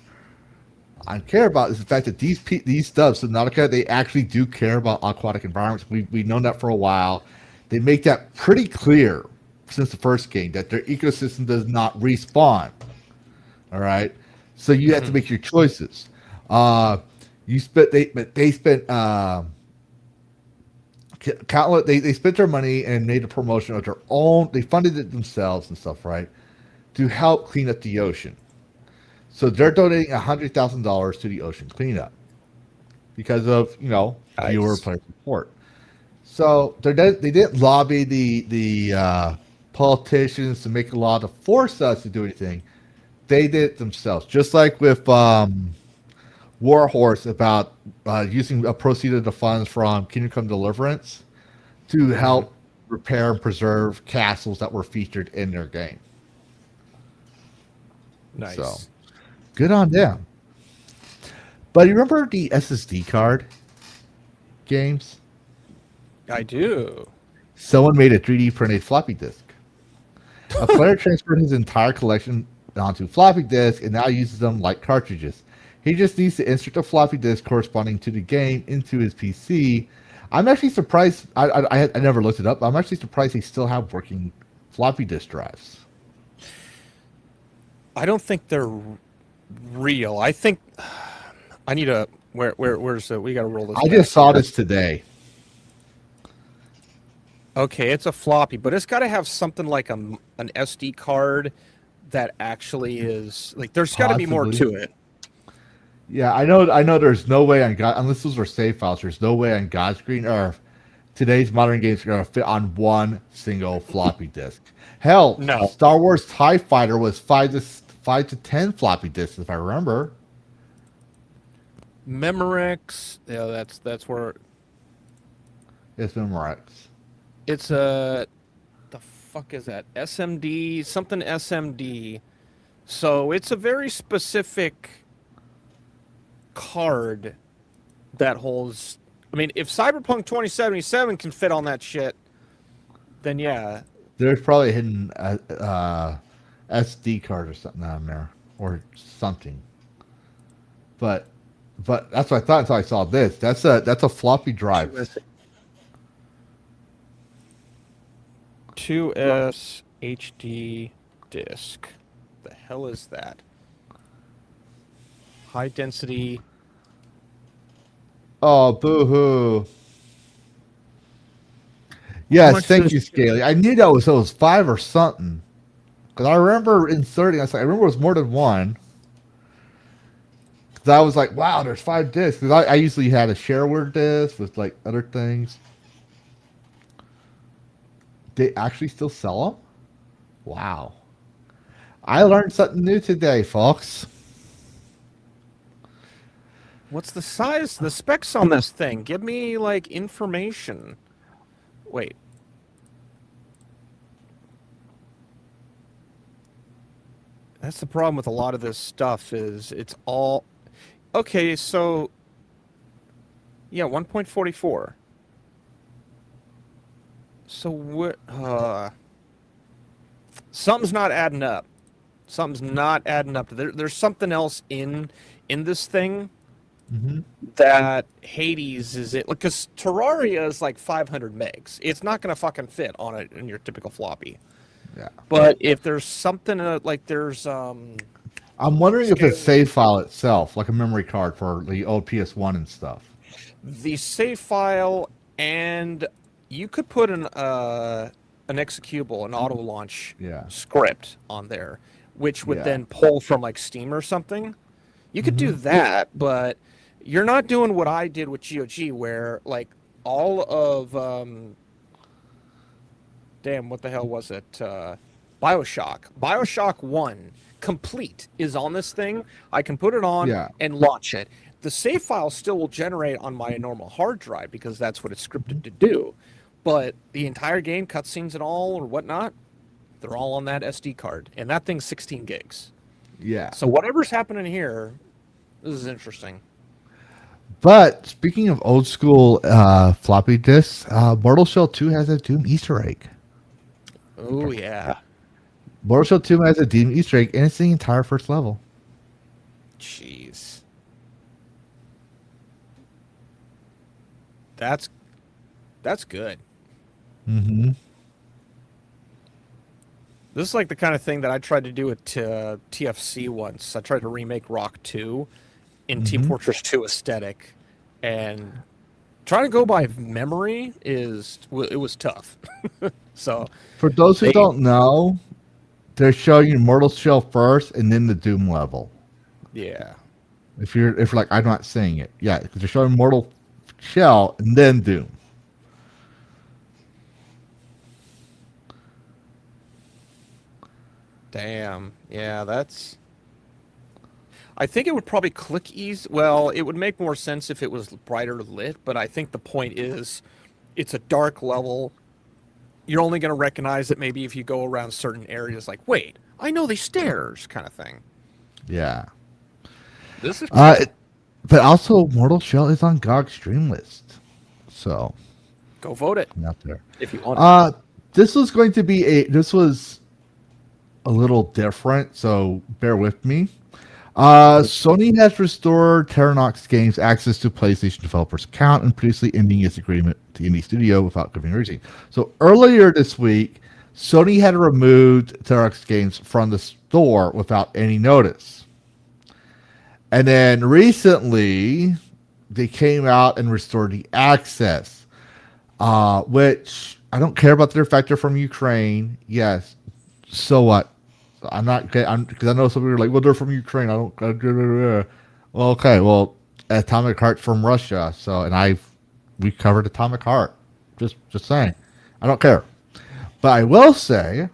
I care about is the fact that these Subnautica, they actually do care about aquatic environments. We've known that for a while. They make that pretty clear since the first game that their ecosystem does not respawn. All right, so you have to make your choices. They spent they spent their money and made a promotion of their own. They funded it themselves and stuff, right, to help clean up the ocean. So they're donating $100,000 to the ocean cleanup because of viewer player support. So they didn't lobby the politicians to make a law to force us to do anything. They did it themselves, just like with Warhorse about using a proceed of the funds from Kingdom Come Deliverance to help repair and preserve castles that were featured in their game. Nice. So, good on them. But you remember the SSD card games? I do. Someone made a 3D printed floppy disk. A player transferred his entire collection onto floppy disk and now uses them like cartridges. He just needs to insert a floppy disk corresponding to the game into his PC. I'm actually surprised. I never looked it up. I'm actually surprised they still have working floppy disk drives. I don't think they're real. I think I need a where's the we got to roll this. I just saw this today. Okay, it's a floppy, but it's got to have something like an SD card that actually is like. There's got to be more to it. Yeah, I know. There's no way on God, unless those are save files. There's no way on God's green earth today's modern games are going to fit on one single floppy disk. Hell, no. Star Wars TIE Fighter was 5 to 10 floppy disks, if I remember. Memorex, yeah, that's where. It's Memorex. It's the fuck is that? SMD, something SMD. So it's a very specific card that holds. I mean, if Cyberpunk 2077 can fit on that shit, then yeah. There's probably a hidden SD card or something on there, or something. But that's what I thought until I saw this. That's a floppy drive. 2S HD disk. The hell is that? High density. Oh, boo-hoo. Yes, thank you, Scaly. I knew that was 5 or something. Because I remember inserting, I remember it was more than one. Because I was like, wow, there's 5 discs. Because I usually had a shareware disc with like other things. They actually still sell them? Wow. I learned something new today, folks. What's the size, the specs on this thing? Give me, like, information. Wait. That's the problem with a lot of this stuff is it's all... Okay, so... Yeah, 1.44. So what? Something's not adding up. Something's not adding up. There's something else in this thing that Hades is it? Because Terraria is like 500 megs. It's not going to fucking fit on it in your typical floppy. Yeah. But if there's something like there's I'm wondering if it's save file itself, like a memory card for the old PS1 and stuff. The save file and. You could put an executable, an auto launch script on there, which would then pull from like Steam or something. You could do that, but you're not doing what I did with GOG, where like all of damn, what the hell was it? BioShock 1 complete is on this thing, I can put it on Yeah. and launch it. The save file still will generate on my normal hard drive because that's what it's scripted to do. But the entire game, cutscenes and all or whatnot, they're all on that SD card. And that thing's 16 gigs. Yeah. So whatever's happening here, this is interesting. But speaking of old school floppy disks, Mortal Shell 2 has a Doom Easter egg. Oh, yeah. Mortal Shell 2 has a Doom Easter egg, and it's the entire first level. Jeez. That's good. Mm-hmm. This is like the kind of thing that I tried to do at TFC once. I tried to remake Rock 2 in Team Fortress 2 aesthetic, and trying to go by memory it was tough. So For those who don't know, they're showing you Mortal Shell first and then the Doom level. yeah. If you're like, I'm not saying it. Yeah, because they're showing Mortal Shell and then Doom. Damn. Yeah, that's... I think it would probably click ease. Well, it would make more sense if it was brighter lit, but I think the point is it's a dark level. You're only going to recognize it maybe if you go around certain areas like, wait, I know these stairs kind of thing. Yeah. This is... But also, Mortal Shell is on GOG stream list. So, Go vote it out there. if you want. This was going to be this was a little different, so bear with me. Sony has restored Terranox Games access to PlayStation developers' account and previously ending its agreement to Indie Studio without giving a reason. So earlier this week, Sony had removed Terranox Games from the store without any notice. And then recently, they came out and restored the access, which I don't care about their factor from Ukraine. Yes, so what? I'm not because I know some people are like, well, they're from Ukraine. I don't. Well, okay. Well, Atomic Heart's from Russia. So, and we covered Atomic Heart. Just saying. I don't care. But I will say,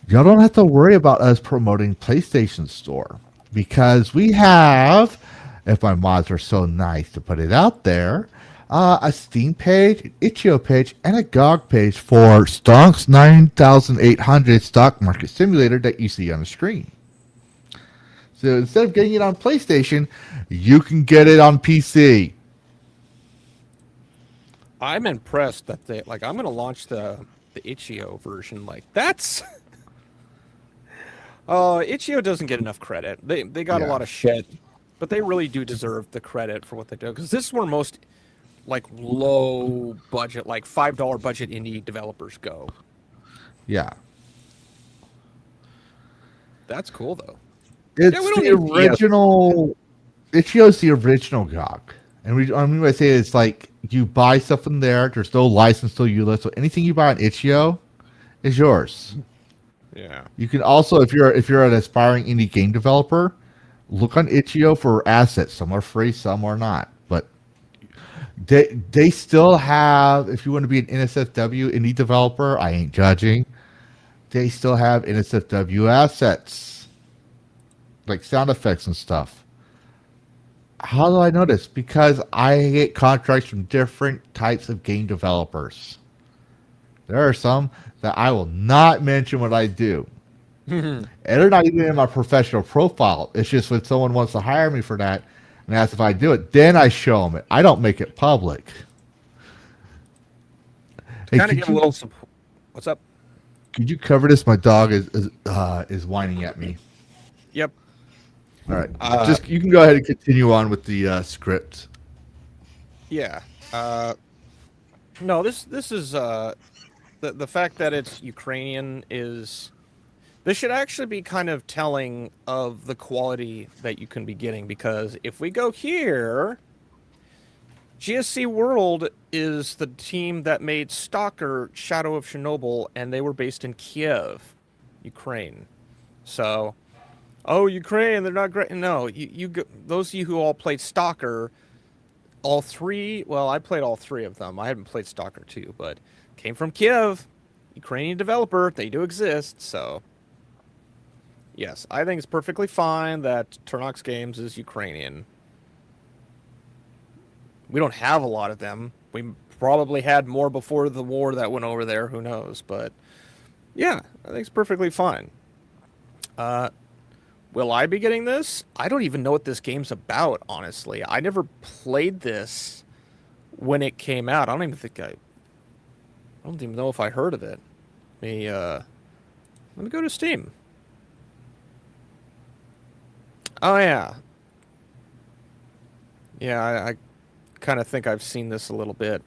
y'all don't have to worry about us promoting PlayStation Store because we have, if my mods are so nice to put it out there, a Steam page, an itch.io page, and a GOG page for Stonks 9800 Stock Market Simulator that you see on the screen. So instead of getting it on PlayStation, you can get it on PC. I'm impressed that I'm going to launch the itch.io version. Like, that's... itch.io doesn't get enough credit. They got a lot of shit, but they really do deserve the credit for what they do. Because this is where most... like low budget, like $5 budget indie developers go. Yeah. That's cool though. It's the original. Itch.io's the original GOG. And I mean, I say it's like you buy stuff in there. There's no license, no ULIS. So anything you buy on itch.io is yours. Yeah. You can also, if you're an aspiring indie game developer, look on itch.io for assets. Some are free, some are not. But they still have, if you want to be an NSFW indie developer, I ain't judging. They still have NSFW assets, like sound effects and stuff. How do I know this? Because I get contracts from different types of game developers. There are some that I will not mention what I do. And they're not even in my professional profile. It's just when someone wants to hire me for that and asks if I do it, then I show them it. I don't make it public. Hey, Kind of give a little support. What's up? Could you cover this? My dog is whining at me. Yep. All right. Just you can go ahead and continue on with the script. Yeah. No, this is the fact that it's Ukrainian is, this should actually be kind of telling of the quality that you can be getting, because if we go here, GSC World is the team that made Stalker Shadow of Chernobyl, and they were based in Kiev, Ukraine. So, oh, Ukraine, they're not great. No, you those of you who all played Stalker, all three, well, I played all three of them. I haven't played Stalker 2, but came from Kiev, Ukrainian developer. They do exist, so Yes, I think it's perfectly fine that Turnox Games is Ukrainian. We don't have a lot of them. We probably had more before the war that went over there. Who knows? But yeah, I think it's perfectly fine. Will I be getting this? I don't even know what this game's about, honestly. I never played this when it came out. I don't even know if I heard of it. Let me go to Steam. Oh yeah. Yeah, I kind of think I've seen this a little bit,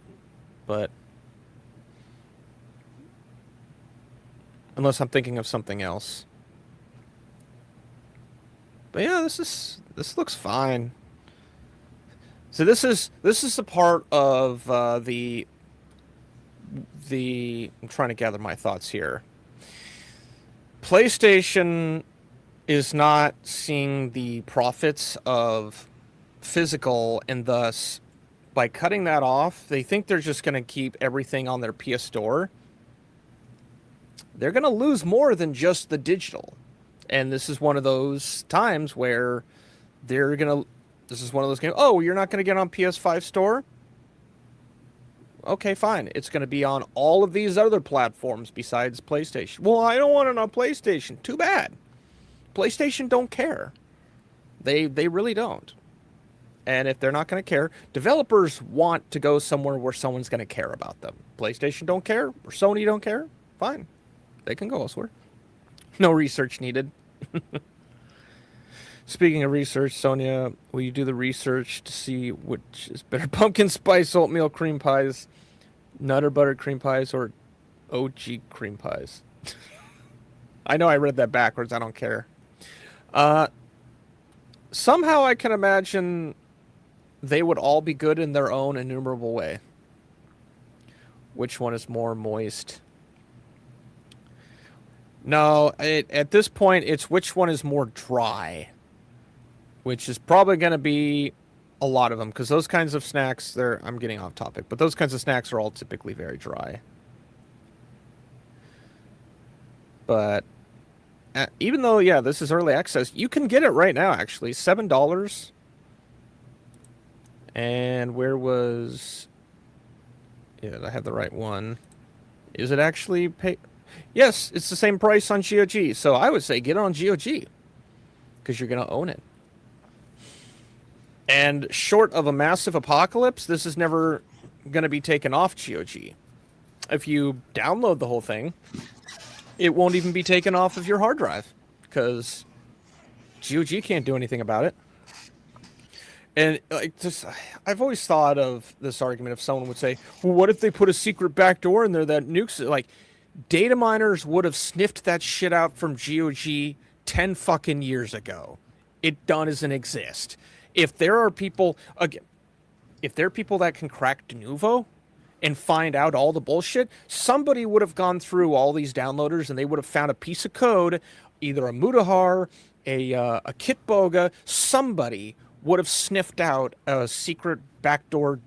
but unless I'm thinking of something else. But yeah, this looks fine. So this is the part of the I'm trying to gather my thoughts here. PlayStation is not seeing the profits of physical, and thus by cutting that off, they think they're just going to keep everything on their PS Store. They're going to lose more than just the digital. And this is one of those times where this is one of those games. Oh, you're not going to get on PS5 Store? Okay, fine. It's going to be on all of these other platforms besides PlayStation. Well, I don't want it on PlayStation. Too bad. PlayStation don't care. They really don't. And if they're not going to care, developers want to go somewhere where someone's going to care about them. PlayStation don't care, or Sony don't care. Fine. They can go elsewhere. No research needed. Speaking of research, Sonia, will you do the research to see which is better, pumpkin spice oatmeal cream pies, nutter butter cream pies, or OG cream pies? I know I read that backwards. I don't care. Somehow I can imagine they would all be good in their own innumerable way. Which one is more moist? No, at this point, it's which one is more dry. Which is probably going to be a lot of them. Because those kinds of snacks, I'm getting off topic. But those kinds of snacks are all typically very dry. But even though, yeah, this is early access, you can get it right now, actually. $7. And where was... Yeah, I have the right one. Is it actually pay? Yes, it's the same price on GOG. So I would say get it on GOG. Because you're going to own it. And short of a massive apocalypse, this is never going to be taken off GOG. If you download the whole thing, it won't even be taken off of your hard drive. Because GOG can't do anything about it. And I've always thought of this argument if someone would say, well, what if they put a secret backdoor in there that nukes it? Like, data miners would have sniffed that shit out from GOG 10 fucking years ago. It doesn't exist. If there are people, again, if there are people that can crack de novo and find out all the bullshit, somebody would have gone through all these downloaders and they would have found a piece of code, either a Mutahar, a Kitboga, somebody would have sniffed out a secret backdoor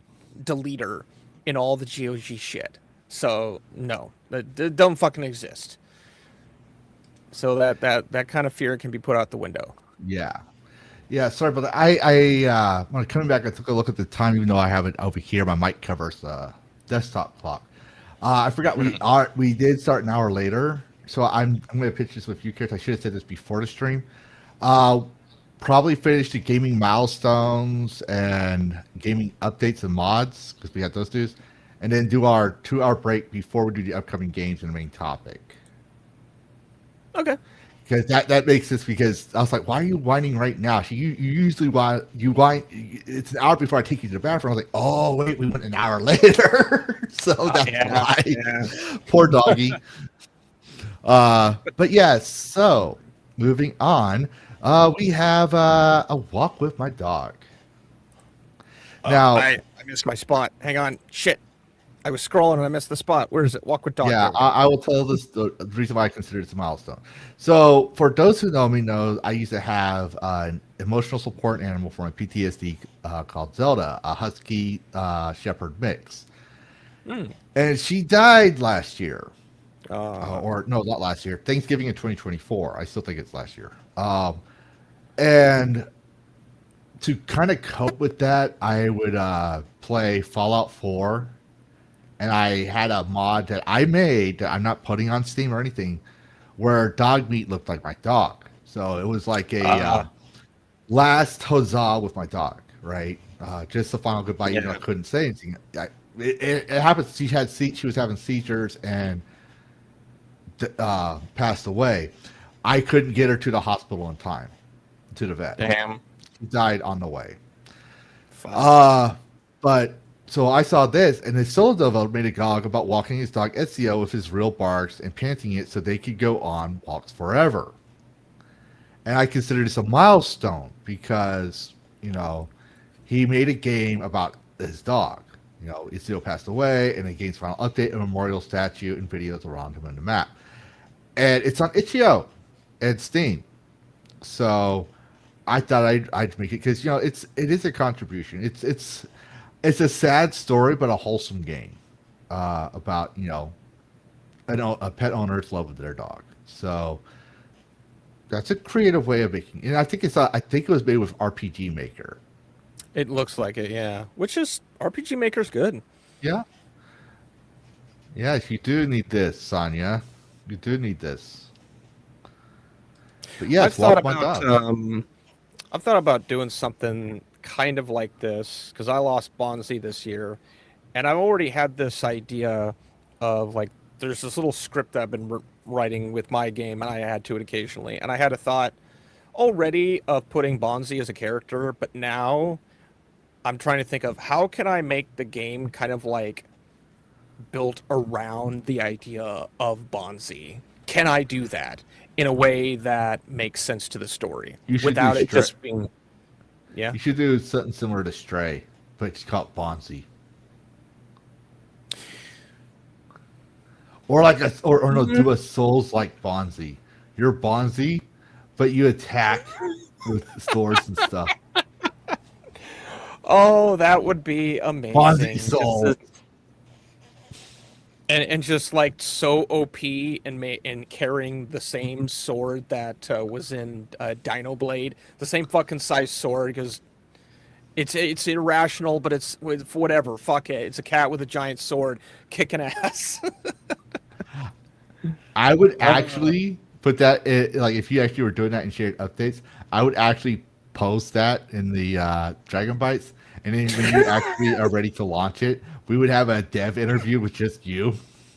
deleter in all the GOG shit. So, no, that don't fucking exist. So that kind of fear can be put out the window. Yeah. Yeah, sorry, but I when coming back, I took a look at the time, even though I have it over here. My mic covers the desktop clock. I forgot we did start an hour later, so I'm going to pitch this with you, Chris. I should have said this before the stream. Probably finish the gaming milestones and gaming updates and mods, because we had those dues, and then do our 2-hour break before we do the upcoming games and the main topic. Okay. Because that makes this, because I was like, why are you whining right now? You usually whine. It's an hour before I take you to the bathroom. I was like, oh wait, we went an hour later, so that's why. Yeah. Poor doggy. But yeah, so moving on. We have a walk with my dog. Now I missed my spot. Hang on. Shit. I was scrolling and I missed the spot. Where is it? Walk with dog. Yeah, I will tell this the reason why I consider it a milestone. So for those who know me, I used to have an emotional support animal for my PTSD called Zelda, a Husky Shepherd mix. And she died last year. or no, not last year. Thanksgiving in 2024. I still think it's last year. And to kind of cope with that, I would play Fallout 4, and I had a mod that I made that I'm not putting on Steam or anything, where dog meat looked like my dog. So it was like a last huzzah with my dog, right? Just the final goodbye. Even though I couldn't say anything. It happened. She was having seizures and passed away. I couldn't get her to the hospital in time, to the vet. Damn. She died on the way. But so I saw this, and the solo developer made a GOG about walking his dog Ezio with his real barks and panting it so they could go on walks forever. And I consider this a milestone because, he made a game about his dog. Ezio passed away, and the game's final update, a memorial statue, and videos around him on the map. And it's on itch.io and Steam. So I thought I'd make it because it is a contribution. It's a sad story, but a wholesome game about a pet owner's love of their dog. So that's a creative way of making. And I think it was made with RPG Maker. It looks like it, yeah. Which is RPG Maker's good. Yeah. Yes, you do need this, Sonia. You do need this. But yes, I've thought about doing something kind of like this because I lost Bonzi this year, and I've already had this idea of like there's this little script that I've been writing with my game, and I add to it occasionally. And I had a thought already of putting Bonzi as a character, but now I'm trying to think of how can I make the game kind of like built around the idea of Bonzi. Can I do that in a way that makes sense to the story without it just being? Yeah, you should do something similar to Stray, but it's called Bonzi. Or like do a Souls like Bonzi. You're Bonzi, but you attack with swords and stuff. Oh, that would be amazing. Bonzi Soul. And just like so OP and carrying the same sword that was in Dino Blade, the same fucking size sword because it's irrational, but it's whatever. Fuck it, it's a cat with a giant sword kicking ass. I would actually put that like if you actually were doing that in shared updates, I would actually post that in the Dragon Bites, and then when you actually are ready to launch it, we would have a dev interview with just you.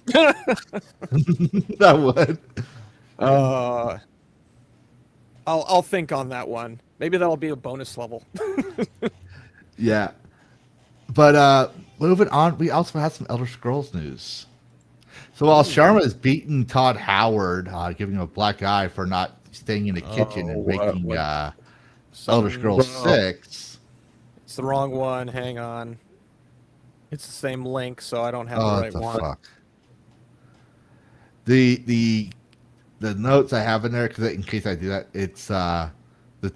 That would. I'll think on that one. Maybe that'll be a bonus level. Yeah. But moving on, we also have some Elder Scrolls news. So while Sharma is beating Todd Howard, giving him a black eye for not staying in the kitchen and making Elder Scrolls 6. It's the wrong one. Hang on. It's the same link, so I don't have the right one. Fuck. The notes I have in there, because in case I do that, it's the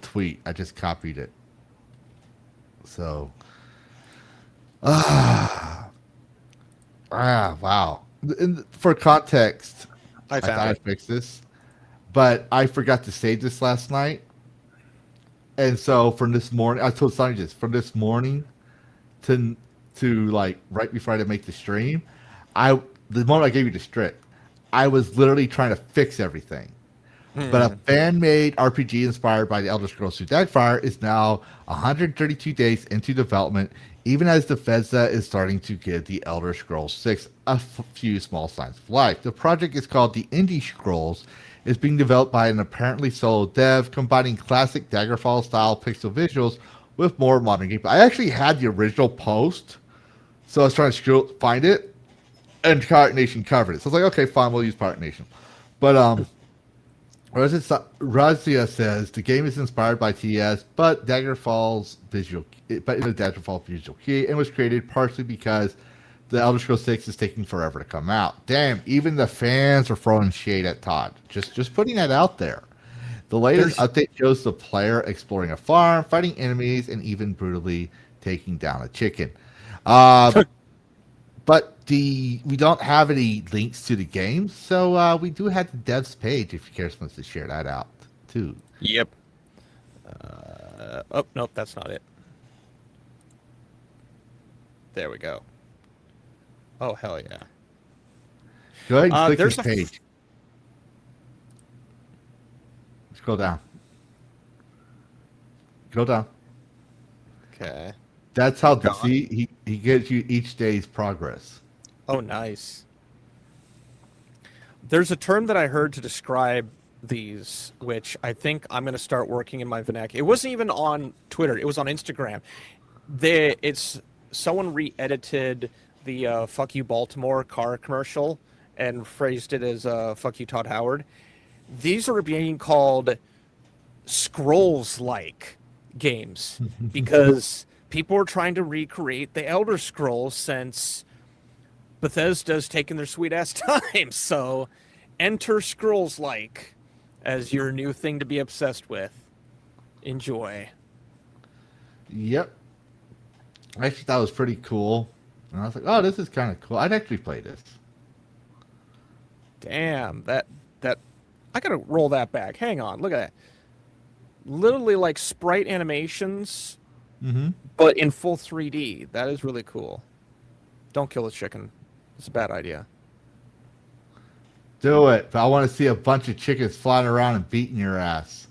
tweet. I just copied it. So, wow. For context, I thought I'd fix this, but I forgot to save this last night. And so from this morning, I told Sonny just from this morning to like right before I had to make the stream, the moment I gave you the strip, I was literally trying to fix everything. But a fan-made RPG inspired by the Elder Scrolls II Dagfire is now 132 days into development, even as Bethesda is starting to give the Elder Scrolls 6 a few small signs of life. The project is called the Indie Scrolls. It's being developed by an apparently solo dev, combining classic Daggerfall-style pixel visuals with more modern gameplay. I actually had the original post, so I was trying to find it, and Pirate Nation covered it. So I was like, okay, fine, we'll use Pirate Nation. But Razia says the game is inspired by TS, but Daggerfall's visual key, and was created partially because the Elder Scrolls 6 is taking forever to come out. Damn, even the fans are throwing shade at Todd. Just putting that out there. The latest update shows the player exploring a farm, fighting enemies, and even brutally taking down a chicken. but we don't have any links to the games, so we do have the devs page if you care wants to share that out too. Yep. Oh, nope, that's not it. There we go. Oh, hell yeah. Go ahead and click there's this a page. Scroll down. Go down. Okay. That's how Gone. see he gives you each day's progress. Oh, nice. There's a term that I heard to describe these, which I think I'm going to start working in my vernacular. It wasn't even on Twitter. It was on Instagram. Someone re-edited the "Fuck You Baltimore" car commercial and phrased it as "Fuck You Todd Howard." These are being called Scrolls-like games because people are trying to recreate the Elder Scrolls since Bethesda's taken their sweet ass time. So enter Scrolls-like as your new thing to be obsessed with. Enjoy. Yep. I actually thought it was pretty cool. And I was like, oh, this is kind of cool. I'd actually play this. Damn, that I gotta roll that back. Hang on, look at that. Literally like sprite animations, but in full 3D. That is really cool. Don't kill the chicken. It's a bad idea. Do it. But I want to see a bunch of chickens flying around and beating your ass.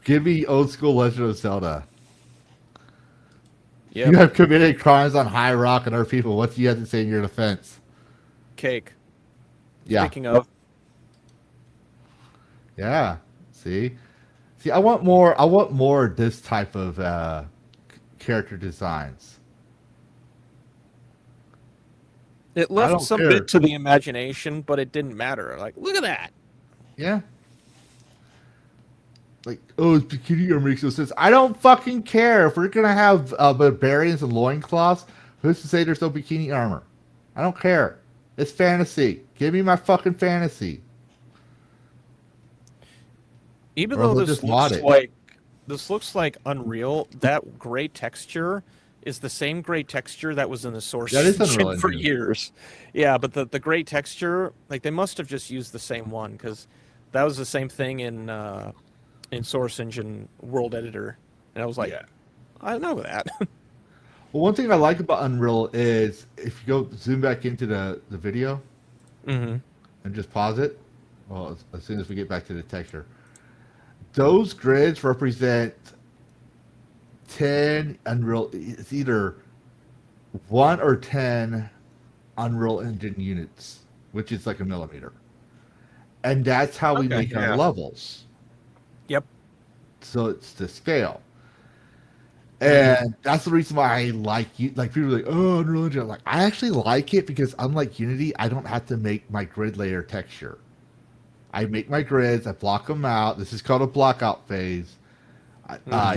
Give me old school Legend of Zelda. Yeah. You have committed crimes on High Rock and other people. What do you have to say in your defense? Cake. Yeah. Speaking of, Yeah. See, I want more. I want more of this type of character designs. it I left don't some care. bit to the imagination, but it didn't matter. Like, look at that. Yeah. Like, oh, it's bikini armor makes no sense. I don't fucking care. If we're gonna have barbarians and loincloths, who's to say there's no bikini armor? I don't care. It's fantasy. Give me my fucking fantasy. Even Or though they'll this just mod looks like Unreal, that gray texture is the same gray texture that was in the source That is engine Unreal for Engine. years. Yeah, but the gray texture, like they must have just used the same one because that was the same thing in Source Engine World Editor, and I was like, I know that. Well, one thing I like about Unreal is if you go zoom back into the video Mm-hmm. and just pause it, well, as soon as we get back to the texture, those grids represent 10 Unreal. It's either 1 or 10 Unreal Engine units, which is like a millimeter, and that's how we Okay, make yeah. our levels. Yep. So it's to scale. And that's the reason why I like you. Like people are like, oh, Unreal Engine. I'm like, I actually like it because unlike Unity, I don't have to make my grid layer texture. I make my grids, I block them out. This is called a blockout phase.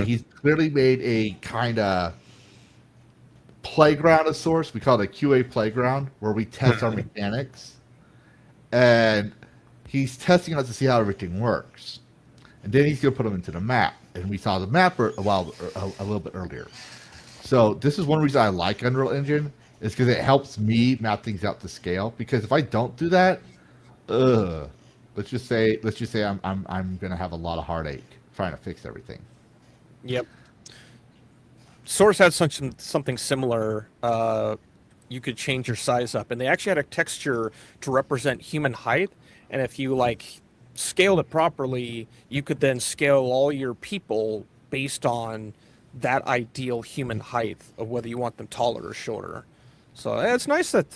He's clearly made a kind of playground of sorts. We call it a QA playground where we test our mechanics. And he's testing us to see how everything works. And then he's going to put them into the map. And we saw the map a little bit earlier. So this is one reason I like Unreal Engine is because it helps me map things out to scale. Because if I don't do that, let's just say I'm going to have a lot of heartache trying to fix everything. Yep. Source had something similar. You could change your size up, and they actually had a texture to represent human height. And if you scaled it properly, you could then scale all your people based on that ideal human height of whether you want them taller or shorter. So it's nice that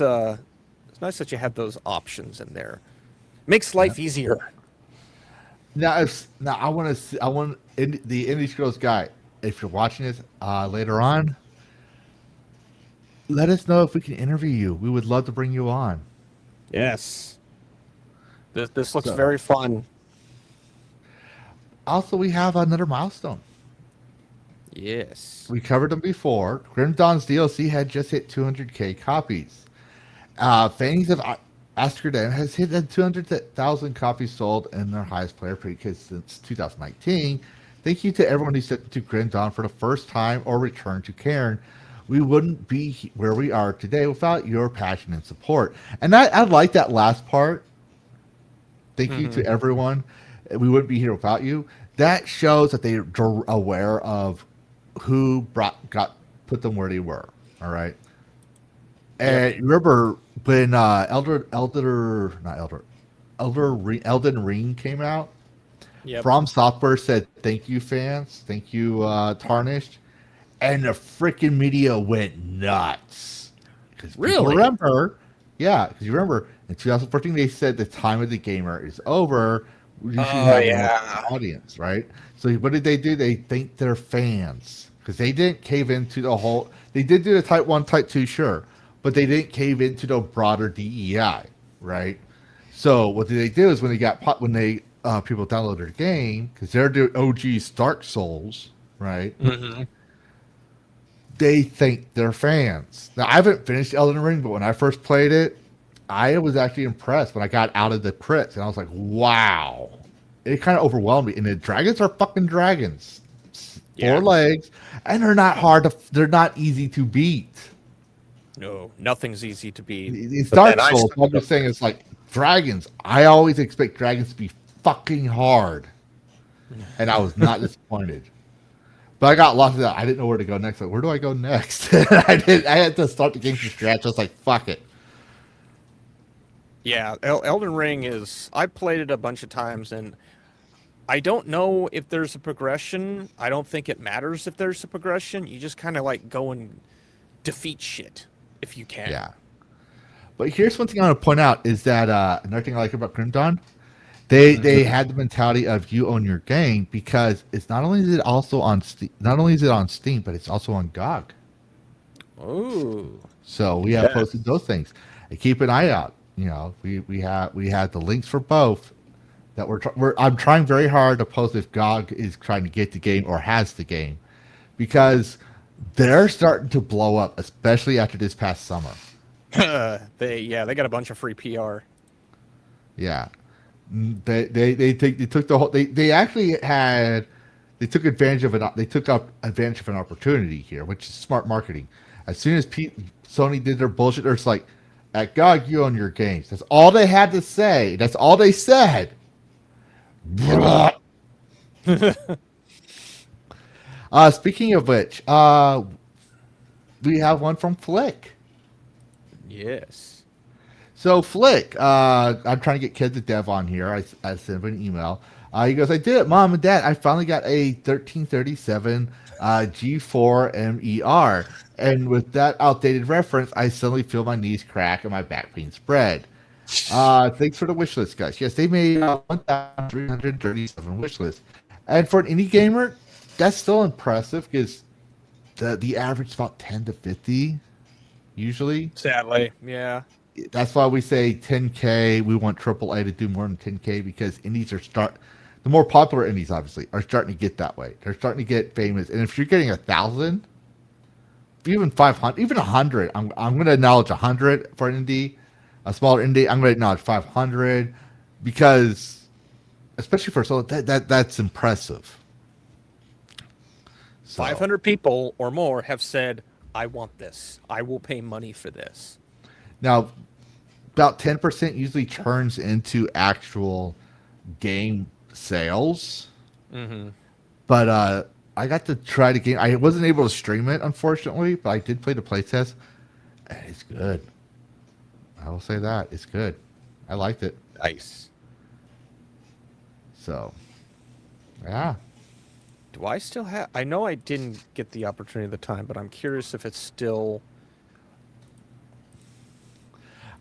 you have those options in there. Makes life easier. Now, I want the Indie Scrolls guy. If you're watching this later on, let us know if we can interview you. We would love to bring you on. Yes. This looks very fun. Also, we have another milestone. Yes. We covered them before. Grim Dawn's DLC had just hit 200k copies. Fangs of Askerden has hit 200,000 copies sold in their highest player period since 2019. Thank you to everyone who stepped into Grim Dawn for the first time or returned to Cairn. we wouldn't be where we are today without your passion and support. And I like that last part. Thank you to everyone. We wouldn't be here without you. That shows that they're aware of who put them where they were. All right. And remember when Elden Ring came out? Yep. From Software said, "Thank you, fans. Thank you, Tarnished." And the freaking media went nuts. Really? Because you remember in 2014 they said the time of the gamer is over. You should have an audience, right? So what did they do? They thanked their fans because they didn't cave into the whole. They did do the Type 1, Type 2, sure, but they didn't cave into the broader DEI, right? So what did they do is when people download their game because they're the OG's Dark Souls, right? Mm-hmm. They thank their fans. Now I haven't finished Elden Ring, but when I first played it, I was actually impressed when I got out of the crits, and I was like, "Wow!" It kind of overwhelmed me. And the dragons are fucking dragons, 4 legs, and they're not they're not easy to beat. No, nothing's easy to beat. It's Dark Souls. I'm just saying, it's like dragons. I always expect dragons to be fucking hard, and I was not disappointed. But I got lost in that. I didn't know where to go next. Like, where do I go next? I had to start the game from scratch. I was like, fuck it. Yeah, Elden Ring is... I played it a bunch of times, and I don't know if there's a progression. I don't think it matters if there's a progression. You just kind of, like, go and defeat shit, if you can. Yeah. But here's one thing I want to point out, is that another thing I like about Grim Dawn, they had the mentality of you own your game, because it's not only is it also on Steam, but it's also on GOG. Ooh. So we have posted those things. And keep an eye out. You know, we have the links for both. That I'm trying very hard to post if GOG is trying to get the game or has the game, because they're starting to blow up, especially after this past summer. They got a bunch of free PR. Yeah, they took the whole. They actually had. They took advantage of it. They took up advantage of an opportunity here, which is smart marketing. As soon as Sony did their bullshit, it's like, at GOG, you own your games. That's all they had to say. That's all they said. Speaking of which, we have one from Flick. Yes. So Flick, I'm trying to get Kid the Dev on here. I sent him an email. He goes, "I did it, Mom and Dad. I finally got a 1337 G4 MER. And with that outdated reference, I suddenly feel my knees crack and my back pain spread. Thanks for the wish list, guys." Yes, they made 1,337 wish lists. And for an indie gamer, that's still impressive, because the average is about 10 to 50, usually. Sadly, yeah. That's why we say 10K. We want AAA to do more than 10K, because indies the more popular indies, obviously, are starting to get that way. They're starting to get famous. And if you're getting 1,000, even 500, even 100, I'm going to acknowledge 100 for an indie, a smaller indie. I'm going to acknowledge 500, because, especially for solo, that's impressive. So, 500 people or more have said, "I want this. I will pay money for this." Now, about 10% usually turns into actual game sales. Mm-hmm. But I got to try the game. I wasn't able to stream it, unfortunately, but I did play the playtest. And it's good. I will say that. It's good. I liked it. Nice. So, yeah. Do I still have... I know I didn't get the opportunity at the time, but I'm curious if it's still...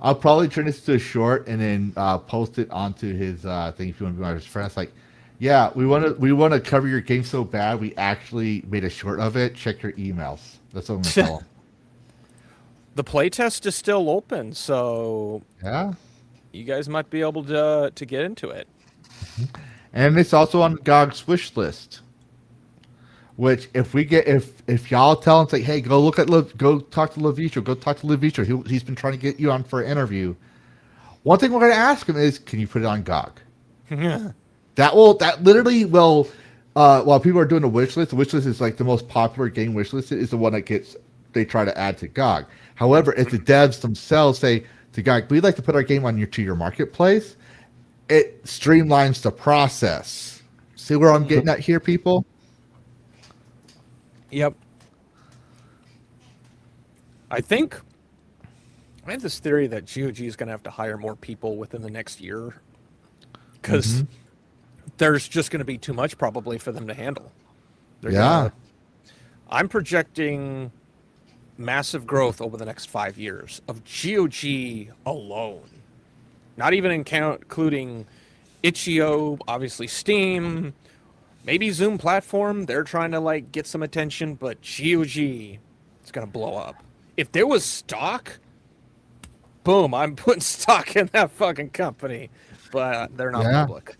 I'll probably turn this to a short and then post it onto his thing if you want to be my friend. It's like, yeah, we want to cover your game so bad, we actually made a short of it. Check your emails. That's what I'm going to tell them. The playtest is still open, so Yeah. you guys might be able to get into it. And it's also on GOG's wish list. Which, if y'all tell him, say, "Hey, go talk to Levitro. He's been trying to get you on for an interview." One thing we're going to ask him is, can you put it on GOG? That literally will. While people are doing the wish list is like the most popular game wish list is the one that gets they try to add to GOG. However, if the devs themselves say to GOG, we'd like to put our game on your marketplace, it streamlines the process. See where I'm getting at here, people? Yep. I have this theory that GOG is going to have to hire more people within the next year because there's just going to be too much probably for them to handle. I'm projecting massive growth over the next 5 years of GOG alone. Not even including itch.io, obviously Steam, maybe Zoom platform. They're trying to like get some attention, but GOG is going to blow up. If there was stock, boom, I'm putting stock in that fucking company, but they're not public.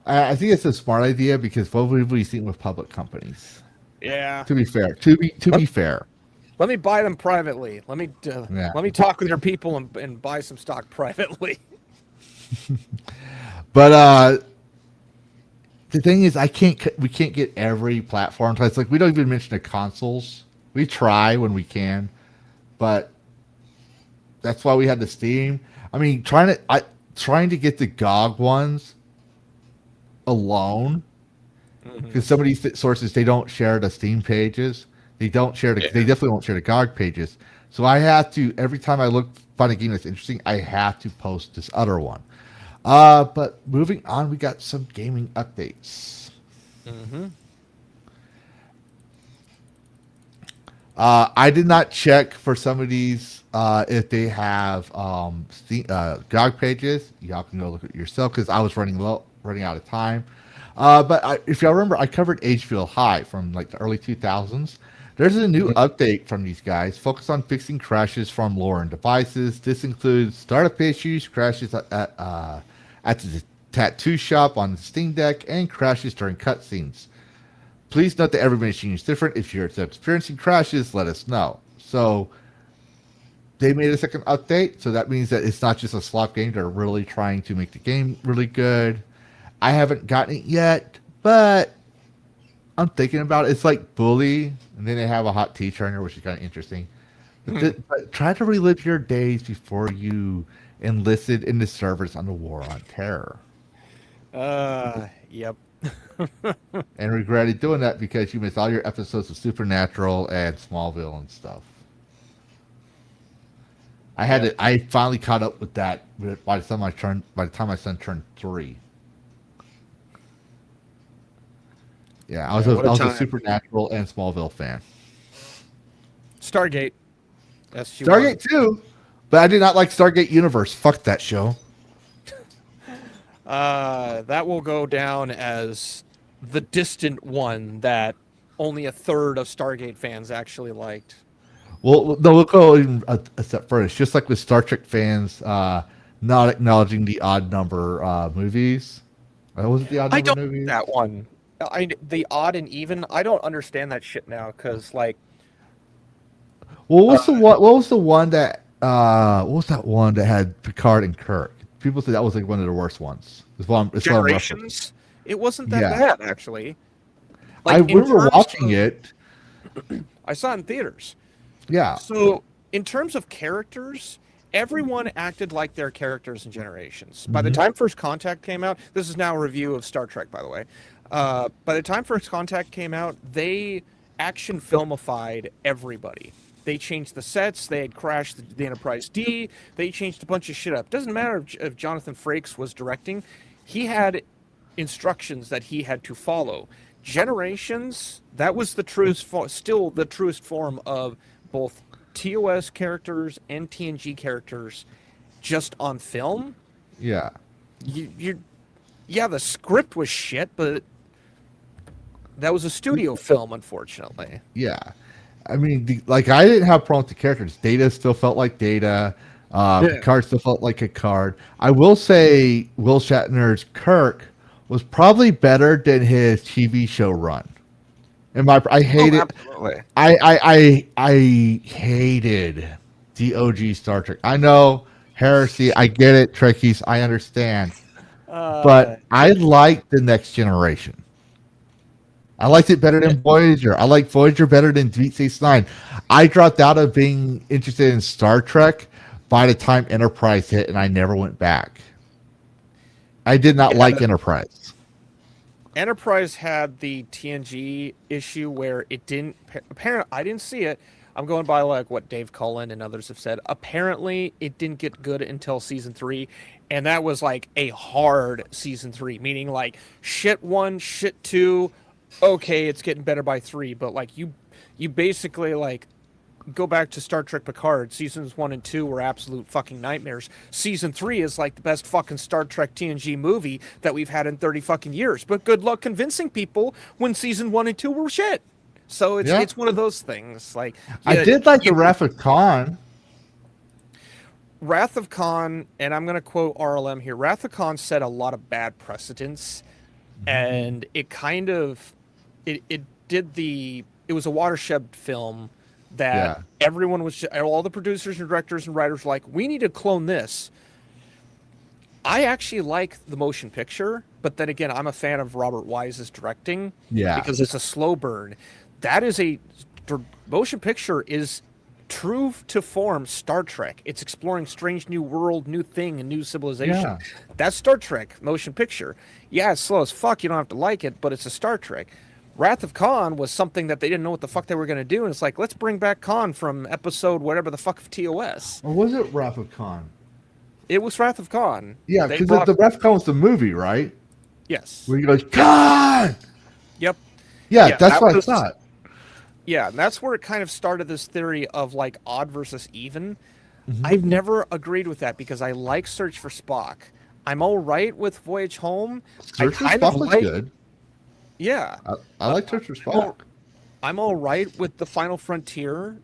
I think it's a smart idea because what have we seen with public companies? Yeah. To be fair, to be fair. Let me buy them privately. Let me talk with their people and buy some stock privately. But the thing is, we can't get every platform. It's like we don't even mention the consoles. We try when we can, but that's why we had the Steam. I mean, trying to get the GOG ones alone, because some of these sources, they don't share the Steam pages. They don't share they definitely won't share the GOG pages. So I have to, every time I find a game that's interesting, I have to post this other one. But moving on, we got some gaming updates. I did not check for some of these if they have GOG pages. Y'all can go look at it yourself because I was running out of time. But if y'all remember, I covered Agefield High from like the early 2000s. There's a new update from these guys focused on fixing crashes from lower end devices. This includes startup issues, crashes at the tattoo shop on the Steam Deck, and crashes during cutscenes. Please note that every machine is different. If you're experiencing crashes, let us know. So they made a second update, so that means that it's not just a slop game. They're really trying to make the game really good. I haven't gotten it yet, but I'm thinking about it. It's like Bully, and then they have a hot tea turner, which is kind of interesting. But try to relive your days before you enlisted in the service on the War on Terror. Yep. And regretted doing that because you missed all your episodes of Supernatural and Smallville and stuff. I finally caught up with that by the time my son turned 3. Yeah, I was a Supernatural and Smallville fan. Stargate. Stargate too, but I did not like Stargate Universe. Fuck that show. That will go down as the distant one that only a third of Stargate fans actually liked. Well, no, we'll go even a step further. It's just like with Star Trek fans not acknowledging the odd number movies. Was it the odd number movies? That one. The odd and even. I don't understand that shit now because, like. Well, what was the one that? What was that one that had Picard and Kirk? People say that was like one of the worst ones. Generations. It wasn't that bad, actually. Like, I remember watching it. I saw it in theaters. Yeah. So, in terms of characters, everyone acted like their characters in Generations. By the time First Contact came out, this is now a review of Star Trek, by the way. By the time First Contact came out, they action filmified everybody. They changed the sets. They had crashed the Enterprise D. They changed a bunch of shit up. Doesn't matter if Jonathan Frakes was directing. He had instructions that he had to follow. Generations, that was still the truest form of both TOS characters and TNG characters just on film. Yeah. The script was shit, but that was a studio film, unfortunately. Yeah. I mean, I didn't have a problem with the characters. Data still felt like Data. Picard still felt like a card. I will say Will Shatner's Kirk was probably better than his TV show run. I hated. Absolutely. I hated the OG Star Trek. I know heresy. I get it, Trekkies. I understand. But I liked the Next Generation. I liked it better than Voyager. I like Voyager better than Deep Space Nine. I dropped out of being interested in Star Trek by the time Enterprise hit, and I never went back. I did not like Enterprise. Enterprise had the TNG issue where it didn't. Apparently, I didn't see it. I'm going by like what Dave Cullen and others have said. Apparently, it didn't get good until season 3, and that was like a hard season 3, meaning like shit 1, shit 2. Okay, it's getting better by 3, but like you basically like go back to Star Trek Picard. Seasons 1 and 2 were absolute fucking nightmares. Season 3 is like the best fucking Star Trek TNG movie that we've had in 30 fucking years. But good luck convincing people when season 1 and 2 were shit. So it's one of those things. Like I did like the Wrath of Khan. Wrath of Khan, and I'm going to quote RLM here. Wrath of Khan set a lot of bad precedents, and it kind of it was a watershed film that everyone was, all the producers and directors and writers were like, we need to clone this. I actually like the motion picture, but then again, I'm a fan of Robert Wise's directing because it's a slow burn. That is motion picture is true to form Star Trek. It's exploring strange new world, new thing, and new civilization. Yeah. That's Star Trek motion picture. Yeah, it's slow as fuck. You don't have to like it, but it's a Star Trek. Wrath of Khan was something that they didn't know what the fuck they were going to do, and it's like, let's bring back Khan from episode whatever the fuck of TOS. Or was it Wrath of Khan? It was Wrath of Khan. Yeah, because the Wrath of Khan was the movie, right? Yes. Where he goes, Khan! Yep. Yeah, that's what I thought. Yeah, that's where it kind of started this theory of like odd versus even. I've never agreed with that because I like Search for Spock. I'm all right with Voyage Home. Search for Spock was good. Yeah. I like Search for Spock. I'm all right with The Final Frontier.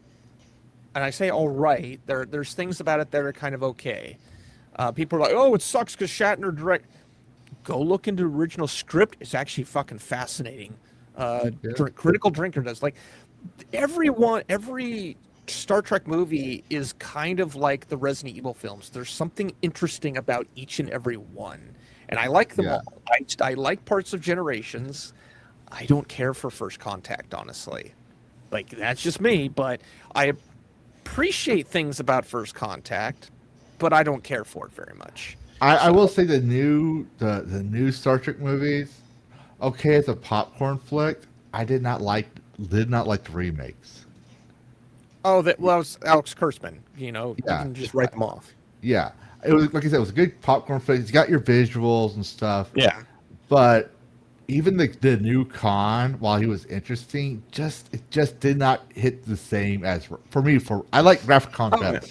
And I say all right. There's things about it that are kind of okay. People are like, oh, it sucks because Shatner direct. Go look into the original script. It's actually fucking fascinating. Critical Drinker does. Like, every Star Trek movie is kind of like the Resident Evil films. There's something interesting about each and every one. And I like them all. I like parts of Generations. I don't care for First Contact, honestly. Like, that's just me, but I appreciate things about First Contact, but I don't care for it very much. I will say the new Star Trek movies, okay, as a popcorn flick, I did not like the remakes. Oh, that was Alex Kurtzman. You can just write them off. Yeah, it was, like I said, it was a good popcorn flick. It's got your visuals and stuff. Yeah, but even the new Khan, while he was interesting, it just did not hit the same as for me. I like Wrath of Khan better.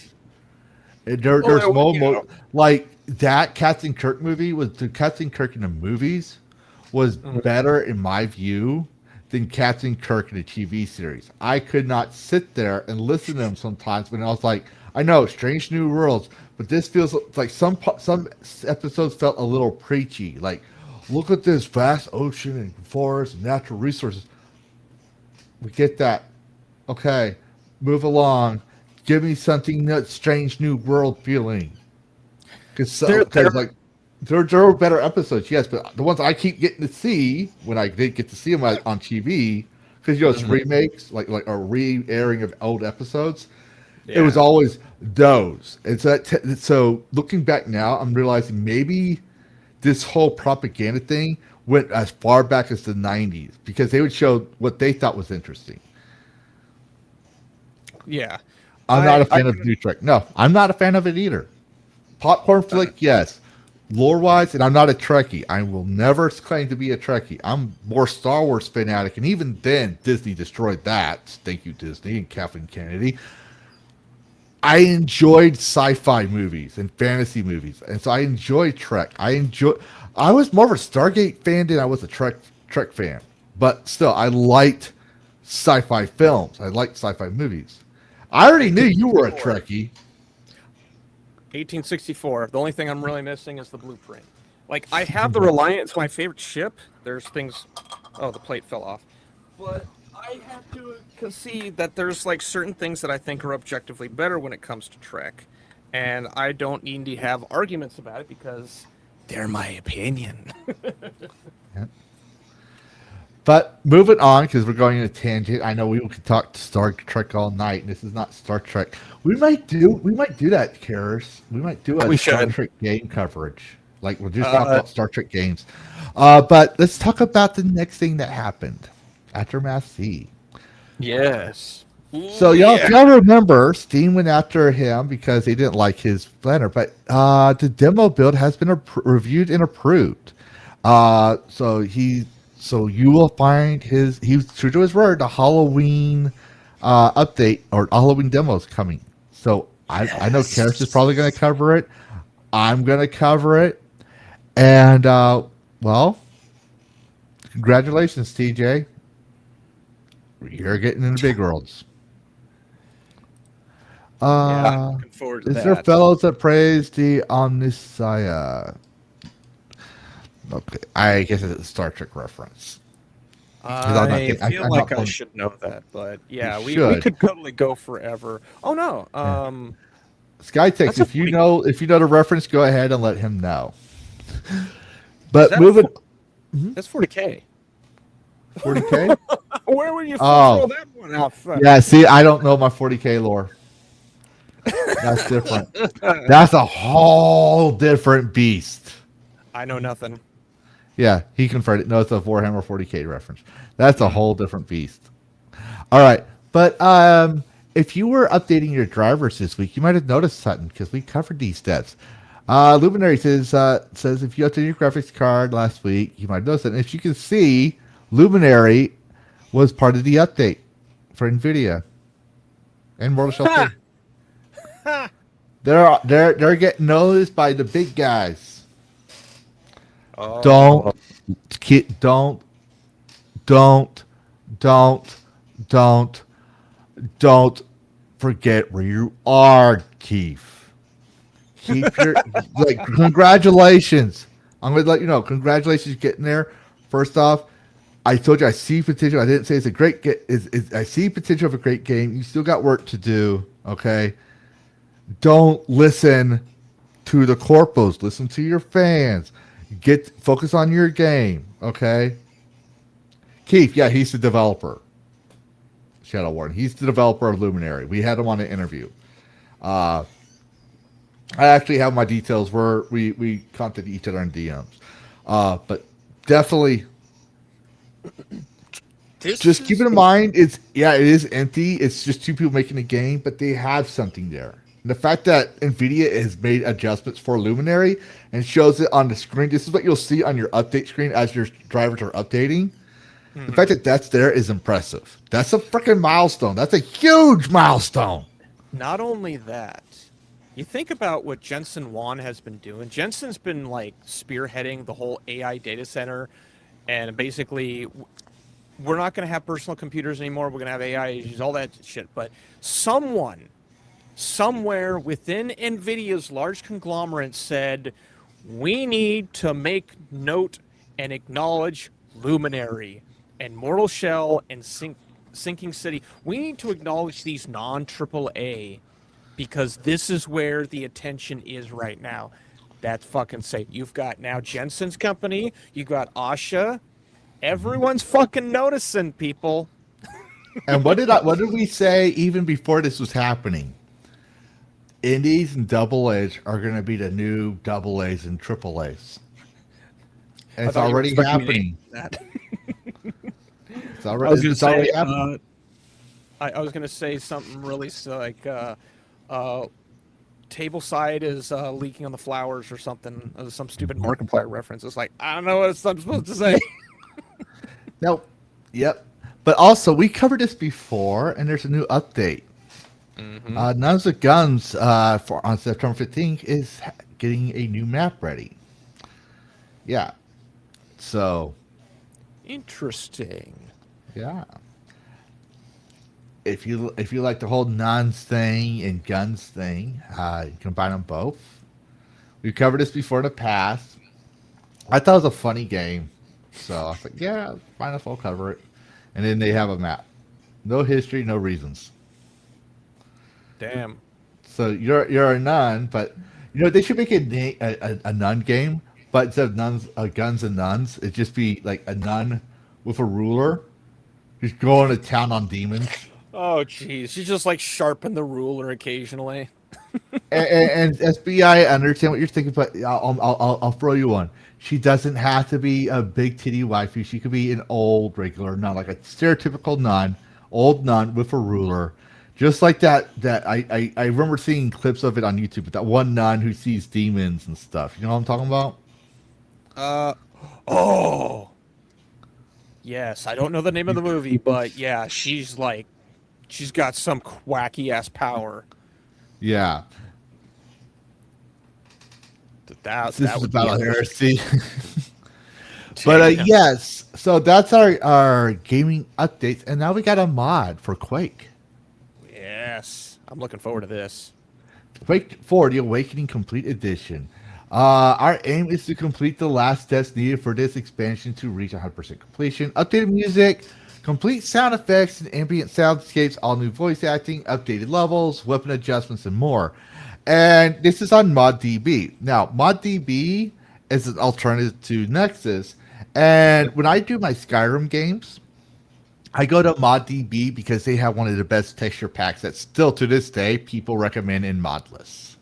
There's more like that Captain Kirk movie the Captain Kirk in the movies was better in my view than Captain Kirk in the TV series. I could not sit there and listen to them sometimes when I was like, I know, Strange New Worlds, but this feels like some episodes felt a little preachy. Like, look at this vast ocean and forest and natural resources. We get that. Okay, move along. Give me something that Strange New World feeling. Because like there are better episodes, yes, but the ones I keep getting to see when I did get to see them on TV, because it's remakes, like a re-airing of old episodes. Yeah. It was always those. And so looking back now, I'm realizing maybe this whole propaganda thing went as far back as the 90s because they would show what they thought was interesting. Yeah. I'm not a fan of New Trek. No, I'm not a fan of it either. Popcorn flick, yes. Lore-wise, and I'm not a Trekkie. I will never claim to be a Trekkie. I'm more Star Wars fanatic, and even then, Disney destroyed that. Thank you, Disney and Kathleen Kennedy. I enjoyed sci-fi movies and fantasy movies, and so I enjoyed Trek. I was more of a Stargate fan than I was a Trek fan, but still, I liked sci-fi films. I liked sci-fi movies. I already knew you were a Trekkie. 1864. The only thing I'm really missing is the blueprint. Like, I have the Reliant. It's my favorite ship. There's things... Oh, the plate fell off. But I have to concede that there's, like, certain things that I think are objectively better when it comes to Trek. And I don't need to have arguments about it because they're my opinion. Yeah. But moving on, because we're going in a tangent. I know we could talk Star Trek all night, and this is not Star Trek. We might do that, Karis. We might do a We Star should. Trek game coverage. Like we'll just talk about Star Trek games. But let's talk about the next thing that happened. Aftermath C. Yes. So y'all remember, Steam went after him because they didn't like his banner, but the demo build has been reviewed and approved. So you will find he's true to his word. The Halloween update or Halloween demo is coming. So I know Karis is probably going to cover it. I'm going to cover it, and well, congratulations, TJ. You're getting in the big worlds. Looking forward to Is that. there fellows that praise the Omnissiah? Okay, I guess it's a Star Trek reference. I feel I'm like not I should know that, but yeah, You we should. could totally go forever. Oh no, Skytex, That's a if you pretty- know the reference, go ahead and let him know. Is But that moving that's 40K. 40K. Where would you Oh. throw that one out? From? Yeah, see, I don't know my 40K lore. That's different. That's a whole different beast. I know nothing. Yeah, he confirmed it. No, it's a Warhammer 40K reference. That's a whole different beast. All right, but if you were updating your drivers this week, you might have noticed something because we covered these steps. Luminary says if you updated your graphics card last week, you might notice it. And if you can see, Luminary was part of the update for NVIDIA and Mortal Shell 2. They're getting noticed by the big guys. Oh. Don't forget where you are, Keith. Keep your congratulations. I'm gonna let you know. Congratulations getting there. First off, I told you I see potential. I didn't say it's a great I see potential of a great game. You still got work to do. Okay. Don't listen to the corpos. Listen to your fans. Focus on your game. Okay. Keith, yeah, he's the developer. Shadow Warden. He's the developer of Luminary. We had him on an interview. I actually have my details where we contacted each other in DMs. But definitely just keep it in mind, it is empty. It's just two people making a game, but they have something there. And the fact that NVIDIA has made adjustments for Luminary and shows it on the screen, this is what you'll see on your update screen as your drivers are updating. The fact that that's there is impressive. That's a freaking milestone. That's a huge milestone. Not only that, you think about what Jensen Huang has been doing. Jensen's been like spearheading the whole AI data center, and basically, we're not going to have personal computers anymore. We're going to have AI agents, all that shit. But someone, somewhere within NVIDIA's large conglomerate said, we need to make note and acknowledge Luminary and Mortal Shell and Sinking City. We need to acknowledge these non-AAA because this is where the attention is right now. That's fucking safe. You've got now Jensen's company. You've got Asha. Everyone's fucking noticing, people. And what did we say even before this was happening? Indies and double A's are going to be the new double A's and triple A's. And it's already happening. It's already happening. I was going to say something really like Tableside is leaking on the flowers or something. Some stupid Markiplier reference. It's like, I don't know what I'm supposed to say. Nope. Yep. But also, we covered this before, and there's a new update. Nuns of Guns on September 15th is getting a new map ready. Yeah. So. Interesting. Yeah. If you like the whole nuns thing and guns thing, you combine them both. We covered this before in the past. I thought it was a funny game, so I was like, yeah, fine enough, I'll cover it. And then they have a map, no history, no reasons. Damn. So you're a nun, but they should make a nun game, but instead of nuns, guns and nuns, it'd just be like a nun with a ruler. She's going to town on demons. Oh, jeez. She just like sharpen the ruler occasionally. And SBI, I understand what you're thinking, but I'll throw you one. She doesn't have to be a big titty waifu. She could be an old regular nun, like a stereotypical nun, old nun with a ruler. Just like that I remember seeing clips of it on YouTube, but that one nun who sees demons and stuff. You know what I'm talking about? Oh. Yes, I don't know the name of the movie, but yeah, she's got some wacky ass power. Yeah. That This is would about be heresy. But Damn. yes, so that's our gaming updates, and now we got a mod for Quake. Yes, I'm looking forward to this. Quake 4, The Awakening Complete Edition. Our aim is to complete the last steps needed for this expansion to reach 100% completion. Updated music, complete sound effects and ambient soundscapes, all new voice acting, updated levels, weapon adjustments, and more. And this is on ModDB. Now, ModDB is an alternative to Nexus. And when I do my Skyrim games, I go to ModDB because they have one of the best texture packs that still to this day people recommend in Modless.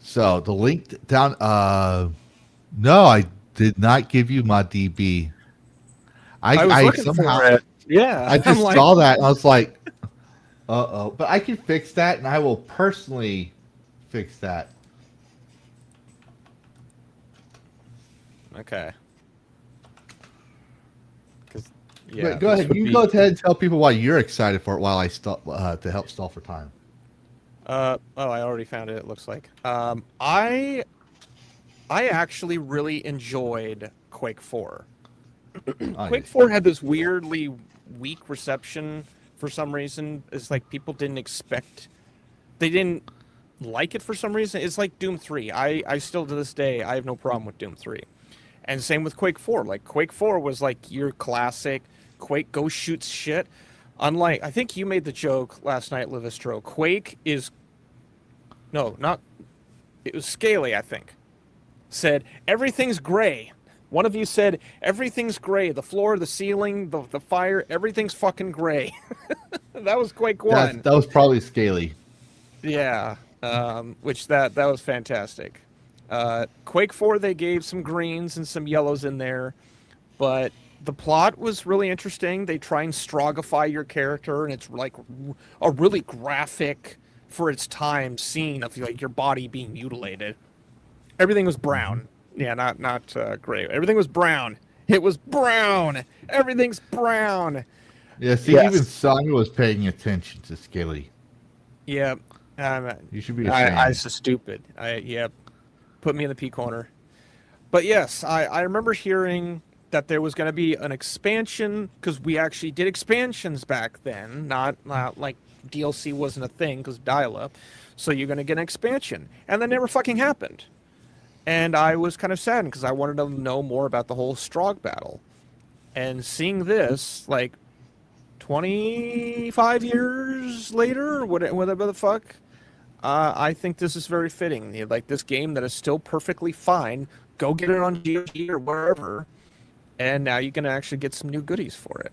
So the link down. No, I did not give you ModDB. I was looking somehow, for it. Yeah, I just saw that and I was like, uh-oh. But I can fix that, and I will personally fix that. Okay. Yeah, go ahead. You go ahead and tell people why you're excited for it while I to help stall for time. Oh, I already found it. It looks like. I actually really enjoyed Quake 4. Quake 4 had this weirdly weak reception for some reason. It's like people didn't expect, they didn't like it for some reason. It's like Doom 3. I still to this day I have no problem with Doom 3. And same with Quake 4. Like Quake 4 was like your classic Quake go shoots shit. Unlike, I think you made the joke last night, Livistro. Quake is, no, not, it was Scaly, I think. Said everything's gray. One of you said everything's gray. The floor, the ceiling, the fire, everything's fucking gray. That was Quake 1. That was probably Scaly. Yeah, which that was fantastic. Quake 4, they gave some greens and some yellows in there, but the plot was really interesting. They try and strogify your character, and it's like a really graphic for its time scene of like your body being mutilated. Everything was brown. Yeah, not gray. Everything was brown. It was brown. Everything's brown. Yeah, see, Yes. even Sonya was paying attention to Scaly. Yeah. You should be ashamed. I so stupid. Put me in the P corner. But yes, I remember hearing that there was going to be an expansion, because we actually did expansions back then, not like DLC wasn't a thing because dial-up. So you're going to get an expansion, and that never fucking happened. And I was kind of sad because I wanted to know more about the whole Strogg battle. And seeing this, like 25 years later, whatever the fuck, I think this is very fitting. Like this game that is still perfectly fine. Go get it on GOG or wherever, and now you can actually get some new goodies for it.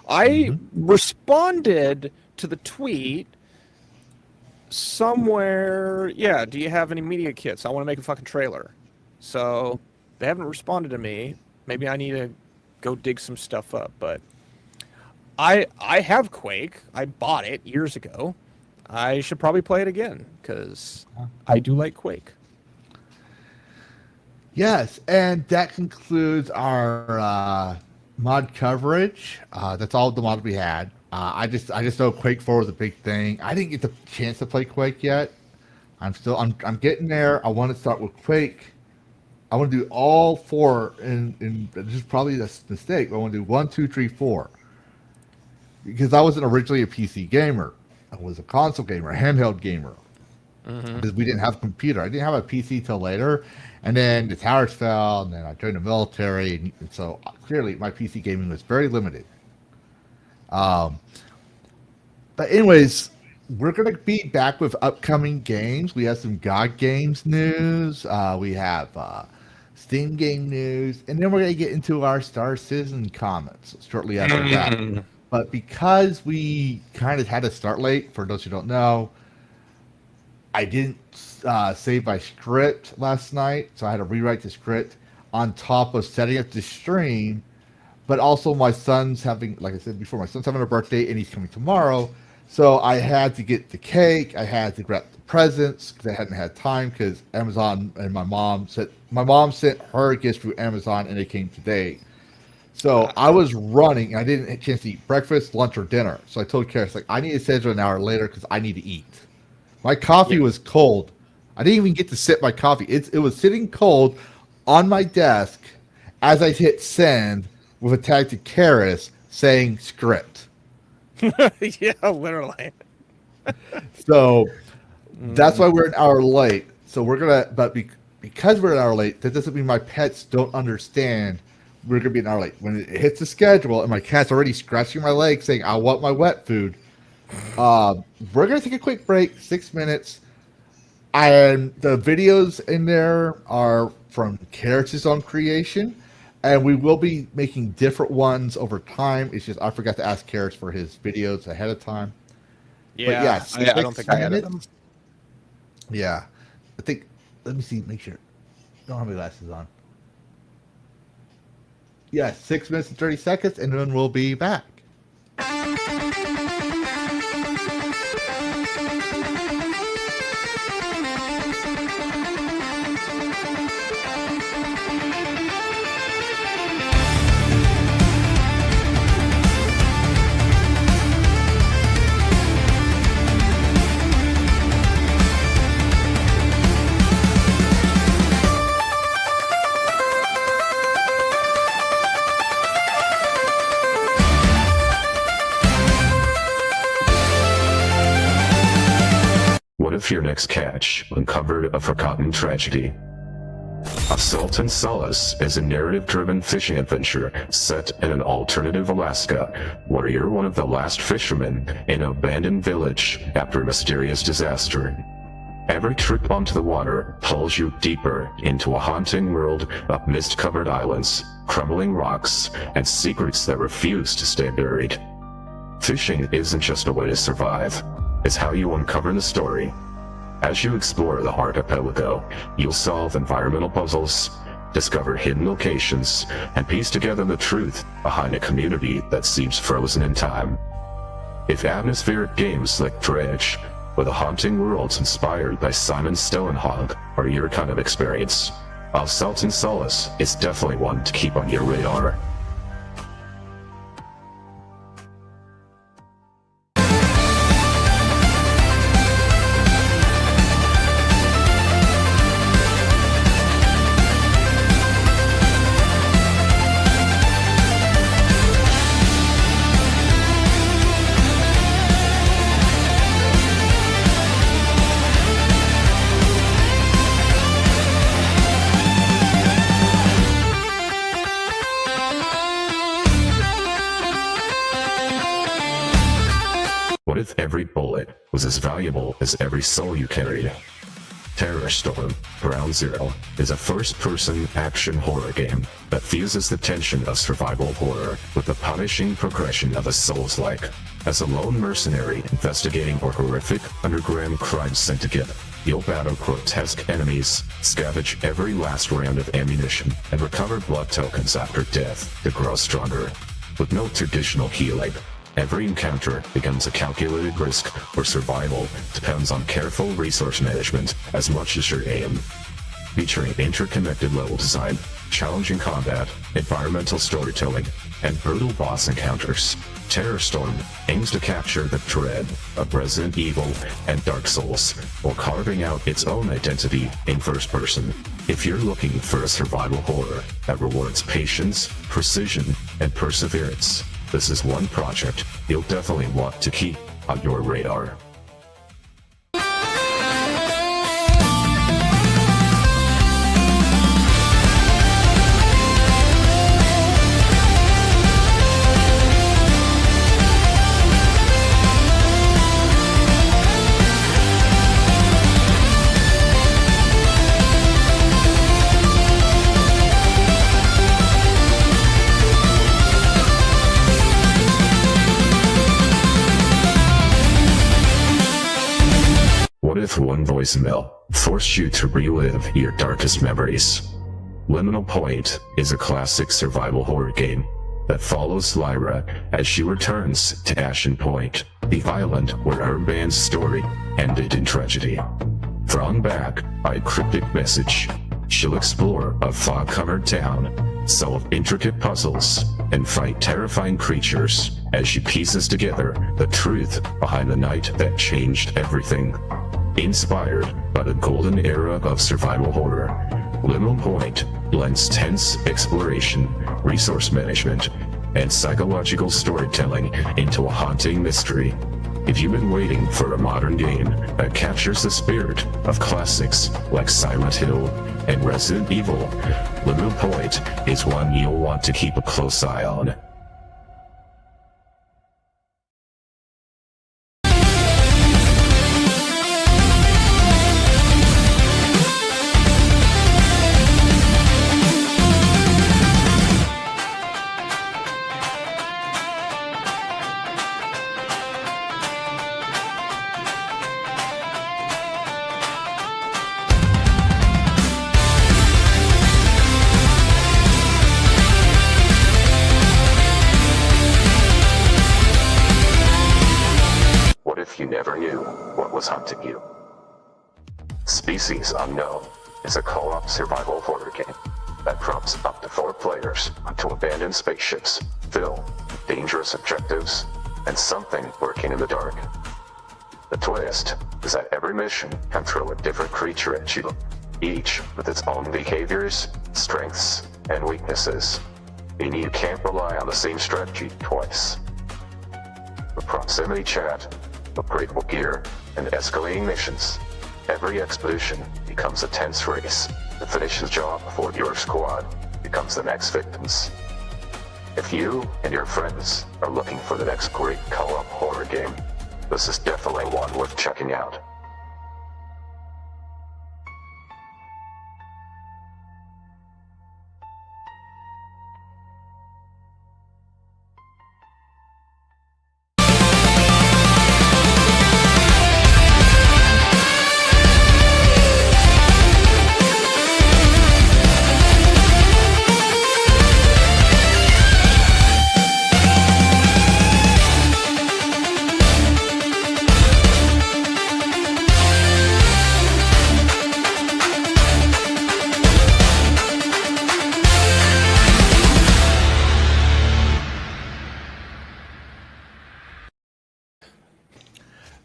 I responded to the tweet somewhere. Yeah, do you have any media kits? I want to make a fucking trailer. So they haven't responded to me. Maybe I need to go dig some stuff up. But I have Quake. I bought it years ago. I should probably play it again because I do like Quake. Yes, and that concludes our mod coverage. That's all the mods we had. I just know Quake 4 was a big thing. I didn't get the chance to play Quake yet. I'm getting there. I want to start with Quake. I want to do all four, and this is probably a mistake. I want to do 1, 2, 3, 4. Because I wasn't originally a PC gamer. I was a console gamer, a handheld gamer. Because we didn't have a computer. I didn't have a PC till later. And then the towers fell, and then I joined the military. And so clearly my PC gaming was very limited. But anyways, we're going to be back with upcoming games. We have some God Games news. We have Steam game news, and then we're going to get into our Star Citizen comments shortly after that. But because we kind of had to start late, for those who don't know, I didn't save my script last night, so I had to rewrite the script on top of setting up the stream. But also my son's having, like I said before, my son's having a birthday, and he's coming tomorrow. So I had to get the cake, I had to grab the presents, because I hadn't had time, because Amazon and my mom sent her gifts through Amazon, and it came today. So I was running, and I didn't have a chance to eat breakfast, lunch, or dinner. So I told Karis, like, I need to schedule an hour later, because I need to eat. My coffee was cold. I didn't even get to sip my coffee. It was sitting cold on my desk as I hit send with a tag to Karis saying script. Yeah, literally. So that's why we're an hour late. So we're gonna, because we're an hour late, that doesn't mean my pets don't understand we're gonna be an hour late. When it hits the schedule and my cat's already scratching my leg saying I want my wet food, we're gonna take a quick break, 6 minutes, and the videos in there are from Karis' own creation. And we will be making different ones over time. It's just I forgot to ask Karis for his videos ahead of time. Yeah, But yeah, I don't think I added them. Yeah. I think, let me see, make sure. Don't have my glasses on. Yeah, 6 minutes and 30 seconds, and then we'll be back. What if your next catch uncovered a forgotten tragedy? Assault and Solace is a narrative-driven fishing adventure set in an alternative Alaska, where you're one of the last fishermen in an abandoned village after a mysterious disaster. Every trip onto the water pulls you deeper into a haunting world of mist-covered islands, crumbling rocks, and secrets that refuse to stay buried. Fishing isn't just a way to survive. It's how you uncover the story. As you explore the archipelago, you'll solve environmental puzzles, discover hidden locations, and piece together the truth behind a community that seems frozen in time. If atmospheric games like Dredge, or the haunting worlds inspired by Simon Stolenhog are your kind of experience, Assault and Solace is definitely one to keep on your radar. What if every bullet was as valuable as every soul you carried? Terror Storm Ground Zero is a first-person action horror game that fuses the tension of survival horror with the punishing progression of a Souls-like. As a lone mercenary investigating a horrific underground crime syndicate, you'll battle grotesque enemies, scavenge every last round of ammunition, and recover blood tokens after death to grow stronger. With no traditional healing, every encounter becomes a calculated risk, where survival depends on careful resource management as much as your aim. Featuring interconnected level design, challenging combat, environmental storytelling, and brutal boss encounters, Terror Storm aims to capture the dread of Resident Evil and Dark Souls, while carving out its own identity in first person. If you're looking for a survival horror that rewards patience, precision, and perseverance, this is one project you'll definitely want to keep on your radar. if one voicemail forced you to relive your darkest memories? Liminal Point is a classic survival horror game that follows Lyra as she returns to Ashen Point, the island where her band's story ended in tragedy. Thrown back by a cryptic message, she'll explore a fog-covered town, solve intricate puzzles, and fight terrifying creatures as she pieces together the truth behind the night that changed everything. Inspired by the golden era of survival horror, Liminal Point blends tense exploration, resource management, and psychological storytelling into a haunting mystery. If you've been waiting for a modern game that captures the spirit of classics like Silent Hill and Resident Evil, Liminal Point is one you'll want to keep a close eye on. You never knew what was hunting you. Species Unknown is a co-op survival horror game that drops up to 4 players onto abandoned spaceships filled with dangerous objectives and something lurking in the dark. The twist is that every mission can throw a different creature at you, each with its own behaviors, strengths, and weaknesses, meaning you can't rely on the same strategy twice. With proximity chat, upgradable gear, and escalating missions, every expedition becomes a tense race to finish the job before your squad becomes the next victims. If you and your friends are looking for the next great co-op horror game, this is definitely one worth checking out.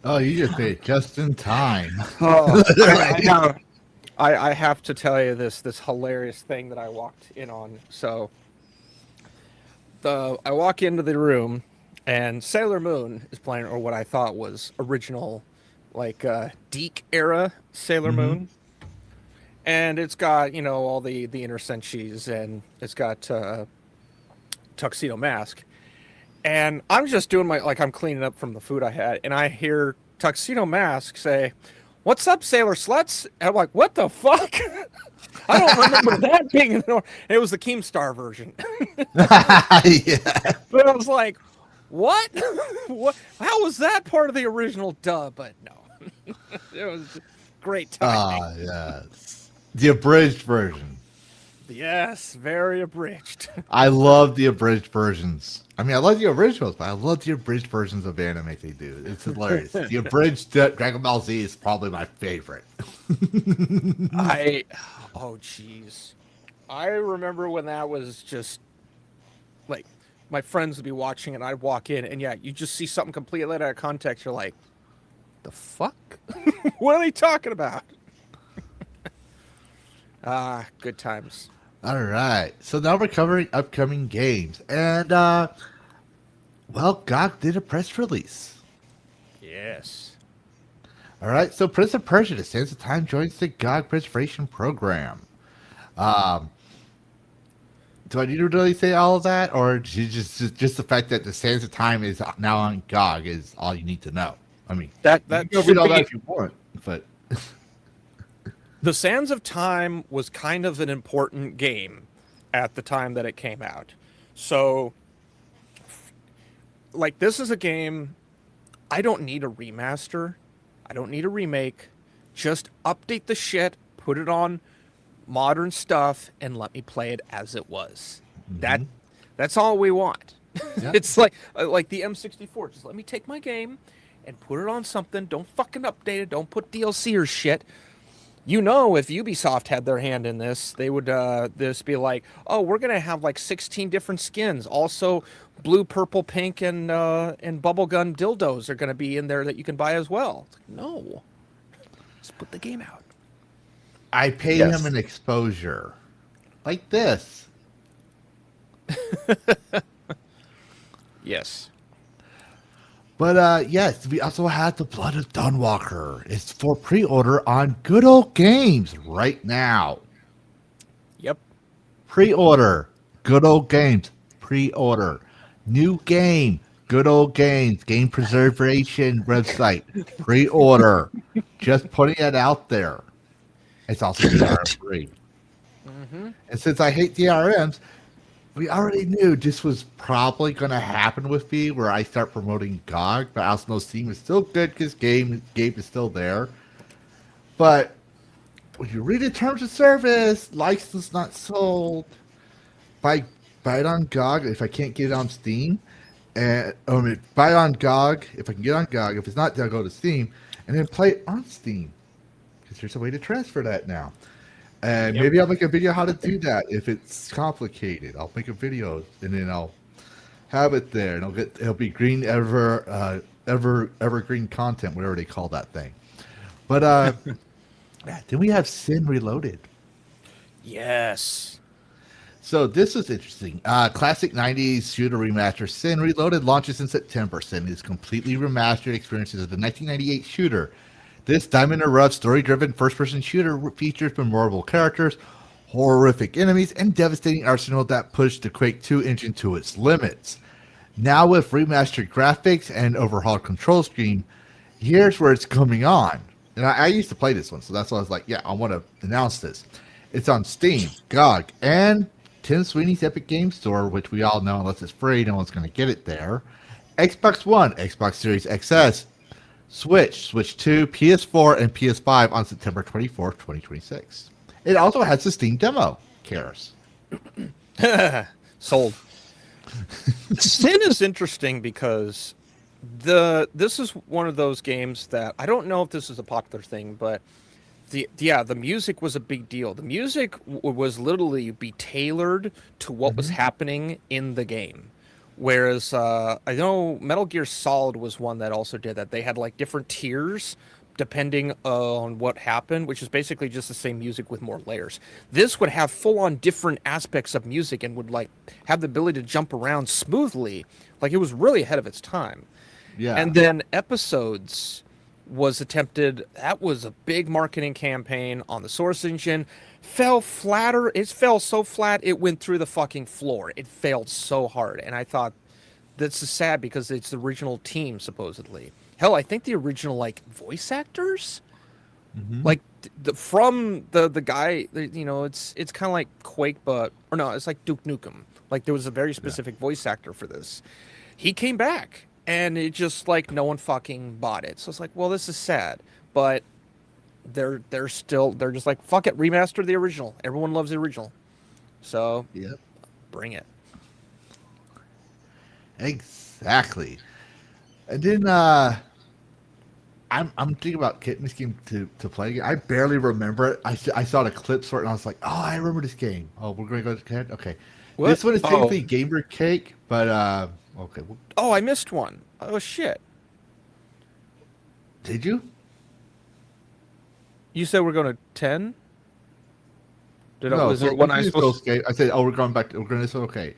Oh, you just made it just in time. Oh, I have to tell you this hilarious thing that I walked in on. So I walk into the room and Sailor Moon is playing, or what I thought was original, like Deke era Sailor Moon. And it's got, you know, all the inner senshis, and it's got Tuxedo Mask. And I'm just doing I'm cleaning up from the food I had, and I hear Tuxedo Mask say, "What's up, Sailor Sluts?" And I'm like, what the fuck? I don't remember that being in the... It was the Keemstar version. Yeah. But I was like, what? What? How was that part of the original dub? But no. It was great timing. Ah, yes. The abridged version. Yes, very abridged. I love the abridged versions. I mean, I love the originals, but I love the abridged versions of anime they do. It's hilarious. The abridged Dragon Ball Z is probably my favorite. Oh, jeez. I remember when that was just, like, my friends would be watching and I'd walk in, and yeah, you just see something completely out of context. You're like, the fuck? What are they talking about? Good times. All right. So now we're covering upcoming games. And, well, GOG did a press release. Yes. All right. So Prince of Persia, The Sands of Time joins the GOG preservation program. Do I need to really say all of that? Or just the fact that The Sands of Time is now on GOG is all you need to know? I mean, that you can read all that if you want, but... The Sands of Time was kind of an important game at the time that it came out. So, like, this is a game, I don't need a remaster. I don't need a remake. Just update the shit, put it on modern stuff, and let me play it as it was. That's all we want. Yeah. It's like the M64. Just let me take my game and put it on something. Don't fucking update it. Don't put DLC or shit. You know, if Ubisoft had their hand in this, they would this be like, oh, we're gonna have like 16 different skins. Also, blue, purple, pink, and bubblegum dildos are gonna be in there that you can buy as well. It's like, no, just put the game out. I pay him an exposure like this. Yes. But yes, we also had the Blood of Dawnwalker. It's for pre-order on Good Old Games right now. Yep. Pre-order, Good Old Games. Pre-order, new game, Good Old Games. Game preservation website. Pre-order. Just putting it out there. It's also DRM free. And since I hate DRMs, we already knew this was probably going to happen with me, where I start promoting GOG, but I also know Steam is still good because game is still there. But when you read the terms of service, license not sold, buy it on GOG if I can't get it on Steam, and buy it on GOG if I can get it on GOG. If it's not, then I'll go to Steam and then play it on Steam because there's a way to transfer that now. And maybe I'll make a video how to do that if it's complicated. I'll make a video and then I'll have it there, and it'll be green evergreen content, whatever they call that thing. But then we have Sin Reloaded. Yes. So this is interesting. Classic 90s shooter remaster Sin Reloaded launches in September. Sin is completely remastered experiences of the 1998 shooter. This Diamond in the Rough story-driven first-person shooter features memorable characters, horrific enemies, and devastating arsenal that pushed the Quake 2 engine to its limits. Now with remastered graphics and overhauled control scheme, here's where it's coming on. And I used to play this one, so that's why I was like, yeah, I want to announce this. It's on Steam, GOG, and Tim Sweeney's Epic Games Store, which we all know, unless it's free, no one's going to get it there. Xbox One, Xbox Series XS, Switch 2, PS4, and PS5 on September 24th, 2026. It also has the Steam demo, Karis. Sold. Sin is interesting because this is one of those games that I don't know if this is a popular thing, but the music was a big deal. The music was literally be tailored to what was happening in the game. Whereas I know Metal Gear Solid was one that also did that. They had like different tiers depending on what happened, which is basically just the same music with more layers. This would have full-on different aspects of music and would like have the ability to jump around smoothly. Like it was really ahead of its time. Yeah. And then Episodes was attempted. That was a big marketing campaign on the Source engine. Fell flatter. It fell so flat it went through the fucking floor. It failed so hard, and I thought that's sad because it's the original team supposedly. Hell, I think the original like voice actors, like from the guy. You know, it's kind of like Quake, it's like Duke Nukem. Like there was a very specific voice actor for this. He came back, and it just like no one fucking bought it. So it's like, well, this is sad, but they're just like, fuck it, remaster the original. Everyone loves the original, so bring it. Exactly. And then I'm thinking about getting this game to play again. I barely remember it. I saw the clips for it and I was like, oh, I remember this game. Oh, we're gonna go to ahead. Okay, What? This one is technically Gamer Cake, but okay. Oh, I missed one. Oh shit. Did you? You said we're going to 10? No, was there one I supposed to... okay. I said, we're going back. We're going to okay.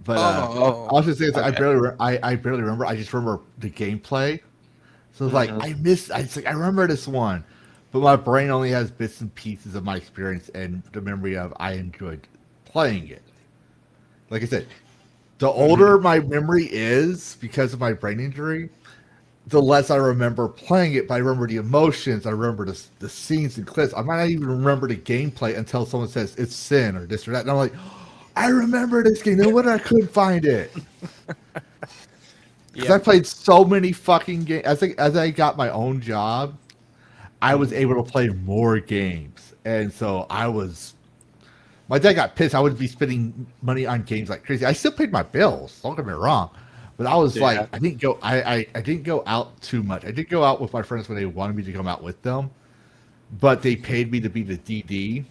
But I was just saying, I barely remember. I just remember the gameplay. So it's like I remember this one, but my brain only has bits and pieces of my experience and the memory of I enjoyed playing it. Like I said, the older my memory is because of my brain injury, the less I remember playing it, but I remember the emotions. I remember the scenes and clips. I might not even remember the gameplay until someone says it's Sin or this or that. And I'm like, I remember this game. No wonder I couldn't find it. Because I played so many fucking games. As I got my own job, I was able to play more games. And so my dad got pissed. I would be spending money on games like crazy. I still paid my bills. Don't get me wrong. But I was like, I didn't go. I didn't go out too much. I did go out with my friends when they wanted me to come out with them, but they paid me to be the DD.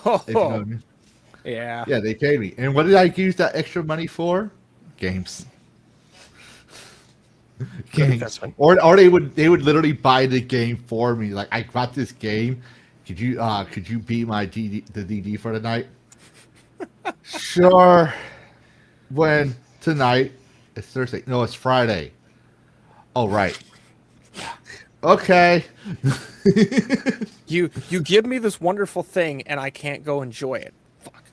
Oh, If you know what I mean. yeah. Yeah, they paid me. And what did I use that extra money for? Games. Games. Or they would literally buy the game for me. Like, I got this game. Could you be my the DD for the night? Sure. When tonight? It's Thursday. No, it's Friday. Oh, right. Okay. You give me this wonderful thing and I can't go enjoy it. Fuck.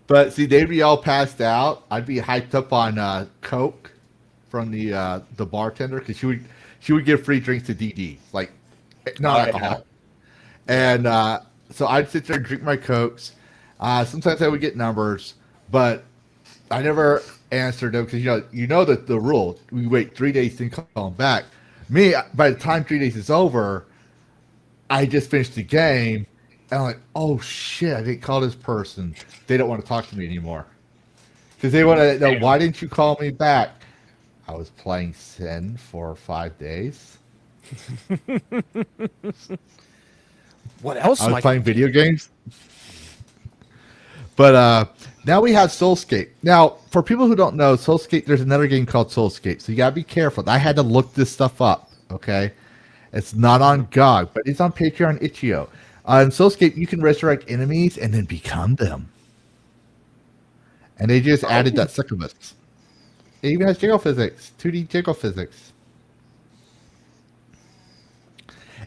But see, they'd be all passed out. I'd be hyped up on Coke from the bartender because she would give free drinks to DD, like non-alcoholic. And so I'd sit there and drink my Cokes. Sometimes I would get numbers, but I never answered them because you know that the rule. We wait 3 days to call them back. Me, by the time 3 days is over, I just finished the game, and I'm like, oh shit, I didn't call this person. They don't want to talk to me anymore because they want to know, why didn't you call me back? I was playing Sin for 5 days. What else? I was playing video games. But now we have Soulscape. Now, for people who don't know, Soulscape, there's another game called Soulscape, so you gotta be careful. I had to look this stuff up. Okay, it's not on GOG, but it's on Patreon, itch.io. On Soulscape, you can resurrect enemies and then become them. And they just added that succubus. It even has jiggle physics, 2D jiggle physics.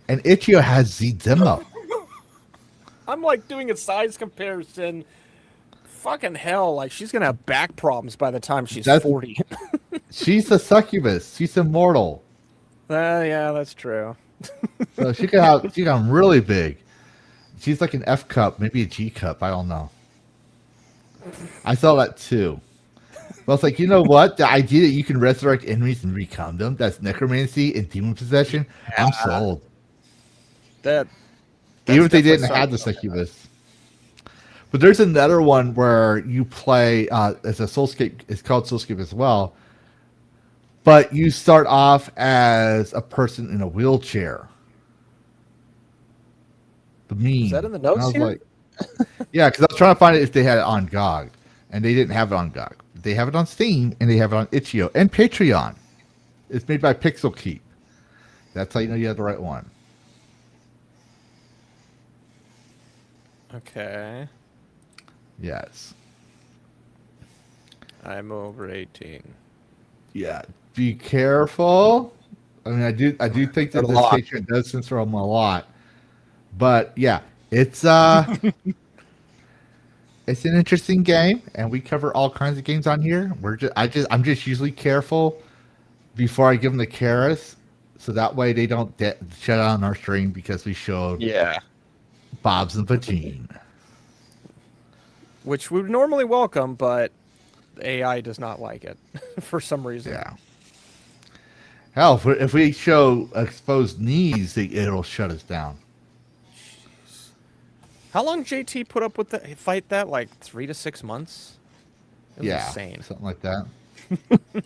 And itch.io has the demo. I'm like doing a size comparison. Fucking hell, like she's gonna have back problems by the time she's 40. She's a succubus. She's immortal. Yeah, that's true. So she got really big. She's like an F cup, maybe a G cup. I don't know. I saw that too. But I was like, you know what? The idea that you can resurrect enemies and become them, that's necromancy and demon possession. I'm sold. Even if they didn't have the succubus. But there's another one where you play as a Soulscape. It's called Soulscape as well. But you start off as a person in a wheelchair. The meme. Is that in the notes here? Like, yeah, because I was trying to find it if they had it on GOG, and they didn't have it on GOG. They have it on Steam, and they have it on itch.io and Patreon. It's made by Pixel Keep. That's how you know you have the right one. Okay. Yes. I'm over 18. Yeah. Be careful. I mean, I do think that this Patreon does censor them a lot, but yeah, it's it's an interesting game, and we cover all kinds of games on here. I'm just usually careful before I give them the Karis, so that way they don't shut down our stream because we showed Bob's and Patine, which we would normally welcome, but AI does not like it for some reason. Yeah. Hell, if we show exposed knees, it'll shut us down. Jeez. How long JT put up with the fight that? Like 3 to 6 months? It was insane. Something like that.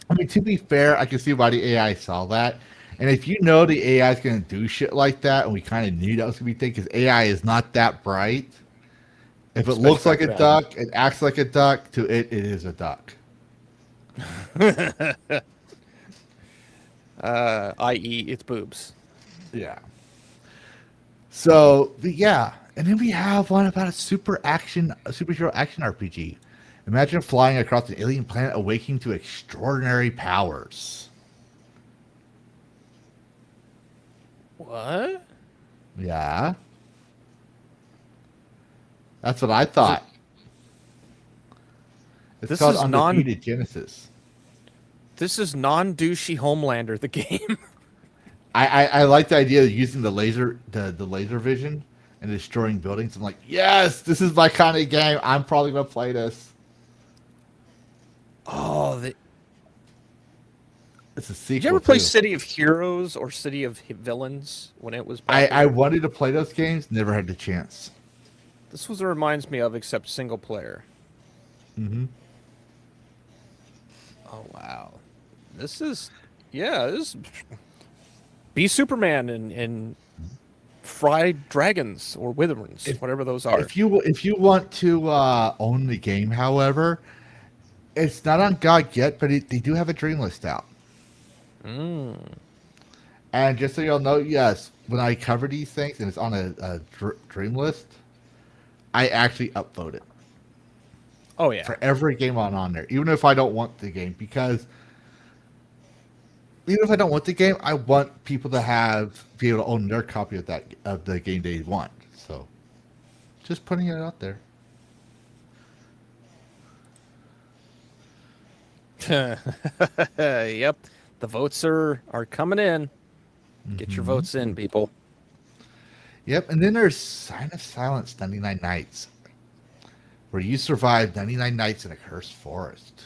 I mean, to be fair, I can see why the AI saw that. And if you know the AI is going to do shit like that, and we kind of knew that was going to be the thing, because AI is not that bright. If it looks like a duck, it acts like a duck, to it is a duck. I.e., it's boobs. Yeah. So, yeah. And then we have one about a superhero action RPG. Imagine flying across an alien planet, awakening to extraordinary powers. What? Yeah. That's what I thought. It's called Undefeated Genesis. This is non-douchey Homelander, the game. I like the idea of using the laser vision and destroying buildings. I'm like, yes, this is my kind of game. I'm probably gonna play this. Oh, It's a sequel. Did you ever play too. City of Heroes or City of Villains when it was I popular? wanted to play those games, never had the chance. This was what it reminds me of, except single player. Mm-hmm. Oh, wow. This is... Be Superman and fried dragons or witherings, whatever those are. If you want to own the game, however, it's not on GOG yet, but they do have a dream list out. And just so y'all know, yes, when I cover these things and it's on a dream list, I actually upvote it. Oh, yeah. For every game on there, even if I don't want the game, because even if I don't want the game, I want people to be able to own their copy of the game they want. So, just putting it out there. Yep. The votes are coming in. Get your votes in, people. Yep, and then there's Sign of Silence 99 Nights, where you survive 99 nights in a cursed forest.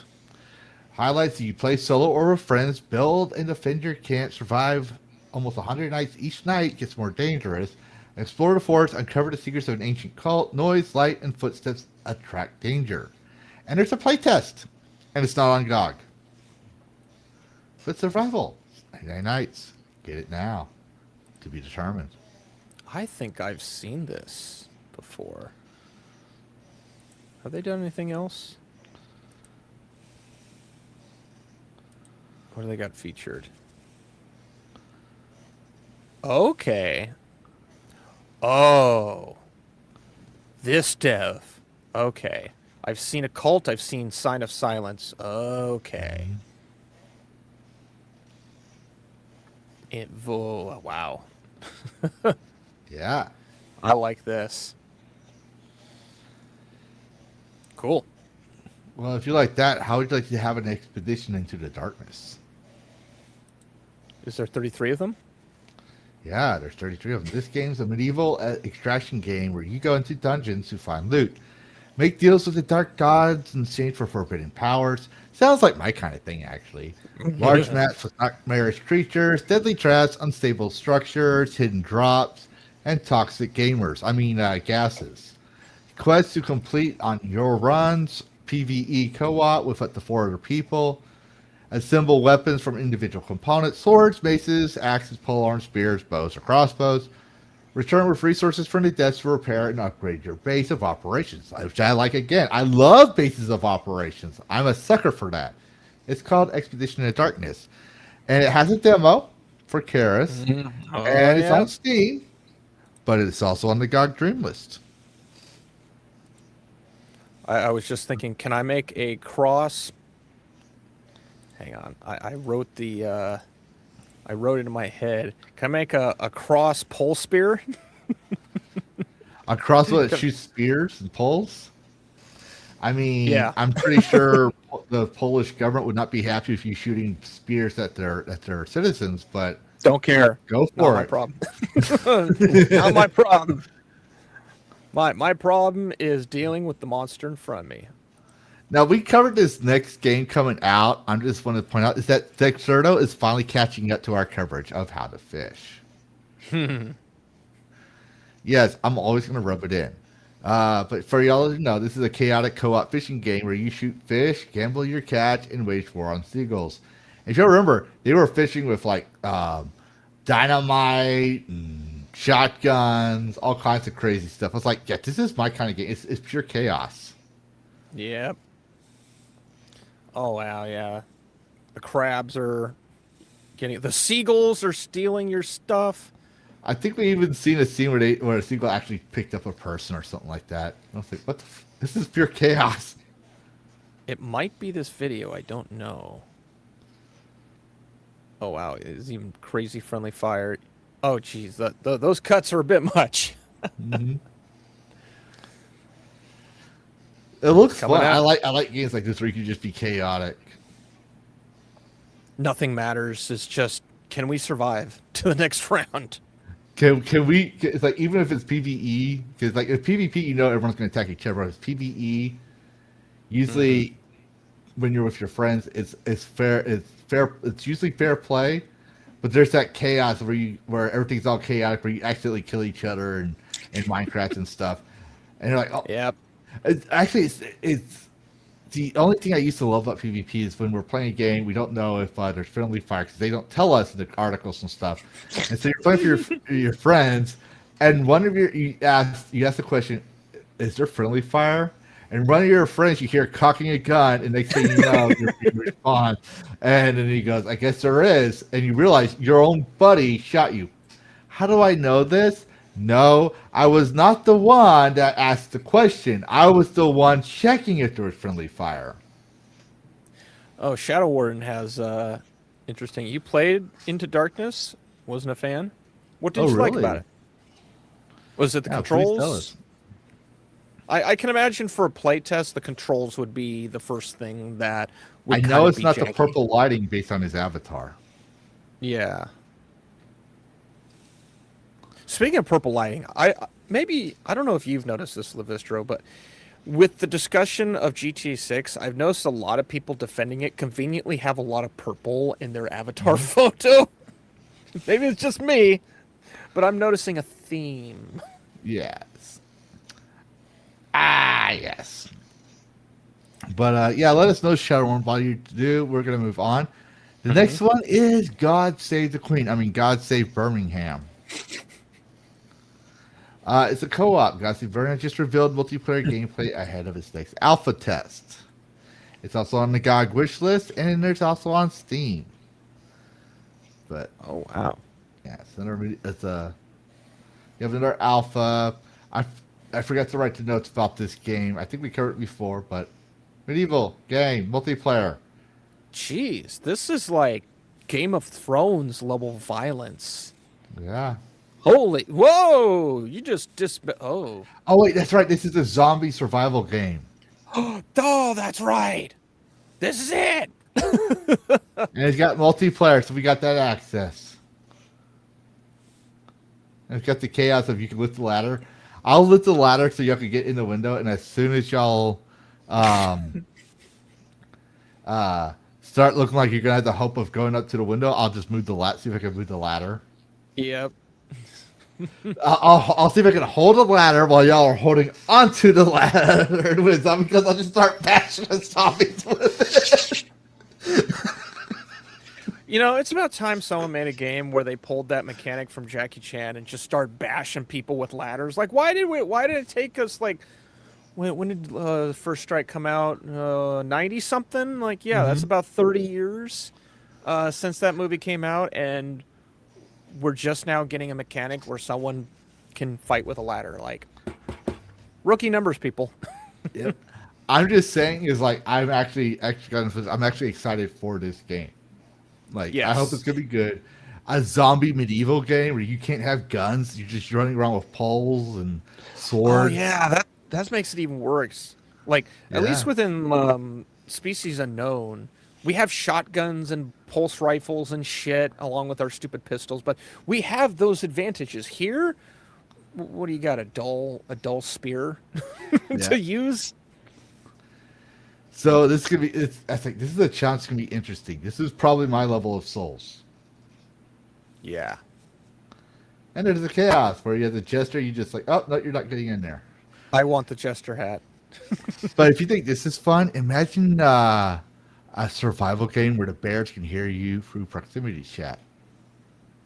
Highlights that you play solo or with friends, build and defend your camp, survive almost 100 nights each night, gets more dangerous. Explore the forest, uncover the secrets of an ancient cult. Noise, light, and footsteps attract danger. And there's a playtest, and it's not on GOG. But survival, 99 nights. Get it now. To be determined. I think I've seen this before. Have they done anything else? What do they got featured? Okay. Oh. This dev. Okay. I've seen a cult. I've seen Sign of Silence. Okay. Wow. Yeah. I like this. Cool. Well, if you like that, how would you like to have an expedition into the darkness? Is there 33 of them? Yeah, there's 33 of them. This game's a medieval extraction game where you go into dungeons to find loot. Make deals with the dark gods in exchange for forbidden powers. Sounds like my kind of thing, actually. Large maps with nightmarish creatures, deadly traps, unstable structures, hidden drops, and toxic gases. Quests to complete on your runs. PvE co-op with up to 4 other people. Assemble weapons from individual components. Swords, maces, axes, polearms, spears, bows, or crossbows. Return with resources from the deaths to repair and upgrade your base of operations. Which I like again. I love bases of operations. I'm a sucker for that. It's called Expedition in the Darkness. And it has a demo for Karis. And it's on Steam. But it's also on the GOG Dream list. I was just thinking, can I make a cross? Hang on. I wrote I wrote it in my head. Can I make a cross pole spear? A crossbow that shoots spears and poles? I mean, Yeah. I'm pretty sure the Polish government would not be happy if you shooting spears at their citizens, but Don't care. go Not for my it. problem. Not my problem. My problem is dealing with the monster in front of me. Now, we covered this next game coming out. I just want to point out is that Dexerto is finally catching up to our coverage of how to fish. Yes, I'm always going to rub it in. But for y'all to know, this is a chaotic co-op fishing game where you shoot fish, gamble your catch, and wage war on seagulls. If you remember, they were fishing with like dynamite and shotguns, all kinds of crazy stuff. I was like, yeah, this is my kind of game. It's pure chaos. Yep. Oh wow, yeah. The crabs are the seagulls are stealing your stuff. I think we even seen a scene where a seagull actually picked up a person or something like that. I was like, what the this is pure chaos. It might be this video, I don't know. Oh wow, it's even crazy friendly fire. Oh geez, those cuts are a bit much. Mm-hmm. It looks Coming fun. out. I like games like this where you can just be chaotic. Nothing matters. It's just, can we survive to the next round? Can we? It's like even if it's PVE, because like if PvP, you know everyone's going to attack each other. If it's PVE, usually when you're with your friends, it's fair. It's usually fair play, but there's that chaos where everything's all chaotic, where you accidentally kill each other and in Minecraft and stuff, and you're like, oh, Yep. It's the only thing I used to love about PvP is when we're playing a game, we don't know if there's friendly fire because they don't tell us in the articles and stuff, and so you're playing for your friends, and one of you ask the question, is there friendly fire? And one of your friends, you hear cocking a gun, and next thing you know, you respond. And then he goes, I guess there is. And you realize your own buddy shot you. How do I know this? No, I was not the one that asked the question. I was the one checking if there was friendly fire. Oh, Shadow Warden has interesting. You played Into Darkness? Wasn't a fan? What did you like about it? Was it the controls? I can imagine for a playtest, the controls would be the first thing that would I know it's be not janky. the purple lighting based on his avatar. Yeah. Speaking of purple lighting, I don't know if you've noticed this, Levistro, but with the discussion of GTA 6, I've noticed a lot of people defending it conveniently have a lot of purple in their avatar photo. Maybe it's just me, but I'm noticing a theme. Yes. Yes. But yeah, let us know, Shadowrun, what you do. We're gonna move on. The next one is God Save the Queen. I mean, God Save Birmingham. It's a co-op. God Save Birmingham just revealed multiplayer gameplay ahead of its next alpha test. It's also on the GOG wish list, and there's also on Steam. But Oh, wow. yeah, it's a you have another alpha. I forgot to write the notes about this game. I think we covered it before, but medieval game, multiplayer. Jeez, this is like Game of Thrones level violence. Yeah. Holy, whoa! You just oh. Oh wait, that's right. This is a zombie survival game. Oh, that's right. This is it. And it's got multiplayer, so we got that access. And it's got the chaos of you can lift the ladder. I'll lift the ladder so y'all can get in the window, and as soon as y'all start looking like you're gonna have the hope of going up to the window, I'll just move the ladder. See if I can move the ladder. Yep. I'll see if I can hold a ladder while y'all are holding onto the ladder with them, because I'll just start bashing the zombies with it. You know, it's about time someone made a game where they pulled that mechanic from Jackie Chan and just started bashing people with ladders. Like, why did it take us like when did First Strike come out? 90 something? Like, yeah, that's about 30 years since that movie came out, and we're just now getting a mechanic where someone can fight with a ladder. Like, rookie numbers, people. Yep. I'm just saying is like I'm actually excited for this game. Like, Yes. I hope it's gonna be good. A zombie medieval game where you can't have guns, you're just running around with poles and swords. Oh yeah, that makes it even worse. Like, at least within Species Unknown, we have shotguns and pulse rifles and shit along with our stupid pistols, but we have those advantages. Here, what do you got? A dull spear to use? So this is gonna be. I think this is a challenge. It's gonna be interesting. This is probably my level of Souls. Yeah. And there's the chaos where you have the jester. You just like, oh no, you're not getting in there. I want the Jester hat. But if you think this is fun, imagine a survival game where the bears can hear you through proximity chat.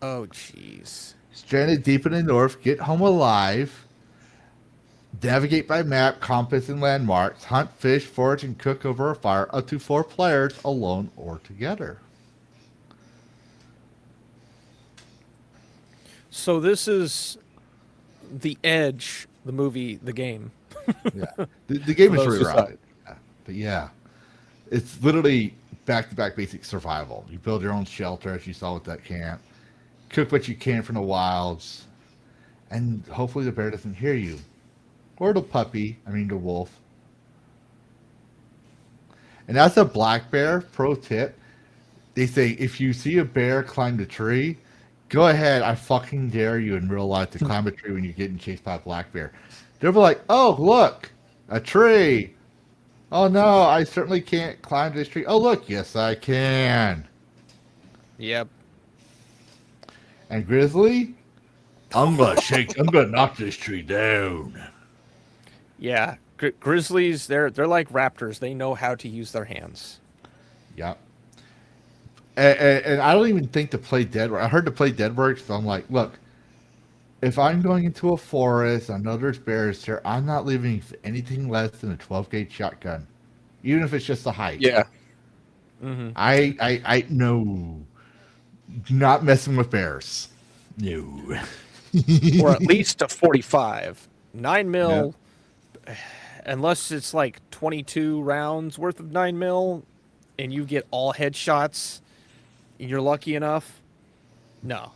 Oh, jeez. Stranded deep in the north, get home alive. Navigate by map, compass, and landmarks. Hunt, fish, forage, and cook over a fire. Up to 4 players, alone or together. So this is The Edge, the movie, the game. Yeah, the game For is those really who saw rough. it. But yeah, it's literally back-to-back basic survival. You build your own shelter, as you saw with that camp. Cook what you can from the wilds, and hopefully the bear doesn't hear you. Or the the wolf. And that's a black bear. Pro tip. They say if you see a bear climb the tree, go ahead. I fucking dare you in real life to climb a tree when you're getting chased by a black bear. They'll be like, oh, look, a tree. Oh, no, I certainly can't climb this tree. Oh, look, yes, I can. Yep. And Grizzly, I'm gonna knock this tree down. Yeah. Grizzlies, they're like raptors. They know how to use their hands. Yep. And I don't even think to play dead. I heard to play dead works. So I'm like, look, if I'm going into a forest, I know there's bears there. I'm not leaving anything less than a 12 gauge shotgun, even if it's just a height. Yeah. Mm-hmm. I no, not messing with bears. No. Or at least a 45. 9 mil, unless it's like 22 rounds worth of 9 mil, and you get all headshots, and you're lucky enough. No.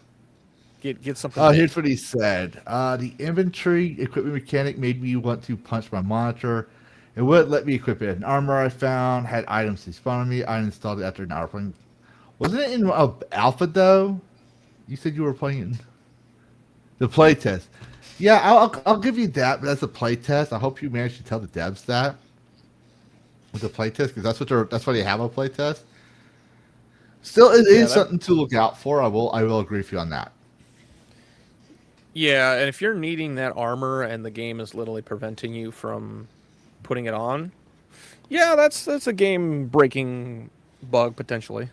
Get something. Here's what he said. The inventory equipment mechanic made me want to punch my monitor. It wouldn't let me equip it. An armor I found had items despawn on me. I installed it after an hour playing. Wasn't it in alpha though? You said you were playing in the playtest. Yeah, I'll give you that, but that's a playtest. I hope you managed to tell the devs that with the playtest, because that's why they have a playtest. Still, it is something to look out for. I will agree with you on that. Yeah, and if you're needing that armor and the game is literally preventing you from putting it on, yeah, that's a game-breaking bug potentially.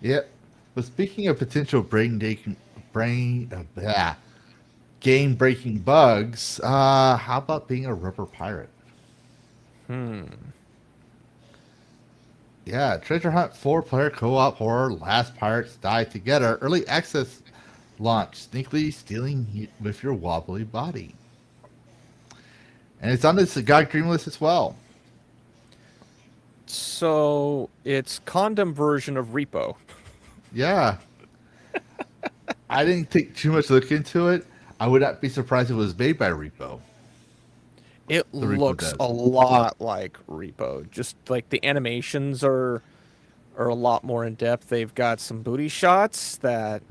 Yep. But speaking of potential game-breaking bugs, how about being a rubber pirate? Yeah, Treasure Hunt 4-player co-op horror. Last pirates die together. Early access launch. Sneakily stealing with your wobbly body. And it's on this God Green list as well. So it's condom version of Repo. Yeah. I didn't take too much look into it. I would not be surprised if it was made by Repo. It looks a lot like Repo. Just like the animations are a lot more in depth. They've got some booty shots that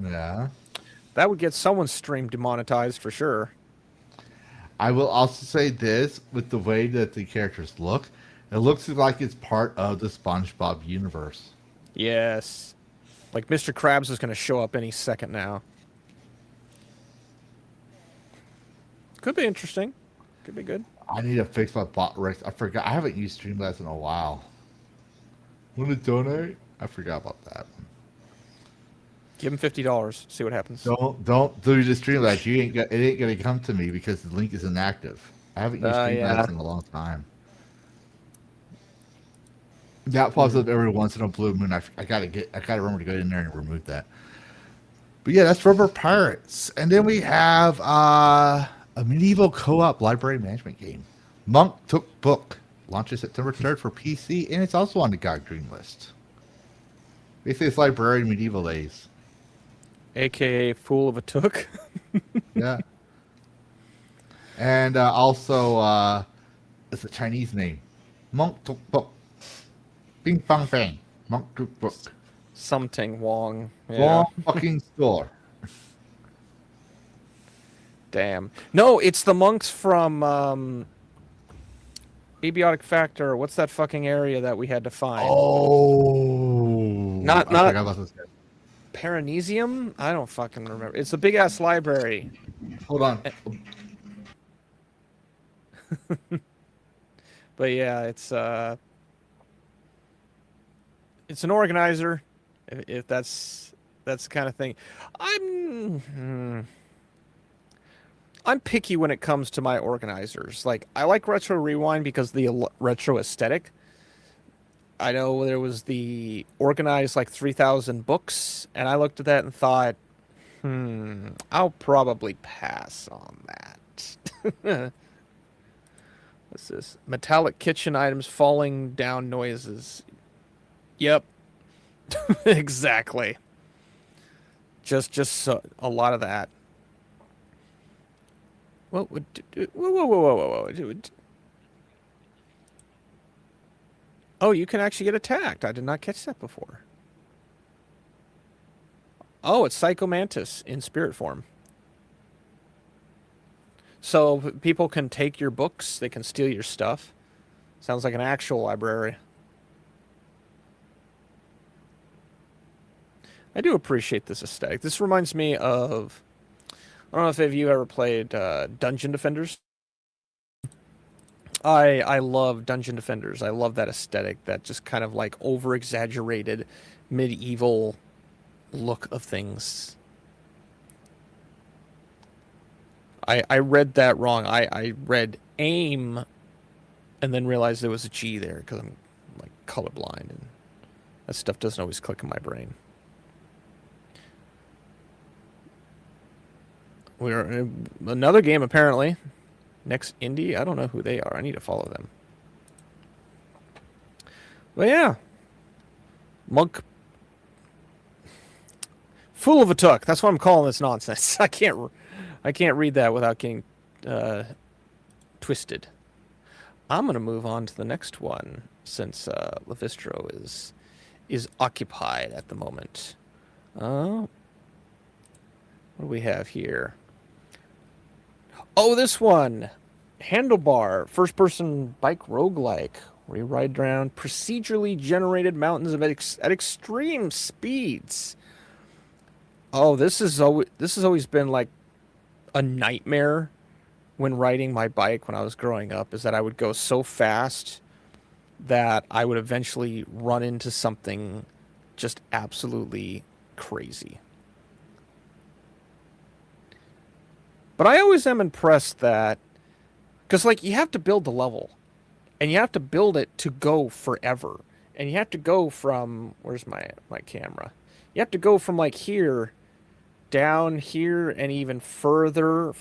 would get someone's stream demonetized for sure. I will also say this, with the way that the characters look, it looks like it's part of the SpongeBob universe. Yes. Like Mr. Krabs is going to show up any second now. Could be interesting. Could be good. I need to fix my bot Rex. I forgot. I haven't used Streamlabs in a while. Want to donate? I forgot about that. Give him $50. See what happens. Don't do the Streamlabs. It ain't gonna come to me because the link is inactive. I haven't used Streamlabs in a long time. That pops up every once in a blue moon. I gotta remember to go in there and remove that. But yeah, that's Rubber Pirates, and then we have a medieval co-op library management game. Monk Took Book launches September 3rd for PC, and it's also on the God Green list. Basically, it's librarian medieval days. AKA Fool of a Took. Yeah. And also, it's a Chinese name. Monk Took Book. Bing Bang Bang. Monk Took Book. Something Wong. Yeah. Wrong fucking store. Damn. No, it's the monks from Abiotic Factor. What's that fucking area that we had to find? Oh. Not I forgot about this guy. Paranesium? I don't fucking remember. It's a big ass library. Hold on. But yeah, it's an organizer. If that's the kind of thing. I'm picky when it comes to my organizers. Like, I like Retro Rewind because of the retro aesthetic. I know there was the organized like 3,000 books, and I looked at that and thought, I'll probably pass on that. What's this? Metallic kitchen items, falling down noises. Yep. Exactly. Just a lot of that. What would... Whoa. Oh, you can actually get attacked. I did not catch that before. Oh, it's Psycho Mantis in spirit form. So people can take your books. They can steal your stuff. Sounds like an actual library. I do appreciate this aesthetic. This reminds me of, I don't know if you ever played Dungeon Defenders. I love Dungeon Defenders. I love that aesthetic, that just kind of like over-exaggerated medieval look of things. I read that wrong. I read aim and then realized there was a G there because I'm like colorblind and that stuff doesn't always click in my brain. We're in another game apparently. Next Indie? I don't know who they are. I need to follow them. But yeah. Monk. Fool of a Took. That's what I'm calling this nonsense. I can't read that without getting twisted. I'm gonna move on to the next one since Levistro is occupied at the moment. What do we have here? Oh, this one. Handlebar. First-person bike roguelike. Where you ride around procedurally generated mountains at extreme speeds. Oh, this has always been like a nightmare when riding my bike when I was growing up, is that I would go so fast that I would eventually run into something just absolutely crazy. But I always am impressed that, because like you have to build the level, and you have to build it to go forever, and you have to go from, where's my camera? You have to go from like here, down here, and even further.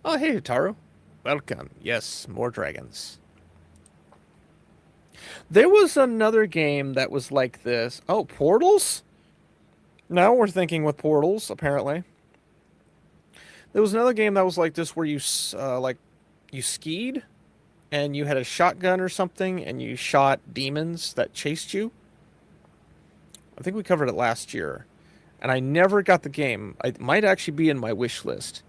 Oh, hey, Taro. Welcome. Yes, more dragons. There was another game that was like this. Oh, Portals? Now we're thinking with Portals, apparently. There was another game that was like this where you skied and you had a shotgun or something and you shot demons that chased you. I think we covered it last year. And I never got the game. It might actually be in my wish list.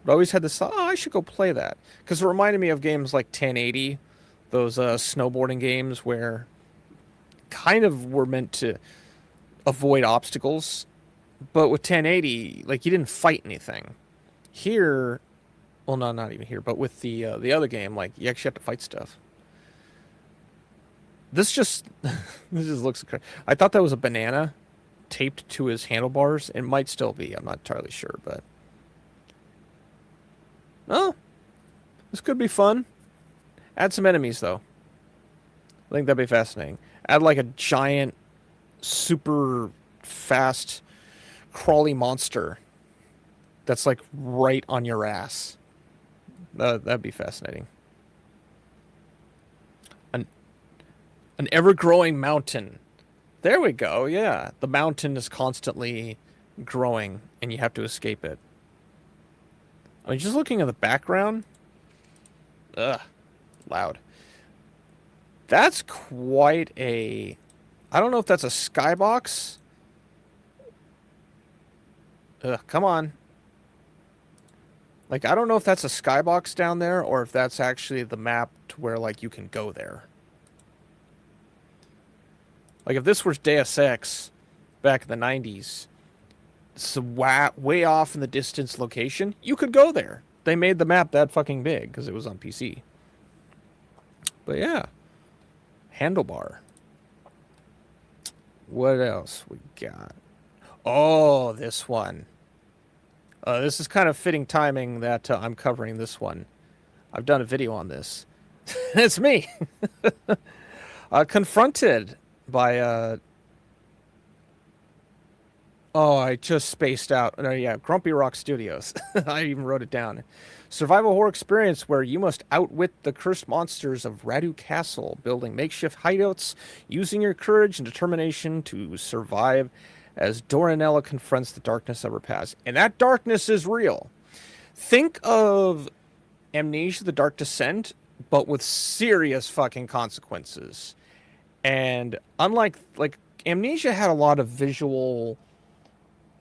But I always had this thought, oh, I should go play that. Because it reminded me of games like 1080, those snowboarding games where kind of were meant to avoid obstacles, but with 1080, like you didn't fight anything. Here, well, no, not even here, but with the other game, like you actually have to fight stuff. This just looks. I thought that was a banana taped to his handlebars. It might still be. I'm not entirely sure, but oh, this could be fun. Add some enemies though. I think that'd be fascinating. Add like a giant, super fast crawly monster that's like right on your ass. That'd be fascinating. An ever-growing mountain. There we go. Yeah, the mountain is constantly growing and you have to escape it. I mean, just looking at the background, loud. That's quite a, I don't know if that's a skybox. Come on. Like, I don't know if that's a skybox down there or if that's actually the map to where, like, you can go there. Like, if this was Deus Ex back in the 90s, it's a way off in the distance location, you could go there. They made the map that fucking big because it was on PC. But yeah. Handlebar. What else we got? Oh, this one. This is kind of fitting timing that I'm covering this one. I've done a video on this. It's me. Confronted by... Oh, I just spaced out. No, yeah, Grumpy Rock Studios. I even wrote it down. Survival horror experience where you must outwit the cursed monsters of Radu Castle, building makeshift hideouts, using your courage and determination to survive as Doranella confronts the darkness of her past. And that darkness is real. Think of Amnesia: The Dark Descent, but with serious fucking consequences. And unlike, like, Amnesia had a lot of visual...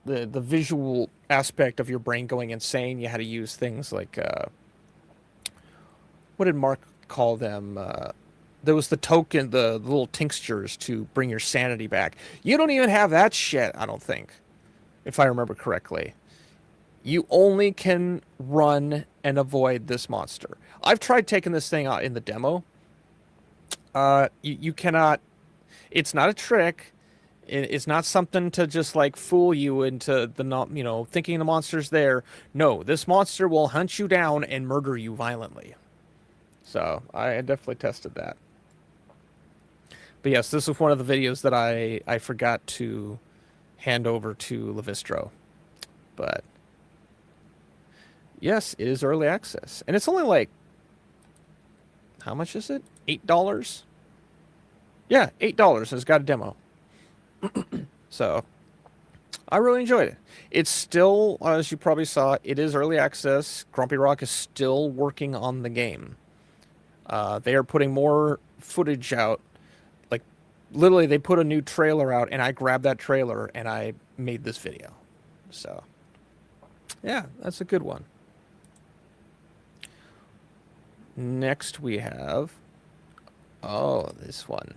The visual aspect of your brain going insane. You had to use things like... what did Mark call them? there was the token, the little tinctures to bring your sanity back. You don't even have that shit, I don't think, if I remember correctly. You only can run and avoid this monster. I've tried taking this thing out in the demo. You cannot. It's not a trick. It's not something to just like fool you into thinking the monster's there. No, this monster will hunt you down and murder you violently. So I definitely tested that. But yes, this is one of the videos that I forgot to hand over to Levistro. But yes, it is early access. And it's only like, how much is it? $8? Yeah, $8. It's got a demo. So I really enjoyed it. It's still, as you probably saw, it is early access. Grumpy Rock is still working on the game. They are putting more footage out. Like, literally, they put a new trailer out, and I grabbed that trailer, and I made this video. So, yeah, that's a good one. Next, we have... Oh, this one.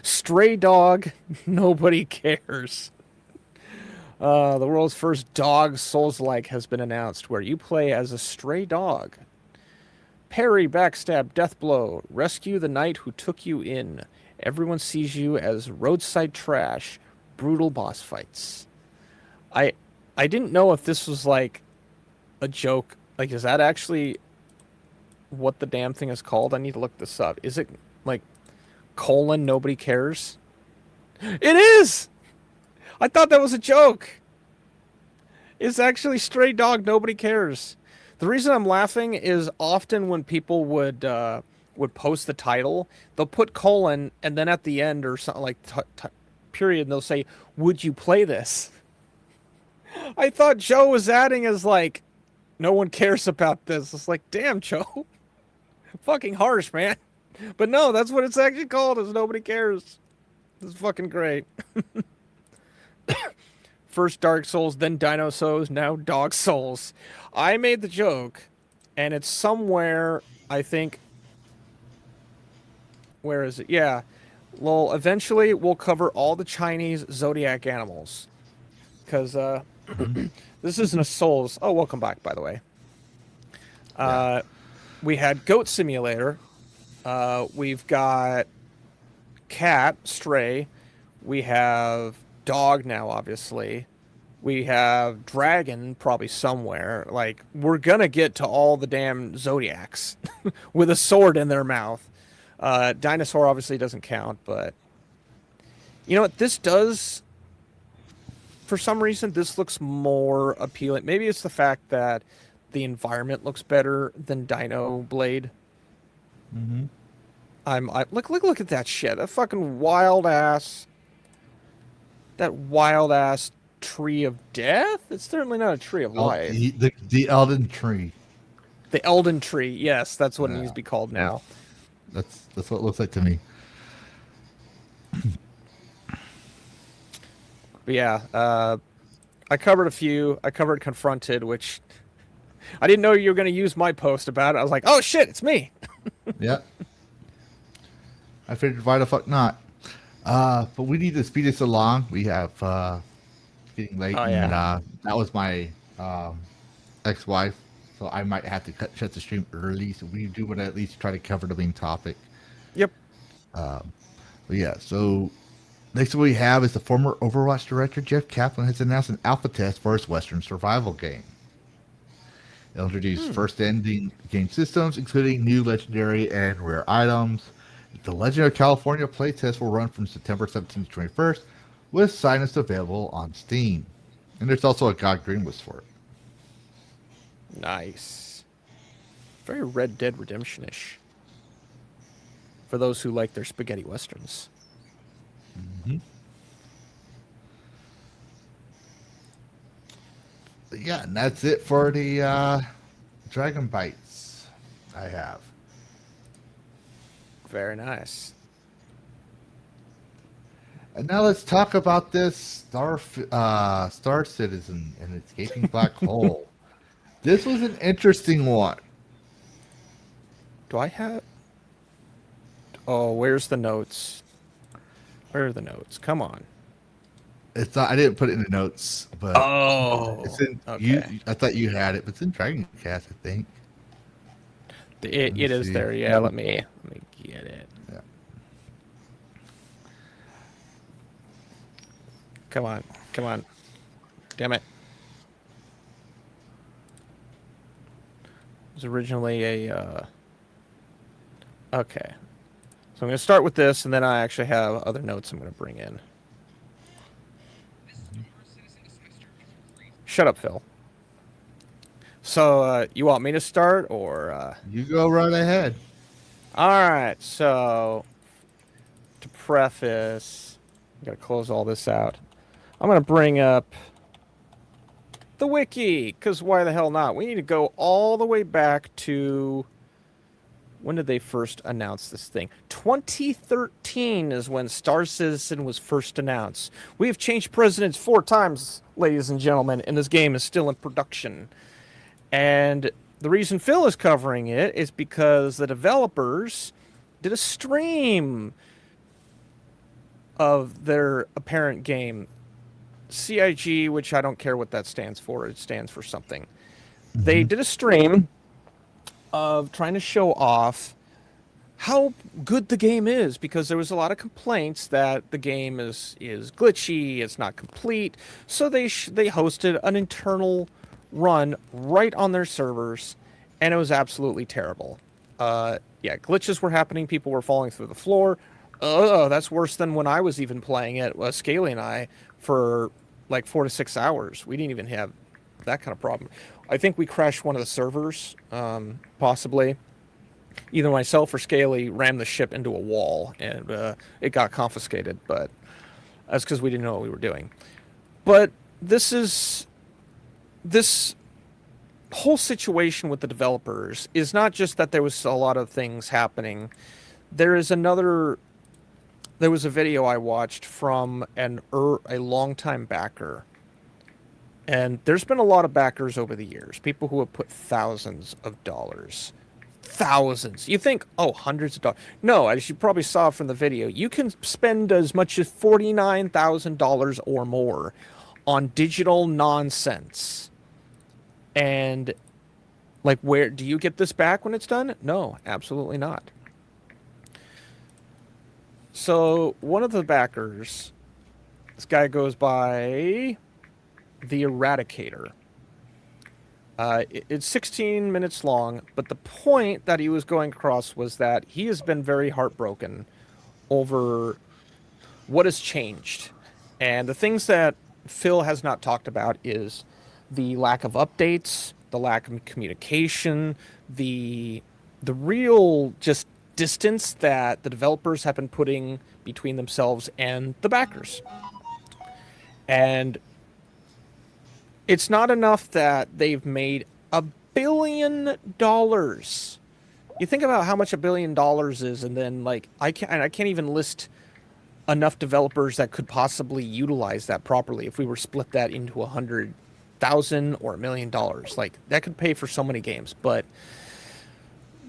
Stray Dog, Nobody Cares. The world's first dog Souls-like has been announced, where you play as a stray dog. Parry, backstab, deathblow, rescue the knight who took you in. Everyone sees you as roadside trash, brutal boss fights. I didn't know if this was like a joke. Like, is that actually what the damn thing is called? I need to look this up. Is it like Nobody Cares? It is! I thought that was a joke. It's actually Stray Dog, Nobody Cares. The reason I'm laughing is often when people would post the title, they'll put colon and then at the end or something like period, and they'll say, "Would you play this?" I thought Joe was adding as like, no one cares about this. It's like, damn, Joe. Fucking harsh, man. But no, that's what it's actually called, is Nobody Cares. It's fucking great. First Dark Souls, then Dino Souls, now Dog Souls. I made the joke, and it's somewhere, I think... Where is it? Yeah. Well, eventually we'll cover all the Chinese zodiac animals. Because, this isn't a Souls... Oh, welcome back, by the way. We had Goat Simulator. We've got Cat, Stray. We have Dog now, obviously. We have Dragon, probably somewhere. Like, we're gonna get to all the damn Zodiacs with a sword in their mouth. Dinosaur obviously doesn't count, but... You know what? This does... For some reason, this looks more appealing. Maybe it's the fact that the environment looks better than Dino Blade. Mm-hmm. Look at that shit. That fucking wild ass. That wild ass tree of death. It's certainly not a tree of life. The Elden Tree. The Elden Tree. Yes, that's what it needs to be called now. That's what it looks like to me. But yeah, I covered a few. I covered Confronted, which I didn't know you were going to use my post about it. I was like, oh shit, it's me. Yeah. I figured, why the fuck not? But we need to speed this along. We have getting late, and that was my ex-wife, so I might have to shut the stream early. So we do want to at least try to cover the main topic. Yep. But yeah, so next we have is the former Overwatch director Jeff Kaplan has announced an alpha test for his Western survival game. It'll introduce first-ending game systems, including new legendary and rare items. The Legend of California playtest will run from September 17th to 21st, with signups available on Steam. And there's also a God Green list for it. Nice. Very Red Dead Redemption-ish. For those who like their spaghetti westerns. Mm-hmm. Yeah, and that's it for the Dragon Bites I have. Very nice. And now let's talk about this Star Citizen and its gaping black hole. This was an interesting one. Do I have... Oh, where's the notes? Where are the notes? Come on. It's not. I didn't put it in the notes, but it's in. Okay. I thought you had it, but it's in DragonCast, I think. It is see. there. Yeah, let me get it. Yeah. Come on. Damn it. It was originally a... Okay. So I'm going to start with this, and then I actually have other notes I'm going to bring in. Shut up, Phil. So, you want me to start, or... You go right ahead. All right, so to preface, I'm going to close all this out. I'm going to bring up the wiki, because why the hell not? We need to go all the way back to... When did they first announce this thing? 2013 is when Star Citizen was first announced. We have changed presidents 4 times, ladies and gentlemen, and this game is still in production. And the reason Phil is covering it is because the developers did a stream of their apparent game. CIG, which I don't care what that stands for. It stands for something. They did a stream of trying to show off how good the game is, because there was a lot of complaints that the game is glitchy, it's not complete. So they hosted an internal run right on their servers, and it was absolutely terrible. Yeah, glitches were happening, people were falling through the floor. That's worse than when I was even playing it, Scaly and I, for like 4 to 6 hours. We didn't even have that kind of problem. I think we crashed one of the servers, possibly. Either myself or Scaly rammed the ship into a wall, and it got confiscated, but that's because we didn't know what we were doing. But this whole situation with the developers is not just that there was a lot of things happening. There was a video I watched from a longtime backer. And there's been a lot of backers over the years. People who have put thousands of dollars. Thousands. You think, hundreds of dollars. No, as you probably saw from the video, you can spend as much as $49,000 or more on digital nonsense. And, like, where do you get this back when it's done? No, absolutely not. So, one of the backers, this guy goes by... The Eradicator. It's 16 minutes long, but the point that he was going across was that he has been very heartbroken over what has changed. And the things that Phil has not talked about is the lack of updates, the lack of communication, the real just distance that the developers have been putting between themselves and the backers. And it's not enough that they've made $1 billion. You think about how much $1 billion is, and then I can't even list enough developers that could possibly utilize that properly if we were split that into 100,000 or $1 million. Like, that could pay for so many games. But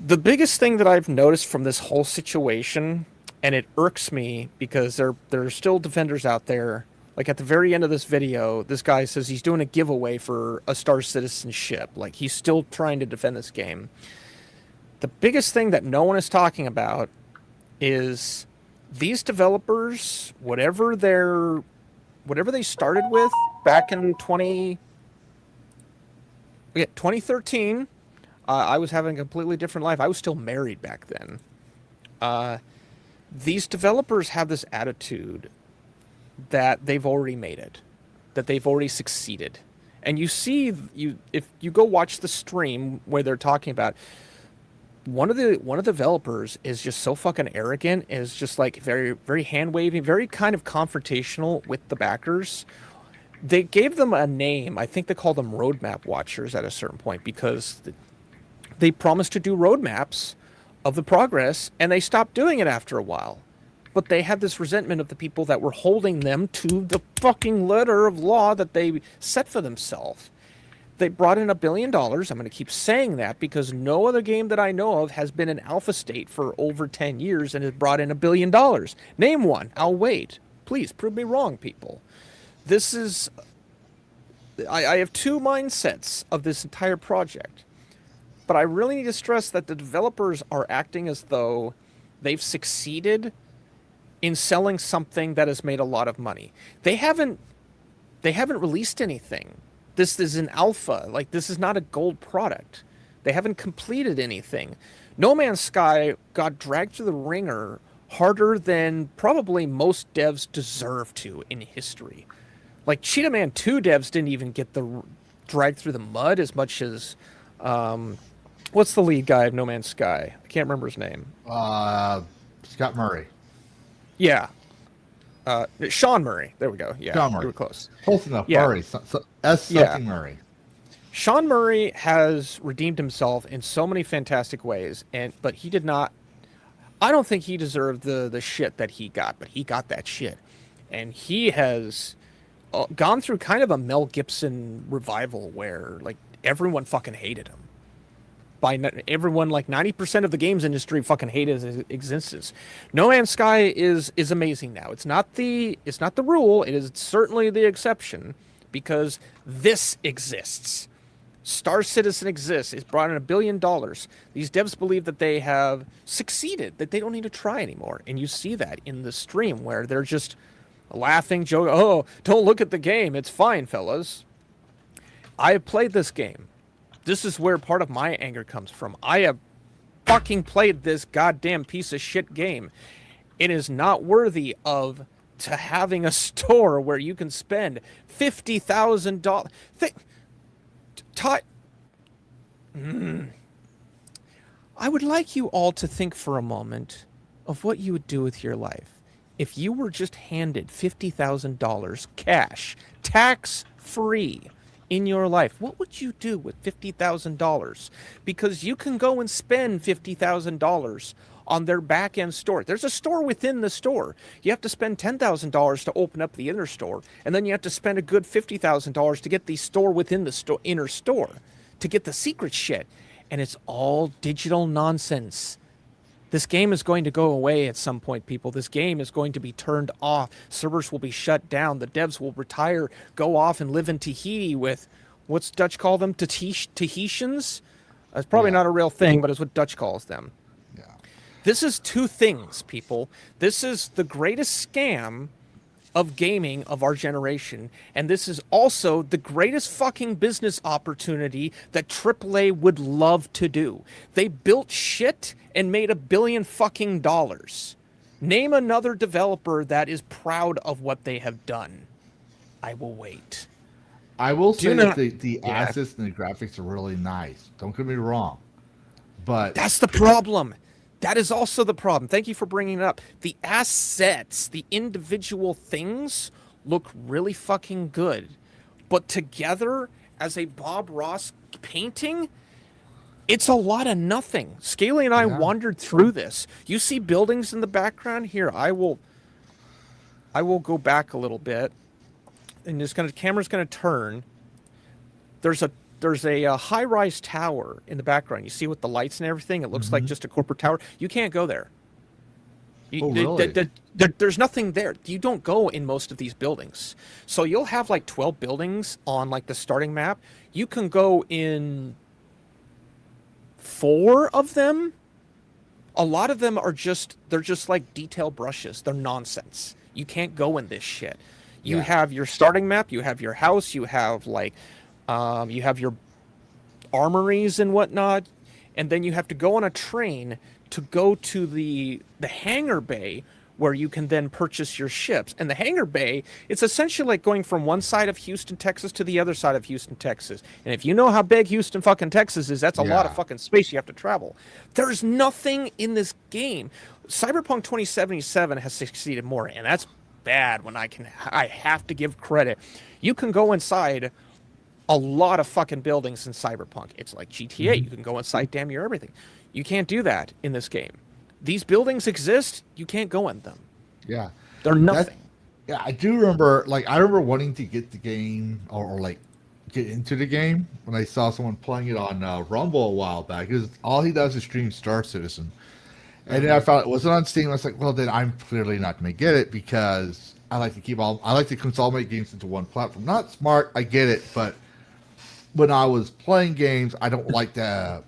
the biggest thing that I've noticed from this whole situation, and it irks me because there are still defenders out there. Like, at the very end of this video, this guy says he's doing a giveaway for a Star Citizen ship. Like, he's still trying to defend this game. The biggest thing that no one is talking about is these developers, whatever they started with back in 2013, I was having a completely different life. I was still married back then. These developers have this attitude that they've already made it, that they've already succeeded. And you see, if you go watch the stream where they're talking about, one of the developers is just so fucking arrogant, is just like very, very hand waving, very kind of confrontational with the backers. They gave them a name. I think they called them roadmap watchers at a certain point, because they promised to do roadmaps of the progress, and they stopped doing it after a while. But they had this resentment of the people that were holding them to the fucking letter of law that they set for themselves. They brought in $1 billion. I'm going to keep saying that because no other game that I know of has been in alpha state for over 10 years and has brought in $1 billion. Name one. I'll wait. Please prove me wrong, people. This is... I have two mindsets of this entire project. But I really need to stress that the developers are acting as though they've succeeded in selling something that has made a lot of money. They haven't released anything. This is an alpha. Like, this is not a gold product. They haven't completed anything. No Man's Sky got dragged through the ringer harder than probably most devs deserve to in history. Like, Cheetah Man 2 devs didn't even get dragged through the mud as much as... what's the lead guy of No Man's Sky? I can't remember his name. Scott Murray. Yeah. Sean Murray. There we go. Yeah, Sean Murray. You were close. Close enough. Yeah. Murray. Something Murray. Sean Murray has redeemed himself in so many fantastic ways, but he did not... I don't think he deserved the shit that he got, but he got that shit. And he has gone through kind of a Mel Gibson revival where, like, everyone fucking hated him. Everyone, like 90% of the games industry fucking hated his existence. No Man's Sky is amazing now. It's not the rule. It is certainly the exception because this exists. Star Citizen exists. It's brought in $1 billion. These devs believe that they have succeeded, that they don't need to try anymore. And you see that in the stream where they're just laughing, joking. Oh, don't look at the game. It's fine, fellas. I have played this game. This is where part of my anger comes from. I have fucking played this goddamn piece of shit game. It is not worthy of to having a store where you can spend $50,000. I would like you all to think for a moment of what you would do with your life if you were just handed $50,000 cash, tax-free, in your life. What would you do with $50,000? Because you can go and spend $50,000 on their back-end store. There's a store within the store. You have to spend $10,000 to open up the inner store, and then you have to spend a good $50,000 to get the store within the inner store, to get the secret shit. And it's all digital nonsense. This game is going to go away at some point, people. This game is going to be turned off. Servers will be shut down. The devs will retire, go off and live in Tahiti with, what's Dutch call them? Tahitians? That's probably not a real thing, but it's what Dutch calls them. Yeah. This is two things, people. This is the greatest scam of gaming of our generation, and this is also the greatest fucking business opportunity that AAA would love to do. They built shit and made $1 billion fucking dollars. Name another developer that is proud of what they have done. I will wait. I will say that the assets and the graphics are really nice. Don't get me wrong. But that's the problem. That is also the problem. Thank you for bringing it up. The assets, the individual things look really fucking good. But together, as a Bob Ross painting, it's a lot of nothing. Scaly and I wandered through this. You see buildings in the background? Here, I will go back a little bit. And camera's gonna turn. There's a high-rise tower in the background. You see with the lights and everything? It looks like just a corporate tower. You can't go there. Really? There's nothing there. You don't go in most of these buildings. So you'll have like 12 buildings on like the starting map. You can go in 4 of them. A lot of them are they're just like detail brushes. They're nonsense. You can't go in this shit. You have your starting map. You have your house. You have like... you have your armories and whatnot, and then you have to go on a train to go to the hangar bay where you can then purchase your ships. And the hangar bay, it's essentially like going from one side of Houston, Texas to the other side of Houston, Texas. And if you know how big Houston fucking Texas is, that's a lot of fucking space you have to travel. There's nothing in this game. Cyberpunk 2077 has succeeded more, and that's bad when I have to give credit. You can go inside a lot of fucking buildings in Cyberpunk. It's like GTA. You can go inside damn near everything. You can't do that in this game. These buildings exist. You can't go in them. Yeah. They're nothing. I do remember, I remember wanting to get the game or like get into the game when I saw someone playing it on Rumble a while back. Because all he does is stream Star Citizen. And then I found it wasn't on Steam. I was like, well, then I'm clearly not going to get it because I like to consolidate games into one platform. Not smart, I get it, but when I was playing games, I don't like to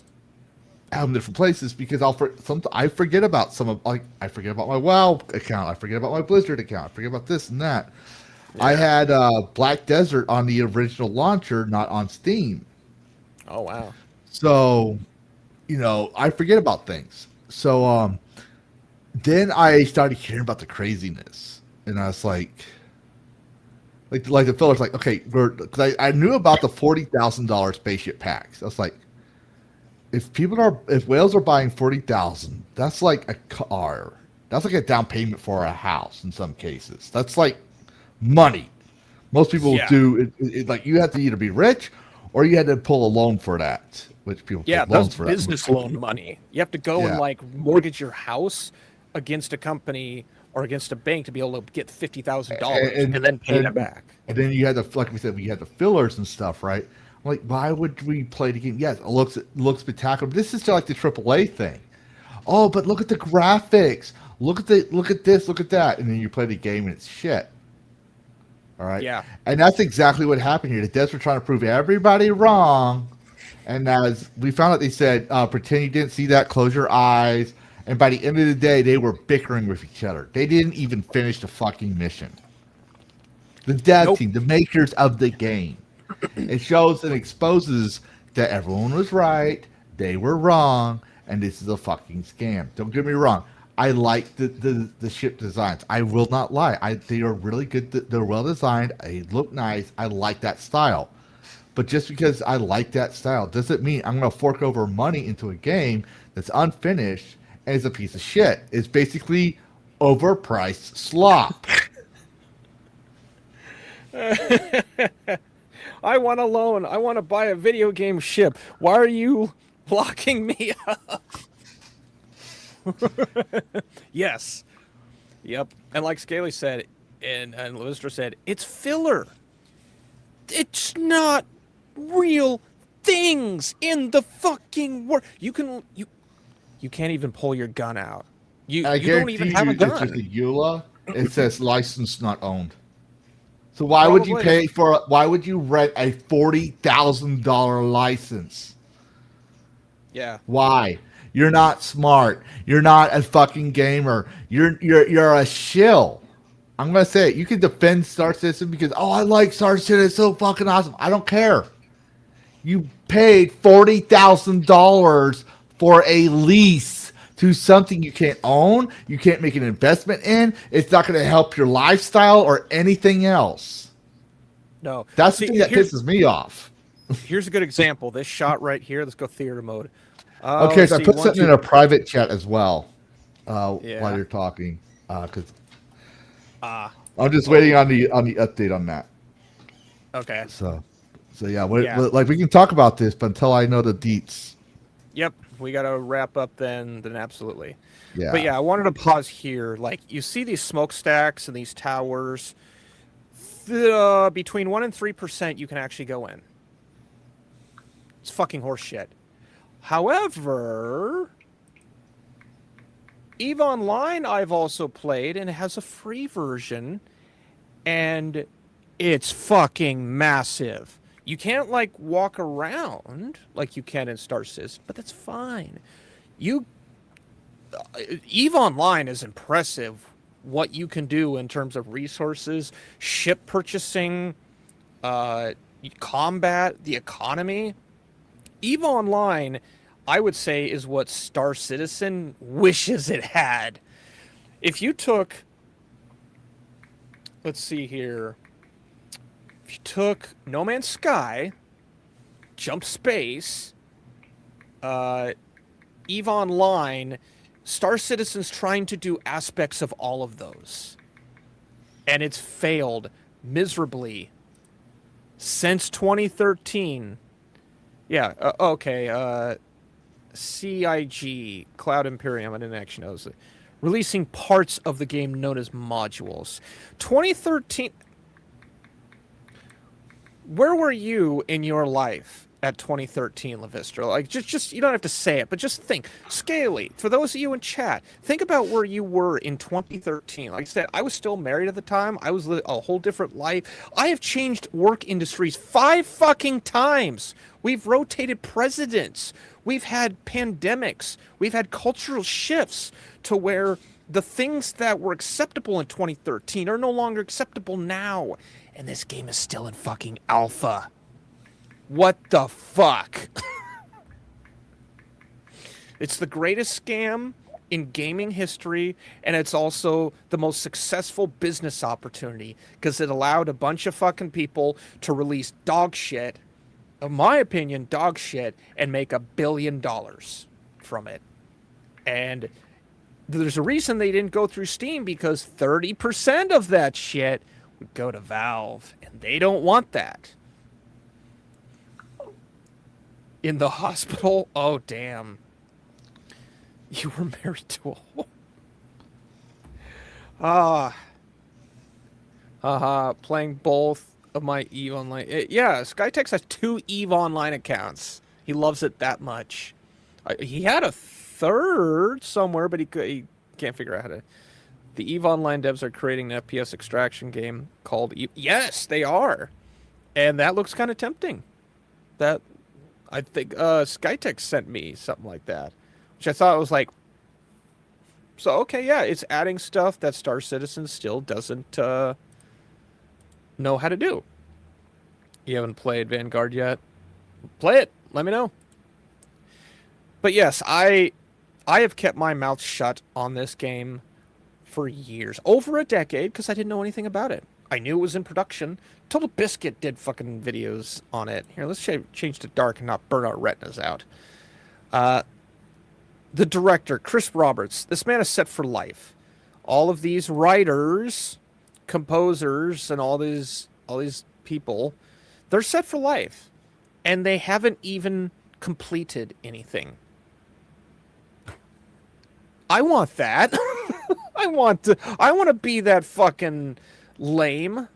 have them different places because I forget about I forget about my WoW account, I forget about my Blizzard account, I forget about this and that. Yeah. I had Black Desert on the original launcher, not on Steam. Oh wow! So, I forget about things. So then I started hearing about the craziness, and I was like the fellas like, okay, because I knew about the $40,000 spaceship packs. I was like, if whales are buying 40,000, that's like a car. That's like a down payment for a house in some cases. That's like money. Most people do it like you have to either be rich or you had to pull a loan for that. Which people that's business loan money. You have to go and like mortgage your house against a company or against a bank to be able to get $50,000 and then pay them back. And then you had like we said, we had the fillers and stuff, right? Like, why would we play the game? Yes, it looks spectacular. But this is still like the AAA thing. Oh, but look at the graphics. Look at this. Look at that. And then you play the game and it's shit. All right. Yeah. And that's exactly what happened here. The devs were trying to prove everybody wrong. And as we found out, they said, pretend you didn't see that, close your eyes. And by the end of the day, they were bickering with each other. They didn't even finish the fucking mission. The dev team, the makers of the game. It shows and exposes that everyone was right, they were wrong, and this is a fucking scam. Don't get me wrong. I like the ship designs. I will not lie. They are really good. They're well designed. They look nice. I like that style. But just because I like that style doesn't mean I'm going to fork over money into a game that's unfinished and is a piece of shit. It's basically overpriced slop. I want a loan. I want to buy a video game ship. Why are you locking me up? Yes. Yep. And like Scaly said, and Levistra said, it's filler. It's not real things in the fucking world. You can't even pull your gun out. You don't even have a gun. It's just a EULA. It says license not owned. So why would you pay for? Why would you rent a $40,000 license? Yeah. Why? You're not smart. You're not a fucking gamer. You're a shill. I'm gonna say it. You can defend Star Citizen because I like Star Citizen. It's so fucking awesome. I don't care. You paid $40,000 for a lease to something you can't own. You can't make an investment in. It's not going to help your lifestyle or anything else. No, that's the thing that pisses me off. Here's a good example. This shot right here. Let's go theater mode. Okay, so I put something in a private chat as well while you're talking because I'm just waiting on the update on that. Okay. So yeah, like we can talk about this, but until I know the deets. Yep, we got to wrap up then absolutely. Yeah. But yeah, I wanted to pause here. Like, you see these smokestacks and these towers. Between 1% and 3% you can actually go in. It's fucking horse shit. However, EVE Online I've also played, and it has a free version, and it's fucking massive. You can't, like, walk around like you can in Star Citizen, but that's fine. EVE Online is impressive, what you can do in terms of resources, ship purchasing, combat, the economy. EVE Online, I would say, is what Star Citizen wishes it had. If you took... Let's see here. If you took No Man's Sky, Jump Space, EVE Online, Star Citizen's trying to do aspects of all of those. And it's failed miserably since 2013. Yeah, okay. CIG, Cloud Imperium, I didn't actually know this. Releasing parts of the game known as modules. 2013... where were you in your life at 2013, Levistra? Like, just you don't have to say it, but just think. Scaly, for those of you in chat, think about where you were in 2013. Like I said, I was still married at the time. I was a whole different life. I have changed work industries 5 fucking times. We've rotated presidents. We've had pandemics. We've had cultural shifts to where the things that were acceptable in 2013 are no longer acceptable now. And this game is still in fucking alpha. What the fuck? It's the greatest scam in gaming history, and it's also the most successful business opportunity because it allowed a bunch of fucking people to release dog shit, in my opinion, dog shit, and make $1 billion from it. And there's a reason they didn't go through Steam, because 30% of that shit would go to Valve, and they don't want that. In the hospital? Oh, damn. You were married to a whore. Playing both of my EVE Online. Yeah, Skytex has 2 EVE Online accounts. He loves it that much. He had a third somewhere, but he can't figure out how to. The EVE Online devs are creating an FPS extraction game called EVE. Yes, they are. And that looks kind of tempting. That... I think Skytex sent me something like that, which I thought was like, so okay, yeah, it's adding stuff that Star Citizen still doesn't know how to do. You haven't played Vanguard yet? Play it. Let me know. But yes, I have kept my mouth shut on this game for years, over a decade, because I didn't know anything about it. I knew it was in production. Total Biscuit did fucking videos on it. Here, let's change to dark and not burn our retinas out. The director, Chris Roberts. This man is set for life. All of these writers, composers, and all these people, they're set for life. And they haven't even completed anything. I want that. I want to be that fucking lame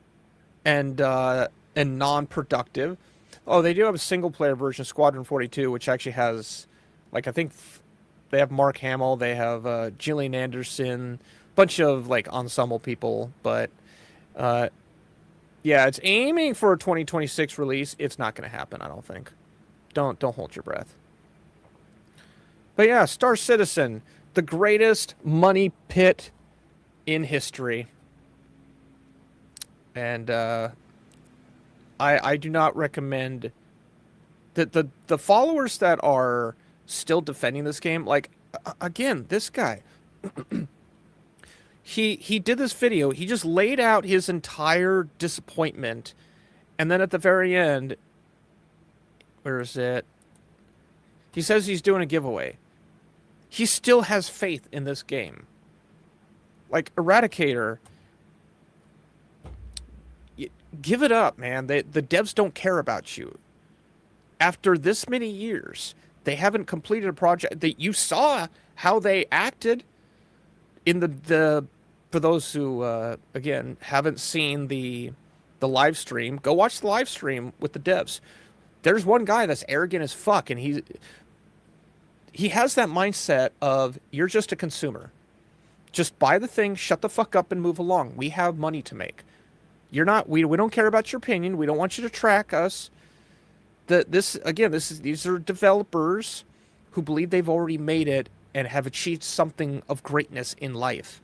and non-productive. Oh, they do have a single-player version of Squadron 42, which actually has, like, I think they have Mark Hamill, they have Gillian Anderson, bunch of, like, ensemble people, but, yeah, it's aiming for a 2026 release. It's not going to happen, I don't think. Don't hold your breath. But yeah, Star Citizen, the greatest money pit in history. And I do not recommend that the followers that are still defending this game, like, again, this guy, he did this video, he just laid out his entire disappointment, and then at the very end, where is it? He says he's doing a giveaway. He still has faith in this game. Like, Eradicator, give it up, man. The devs don't care about you. After this many years, they haven't completed a project. That you saw how they acted in the for those who again haven't seen the live stream, go watch the live stream with the devs. There's one guy that's arrogant as fuck, and he has that mindset of, you're just a consumer. Just buy the thing, shut the fuck up, and move along. We have money to make. You're not. We don't care about your opinion. We don't want you to track us. These are developers who believe they've already made it and have achieved something of greatness in life.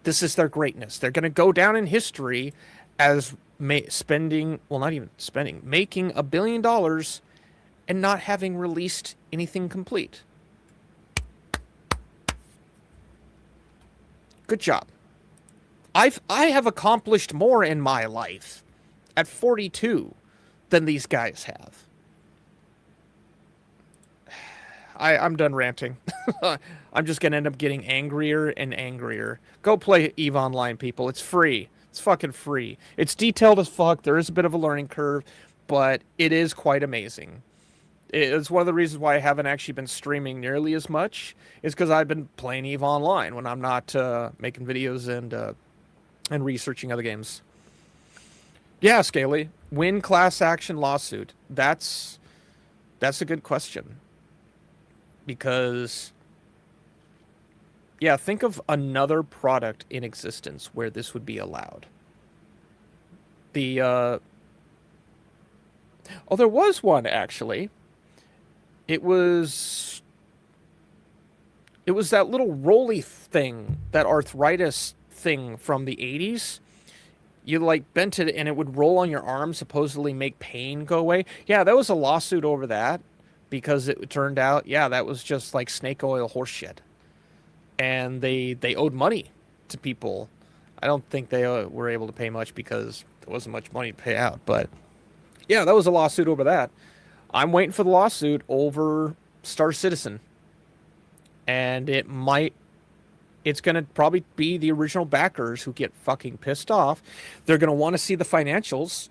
This is their greatness. They're going to go down in history as making $1 billion and not having released anything complete. Good job. I have accomplished more in my life at 42 than these guys have. I'm done ranting. I'm just going to end up getting angrier and angrier. Go play EVE Online, people. It's free. It's fucking free. It's detailed as fuck. There is a bit of a learning curve, but it is quite amazing. It's one of the reasons why I haven't actually been streaming nearly as much, is because I've been playing EVE Online when I'm not making videos and researching other games. Yeah, Scaly. Win class action lawsuit. That's a good question. Because yeah, think of another product in existence where this would be allowed. The oh, there was one actually. It was that little rolly thing, that arthritis thing from the 80s. You like bent it and it would roll on your arm, supposedly make pain go away. Yeah, that was a lawsuit over that because it turned out, yeah, that was just like snake oil horse shit. And they owed money to people. I don't think they were able to pay much because there wasn't much money to pay out. But yeah, that was a lawsuit over that. I'm waiting for the lawsuit over Star Citizen. And it's going to probably be the original backers who get fucking pissed off. They're going to want to see the financials.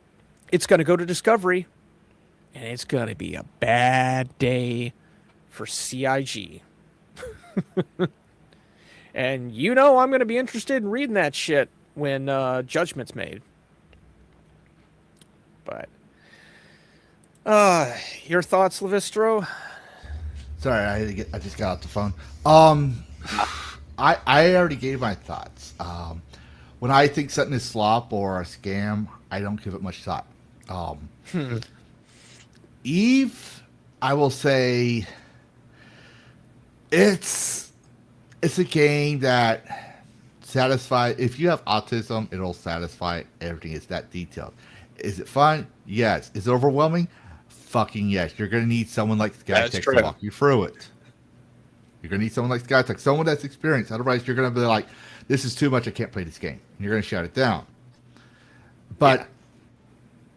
It's going to go to Discovery. And it's going to be a bad day for CIG. And you know I'm going to be interested in reading that shit when Judgment's made. But your thoughts, Levistro? Sorry, I just got off the phone. I already gave my thoughts. When I think something is slop or a scam, I don't give it much thought. Eve, I will say, it's a game that satisfies. If you have autism, it'll satisfy everything. It's that detailed. Is it fun? Yes. Is it overwhelming? Fucking yes. You're gonna need someone like Skytech to walk you through it. You're gonna need someone like Skytech, someone that's experienced. Otherwise, you're gonna be like, "This is too much. I can't play this game." And you're gonna shut it down. But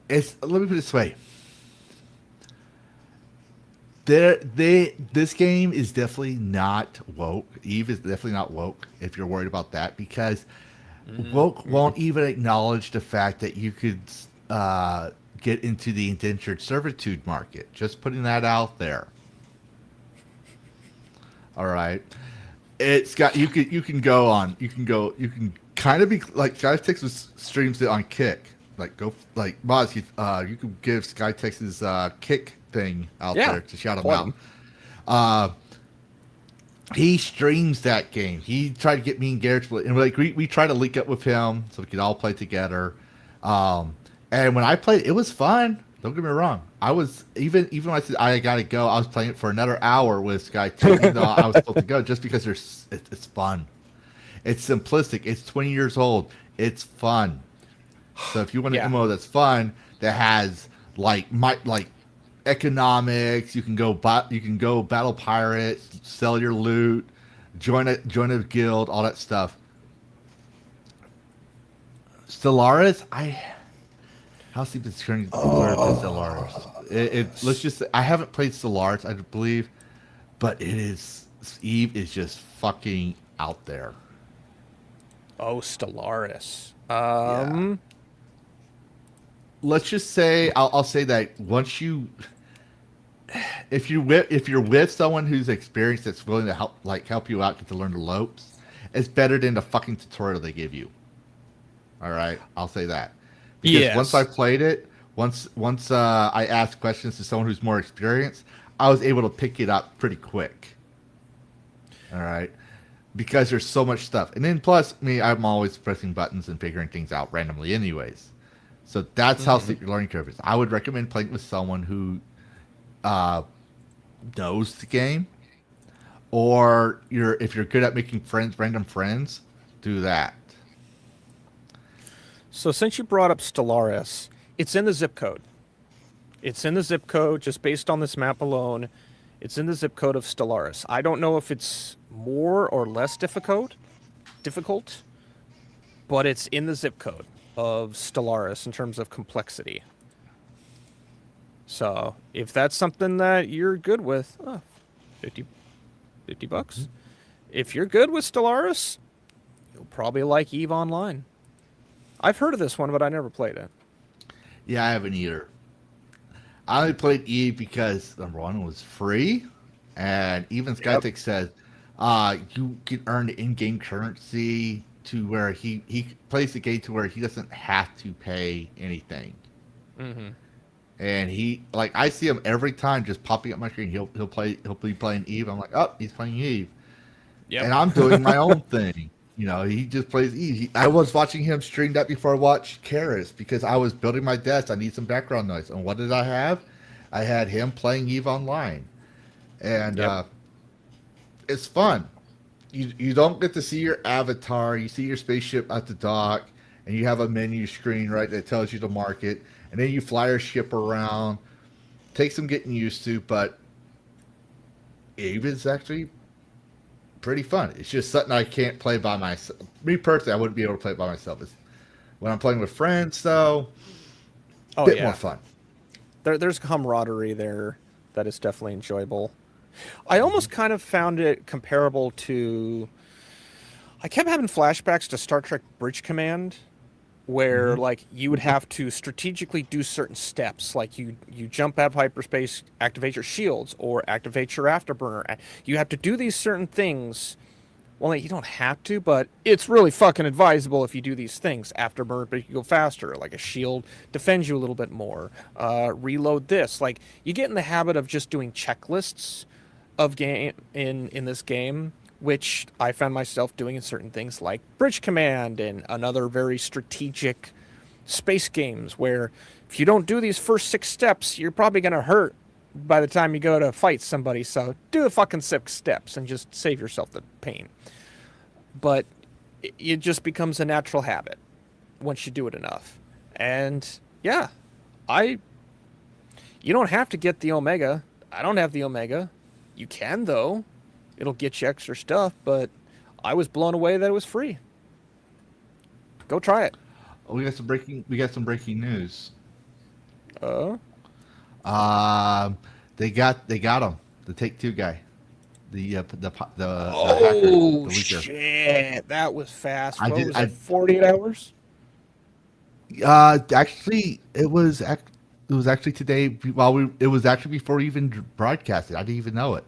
let me put it this way. This game is definitely not woke. Eve is definitely not woke. If you're worried about that, because woke won't even acknowledge the fact that you could get into the indentured servitude market. Just putting that out there. All right, it's got you can kind of be like Skytex's streams it on Kick. Like go like Moz, you can give Skytex's Kick thing out there to shout him out. He streams that game. He tried to get me and Garrett, and like we tried to link up with him so we could all play together. And when I played, it was fun. Don't get me wrong. I was even when I said I gotta go, I was playing it for another hour with Skytex, even though I was supposed to go, just because it's fun. It's simplistic. It's 20 years old. It's fun. So if you want an MMO that's fun, that has like economics, you can go battle pirates, sell your loot, join a guild, all that stuff. Stellaris, how deep is turning Stellaris? Let's just say, I haven't played Stellaris, I believe, but Eve is just fucking out there. Oh, Stellaris. Let's just say I'll say that once if you're with someone who's experienced that's willing to help you out to learn the ropes, it's better than the fucking tutorial they give you. All right, I'll say that. Because once I played it, once I asked questions to someone who's more experienced, I was able to pick it up pretty quick. All right, because there's so much stuff, and then plus I'm always pressing buttons and figuring things out randomly, anyways. So that's how steep your learning curve is. I would recommend playing with someone who knows the game, or if you're good at making random friends, do that. So since you brought up Stellaris, it's in the zip code. It's in the zip code just based on this map alone. It's in the zip code of Stellaris. I don't know if it's more or less difficult, but it's in the zip code of Stellaris in terms of complexity. So if that's something that you're good with, $50. If you're good with Stellaris, you'll probably like EVE Online. I've heard of this one, but I never played it. Yeah, I haven't either. I only played EVE because number one, it was free, and even Skytech said you can earn in-game currency to where he plays the game to where he doesn't have to pay anything. Mm-hmm. And he, like, I see him every time just popping up my screen. He'll be playing Eve. I'm like, oh, he's playing Eve. Yep. And I'm doing my own thing. You know, he just plays Eve. I was watching him stream that before I watched Karis because I was building my desk. I need some background noise. And what did I have? I had him playing Eve Online. And it's fun. You don't get to see your avatar. You see your spaceship at the dock. And you have a menu screen, right, that tells you to mark it. And then you fly your ship around. Takes some getting used to, but Eve is actually pretty fun. It's just something I can't play by myself. Me personally, I wouldn't be able to play it by myself. When I'm playing with friends, though, a bit more fun. There's camaraderie there that is definitely enjoyable. I almost kind of found it comparable to... I kept having flashbacks to Star Trek Bridge Command, where like you would have to strategically do certain steps, like you jump out of hyperspace, activate your shields, or activate your afterburner. You have to do these certain things. Well, you don't have to, but it's really fucking advisable if you do these things. Afterburner, but you go faster. Like a shield defends you a little bit more. Reload this. Like you get in the habit of just doing checklists of game in this game, which I found myself doing in certain things like Bridge Command and another very strategic space games where if you don't do these first 6 steps, you're probably going to hurt by the time you go to fight somebody. So do the fucking 6 steps and just save yourself the pain. But it just becomes a natural habit once you do it enough. And yeah, you don't have to get the Omega. I don't have the Omega. You can though. It'll get you extra stuff, but I was blown away that it was free. Go try it. Oh, we got some breaking news. Oh. They got him. The Take-Two guy. The hacker. The leaker. Shit. That was fast. What was I it, 48 hours? Actually, it was actually today. It was actually before we even broadcasted. I didn't even know it.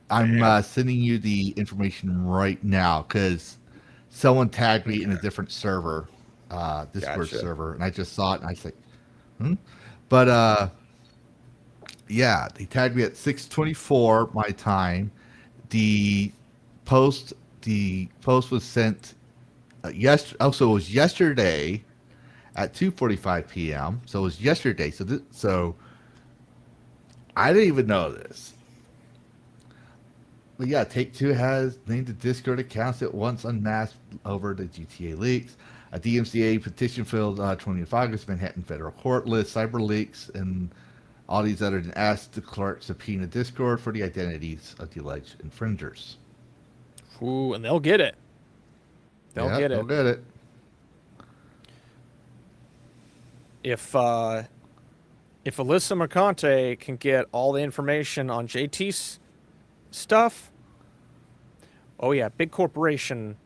I'm sending you the information right now because someone tagged me in a different server, Discord server, and I just saw it and I was like, But yeah, they tagged me at 6:24 my time. The post was sent so it was yesterday at 2:45 p.m. So it was yesterday. So I didn't even know this. But yeah, Take-Two has named the Discord accounts at once unmasked over the GTA leaks. A DMCA petition filed 20th August, Manhattan Federal Court lists CyberLeaks and all these others and asked the clerk subpoena Discord for the identities of the alleged infringers. Ooh, and they'll get it. They'll get it. If Alyssa Mercante can get all the information on JT's stuff, oh yeah, big corporation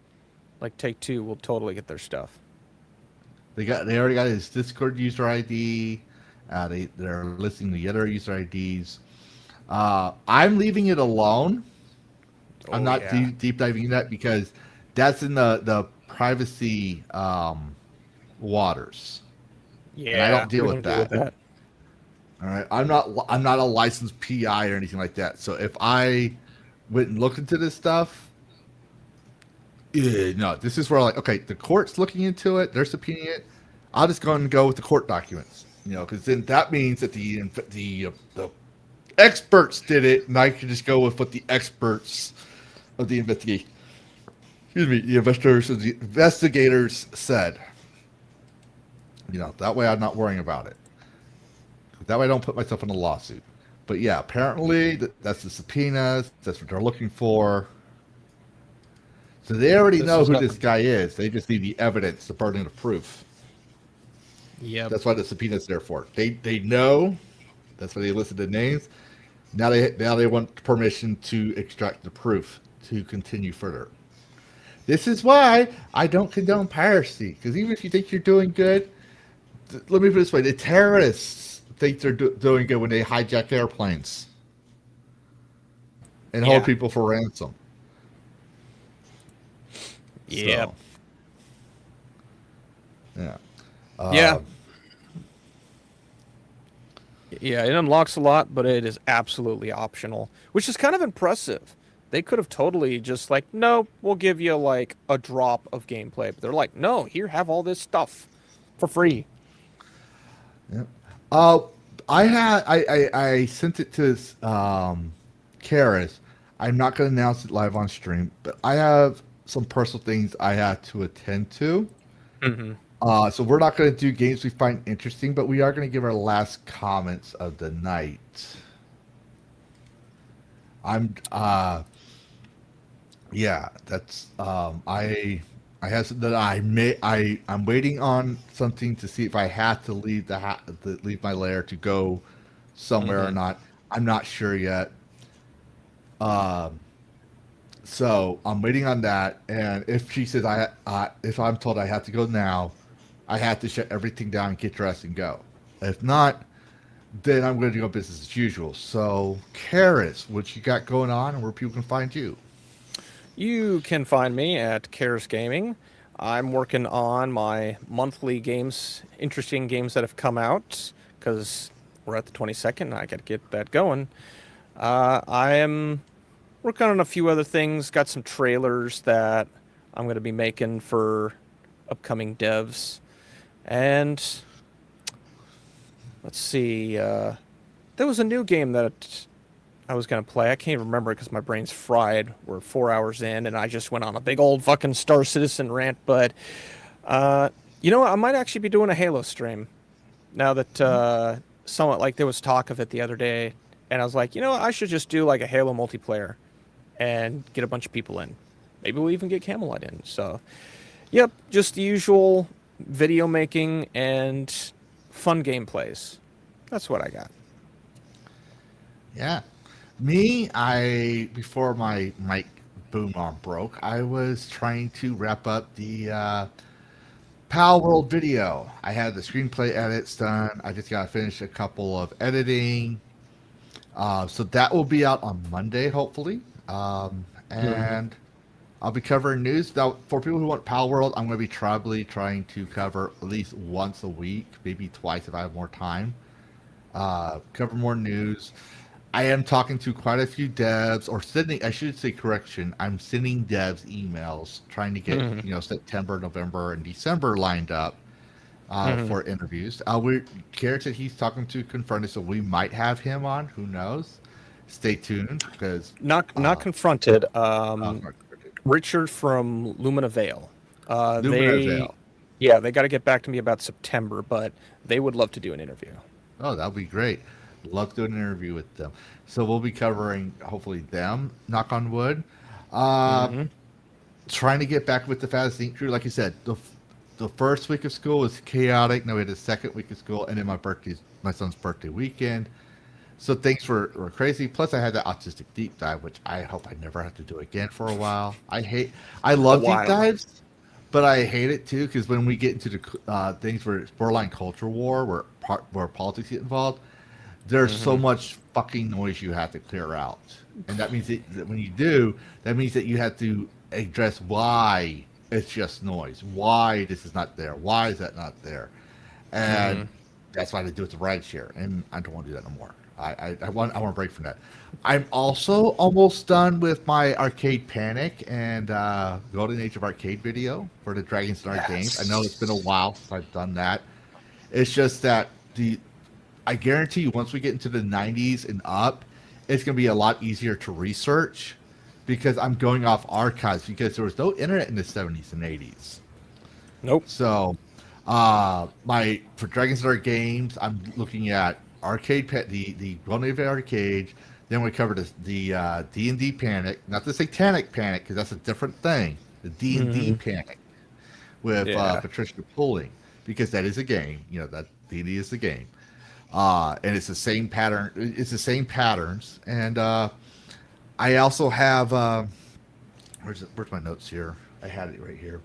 like Take-Two will totally get their stuff. They already got his Discord user ID. They're listing the other user IDs. I'm leaving it alone. I'm not deep diving in that because that's in the privacy waters. Yeah, and I don't deal with that. All right, I'm not a licensed PI or anything like that. So if I went and looked into this stuff, no, this is where okay, the court's looking into it, they're subpoenaing it. I'll just go with the court documents, because then that means that the experts did it, and I can just go with what the experts of the investigation, the investigators said. That way I'm not worrying about it. That way I don't put myself in a lawsuit. But yeah, apparently that's the subpoenas. That's what they're looking for. So they already know who this guy is. They just need the evidence, the burden of proof. Yeah. That's why the subpoena's there for. They know. That's why they listed the names. Now they want permission to extract the proof to continue further. This is why I don't condone piracy. Because even if you think you're doing good, let me put it this way: the terrorists think they're doing good when they hijack airplanes and hold people for ransom. Yep. So, yeah. Yeah. Yeah, it unlocks a lot, but it is absolutely optional, which is kind of impressive. They could have totally just like, no, we'll give you like a drop of gameplay. But they're like, no, here, have all this stuff for free. Yeah. I sent it to Karis. I'm not going to announce it live on stream, but I have some personal things I have to attend to. So we're not going to do games we find interesting, but we are going to give our last comments of the night. Yeah, that's I have something that I'm waiting on something to see if I have to leave leave my lair to go somewhere or not. I'm not sure yet. So I'm waiting on that, and if she says if I'm told I have to go now, I have to shut everything down, get dressed, and go. If not, then I'm going to go business as usual. So, Karis, what you got going on, and where people can find you? You can find me at Karis Gaming. I'm working on my monthly games, interesting games that have come out, because we're at the 22nd, and I got to get that going. I am working on a few other things, got some trailers that I'm going to be making for upcoming devs. And let's see, there was a new game that I was going to play. I can't remember because my brain's fried. We're 4 hours in, and I just went on a big old fucking Star Citizen rant. But, you know what? I might actually be doing a Halo stream now that somewhat like there was talk of it the other day. And I was like, you know what? I should just do like a Halo multiplayer and get a bunch of people in. Maybe we'll even get Camelot in. So, yep, just the usual video making and fun gameplays. That's what I got. Yeah. Before my mic boom arm broke, I was trying to wrap up the Pal World video. I had the screenplay edits done. I just got to finish a couple of editing. So that will be out on Monday, hopefully. And I'll be covering news. Now, for people who want Pal World, I'm going to be probably trying to cover at least once a week, maybe twice if I have more time. Cover more news. I am talking to quite a few devs, or sending, I should say correction, I'm sending devs emails trying to get, September, November, and December lined up for interviews. Garrett said he's talking to Confronted, so we might have him on. Who knows? Stay tuned, because... Not Confronted. Richard from Lumina Vale. Vale. Yeah, they got to get back to me about September, but they would love to do an interview. Oh, that would be great. Love to do an interview with them. So we'll be covering, hopefully, them, knock on wood. Trying to get back with the Fast Ink crew. Like I said, the first week of school was chaotic. Now we had the second week of school, and then my son's birthday weekend. So things were crazy. Plus, I had the autistic deep dive, which I hope I never have to do again for a while. I love deep dives, but I hate it too, because when we get into the things where it's borderline culture war, where politics get involved, there's so much fucking noise you have to clear out. And that means that when you do, that means that you have to address why it's just noise. Why this is not there. Why is that not there? And that's why they do it to rideshare. And I don't want to do that no more. I want a break from that. I'm also almost done with my Arcade Panic and Golden Age of Arcade video for the DragonCast games. I know it's been a while since I've done that. It's just that I guarantee you, once we get into the 90s and up, it's going to be a lot easier to research, because I'm going off archives, because there was no internet in the 70s and 80s. Nope. So, for DragonCast games, I'm looking at the Golden Age Arcade. Then we covered the D&D Panic, not the Satanic Panic, because that's a different thing. The D&D Panic with Patricia Pulling, because that is a game. That D&D is the game. And it's the same pattern. It's the same patterns. And I also have where's my notes here? I had it right here.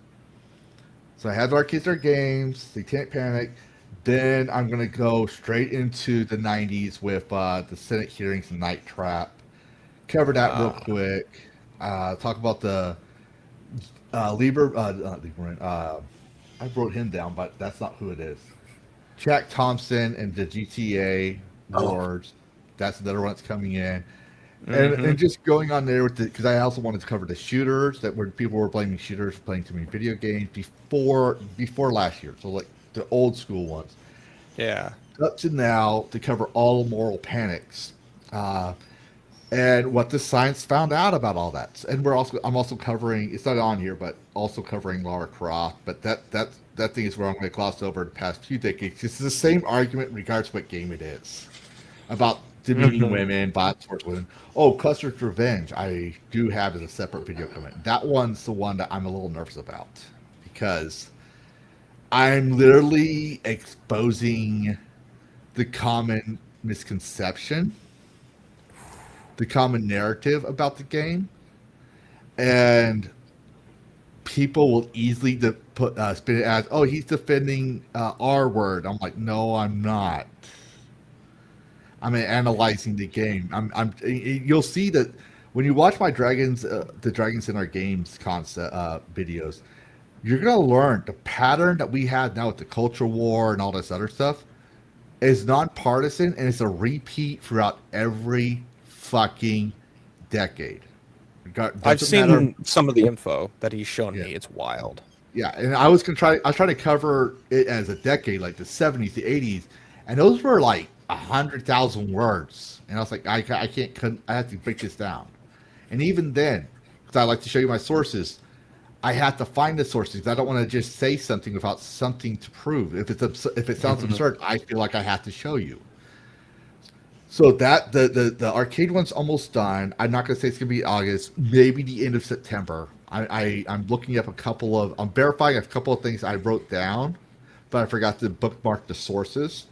So I have the Arcade games, Satanic Panic. Then I'm gonna go straight into the 90s with the Senate hearings and Night Trap. Cover that real quick. Talk about I wrote him down, but that's not who it is. Jack Thompson and the GTA Wars. That's another one that's coming in. And just going on there with because I also wanted to cover the shooters that were people were blaming shooters for playing too many video games before last year. So like the old school ones. Yeah. Up to now to cover all moral panics. And what the science found out about all that. And I'm also covering, it's not on here, but also covering Lara Croft. But that thing is where I'm going to gloss over the past few decades. It's the same argument in regards to what game it is. About demeaning women, violence towards women. Oh, Custer's Revenge, I do have as a separate video coming. That one's the one that I'm a little nervous about. Because I'm literally exposing the common misconception, the common narrative about the game, and people will easily spin it as, oh, he's defending R word. I'm like, no, I'm not. I'm analyzing the game. You'll see that when you watch my the Dragons in Our Games concept videos, you're gonna learn the pattern that we have now with the culture war and all this other stuff is nonpartisan, and it's a repeat throughout every fucking decade. I've seen some of the info that he's shown me. It's wild. Yeah, and I was trying to cover it as a decade, like the 70s, the 80s, and those were like 100,000 words. And I was like, I have to break this down. And even then, because I like to show you my sources, I have to find the sources because I don't want to just say something without something to prove. If it sounds absurd, I feel like I have to show you. So that the arcade one's almost done. I'm not going to say it's going to be August, maybe the end of September. I'm looking up I'm verifying a couple of things I wrote down, but I forgot to bookmark the sources.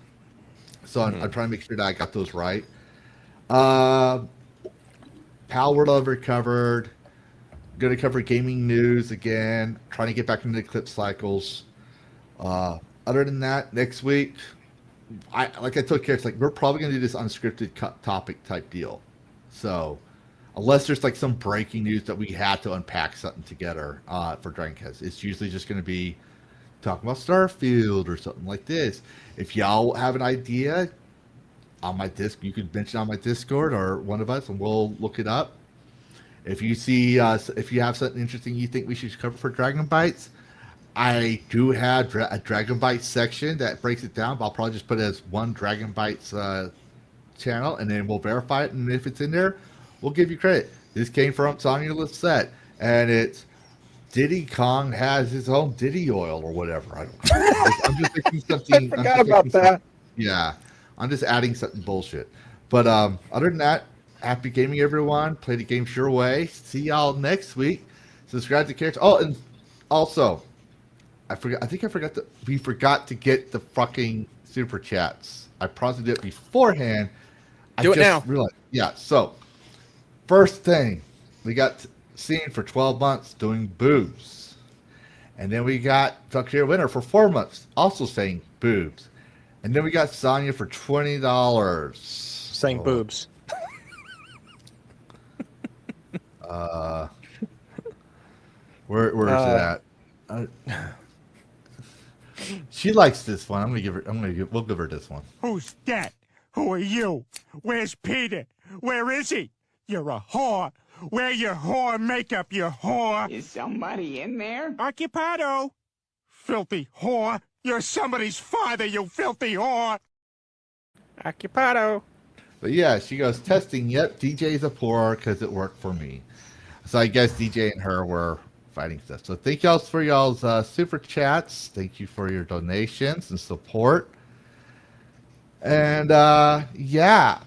So I'm trying to make sure that I got those right. Pal World I've covered. Going to cover gaming news again. Trying to get back into the clip cycles. Other than that, next week, like I told Kara, we're probably going to do this unscripted topic type deal. So unless there's like some breaking news that we had to unpack something together for DragonCast, it's usually just going to be talking about Starfield or something like this. If y'all have an idea on my you could mention on my Discord or one of us, and we'll look it up. If you see, if you have something interesting you think we should cover for Dragon Bytes, I do have a Dragon Bytes section that breaks it down, but I'll probably just put it as one Dragon Bytes channel, and then we'll verify it. And if it's in there, we'll give you credit. This came from Sonya Lisette, and it's Diddy Kong has his own Diddy oil or whatever. I don't know. I'm just thinking something. I forgot about that. Yeah, I'm just adding something bullshit. But other than that, happy gaming, everyone. Play the game your way. See y'all next week. Subscribe to Character. Oh, and also, we forgot to get the fucking super chats. I promised to do it beforehand. Do it now. Realized, yeah. So, first thing, we got Scene for 12 months doing boobs, and then we got Tucker Winner for 4 months also saying boobs, and then we got Sonya for $20 saying boobs. Where's it at? She likes this one. We'll give her this one. Who's that? Who are you? Where's Peter? Where is he? You're a whore. Wear your whore makeup, you whore. Is somebody in there? Occupado. Filthy whore. You're somebody's father, you filthy whore. Occupado. But yeah, she goes, testing. Yep, DJ's a poor because it worked for me. So I guess DJ and her were fighting stuff. So thank y'all for y'all's super chats. Thank you for your donations and support. And yeah,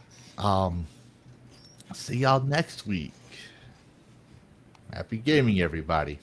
see y'all next week. Happy gaming, everybody.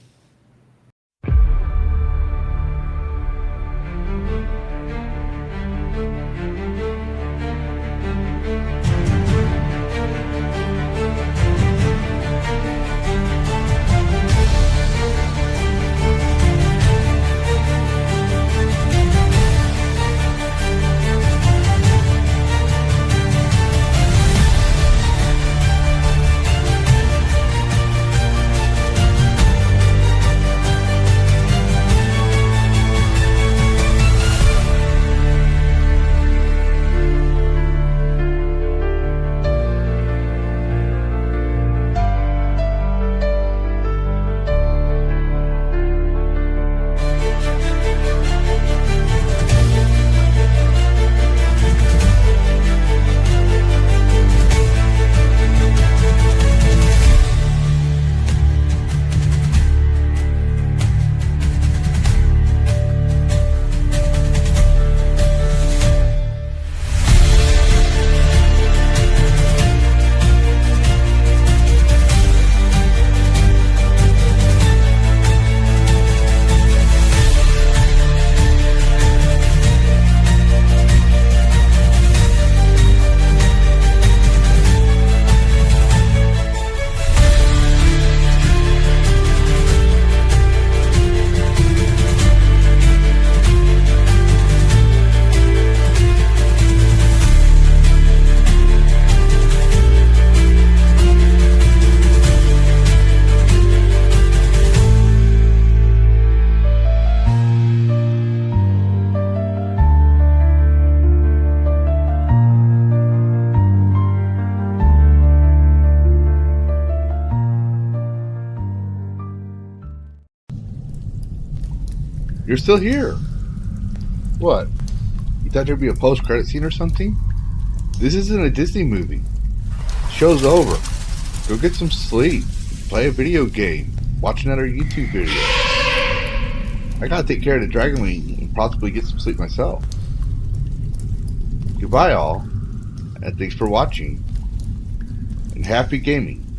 You're still here. What? You thought there'd be a post-credit scene or something? This isn't a Disney movie. Show's over. Go get some sleep. Play a video game. Watch another YouTube video. I gotta take care of the Dragon Wing and possibly get some sleep myself. Goodbye all, and thanks for watching. And happy gaming.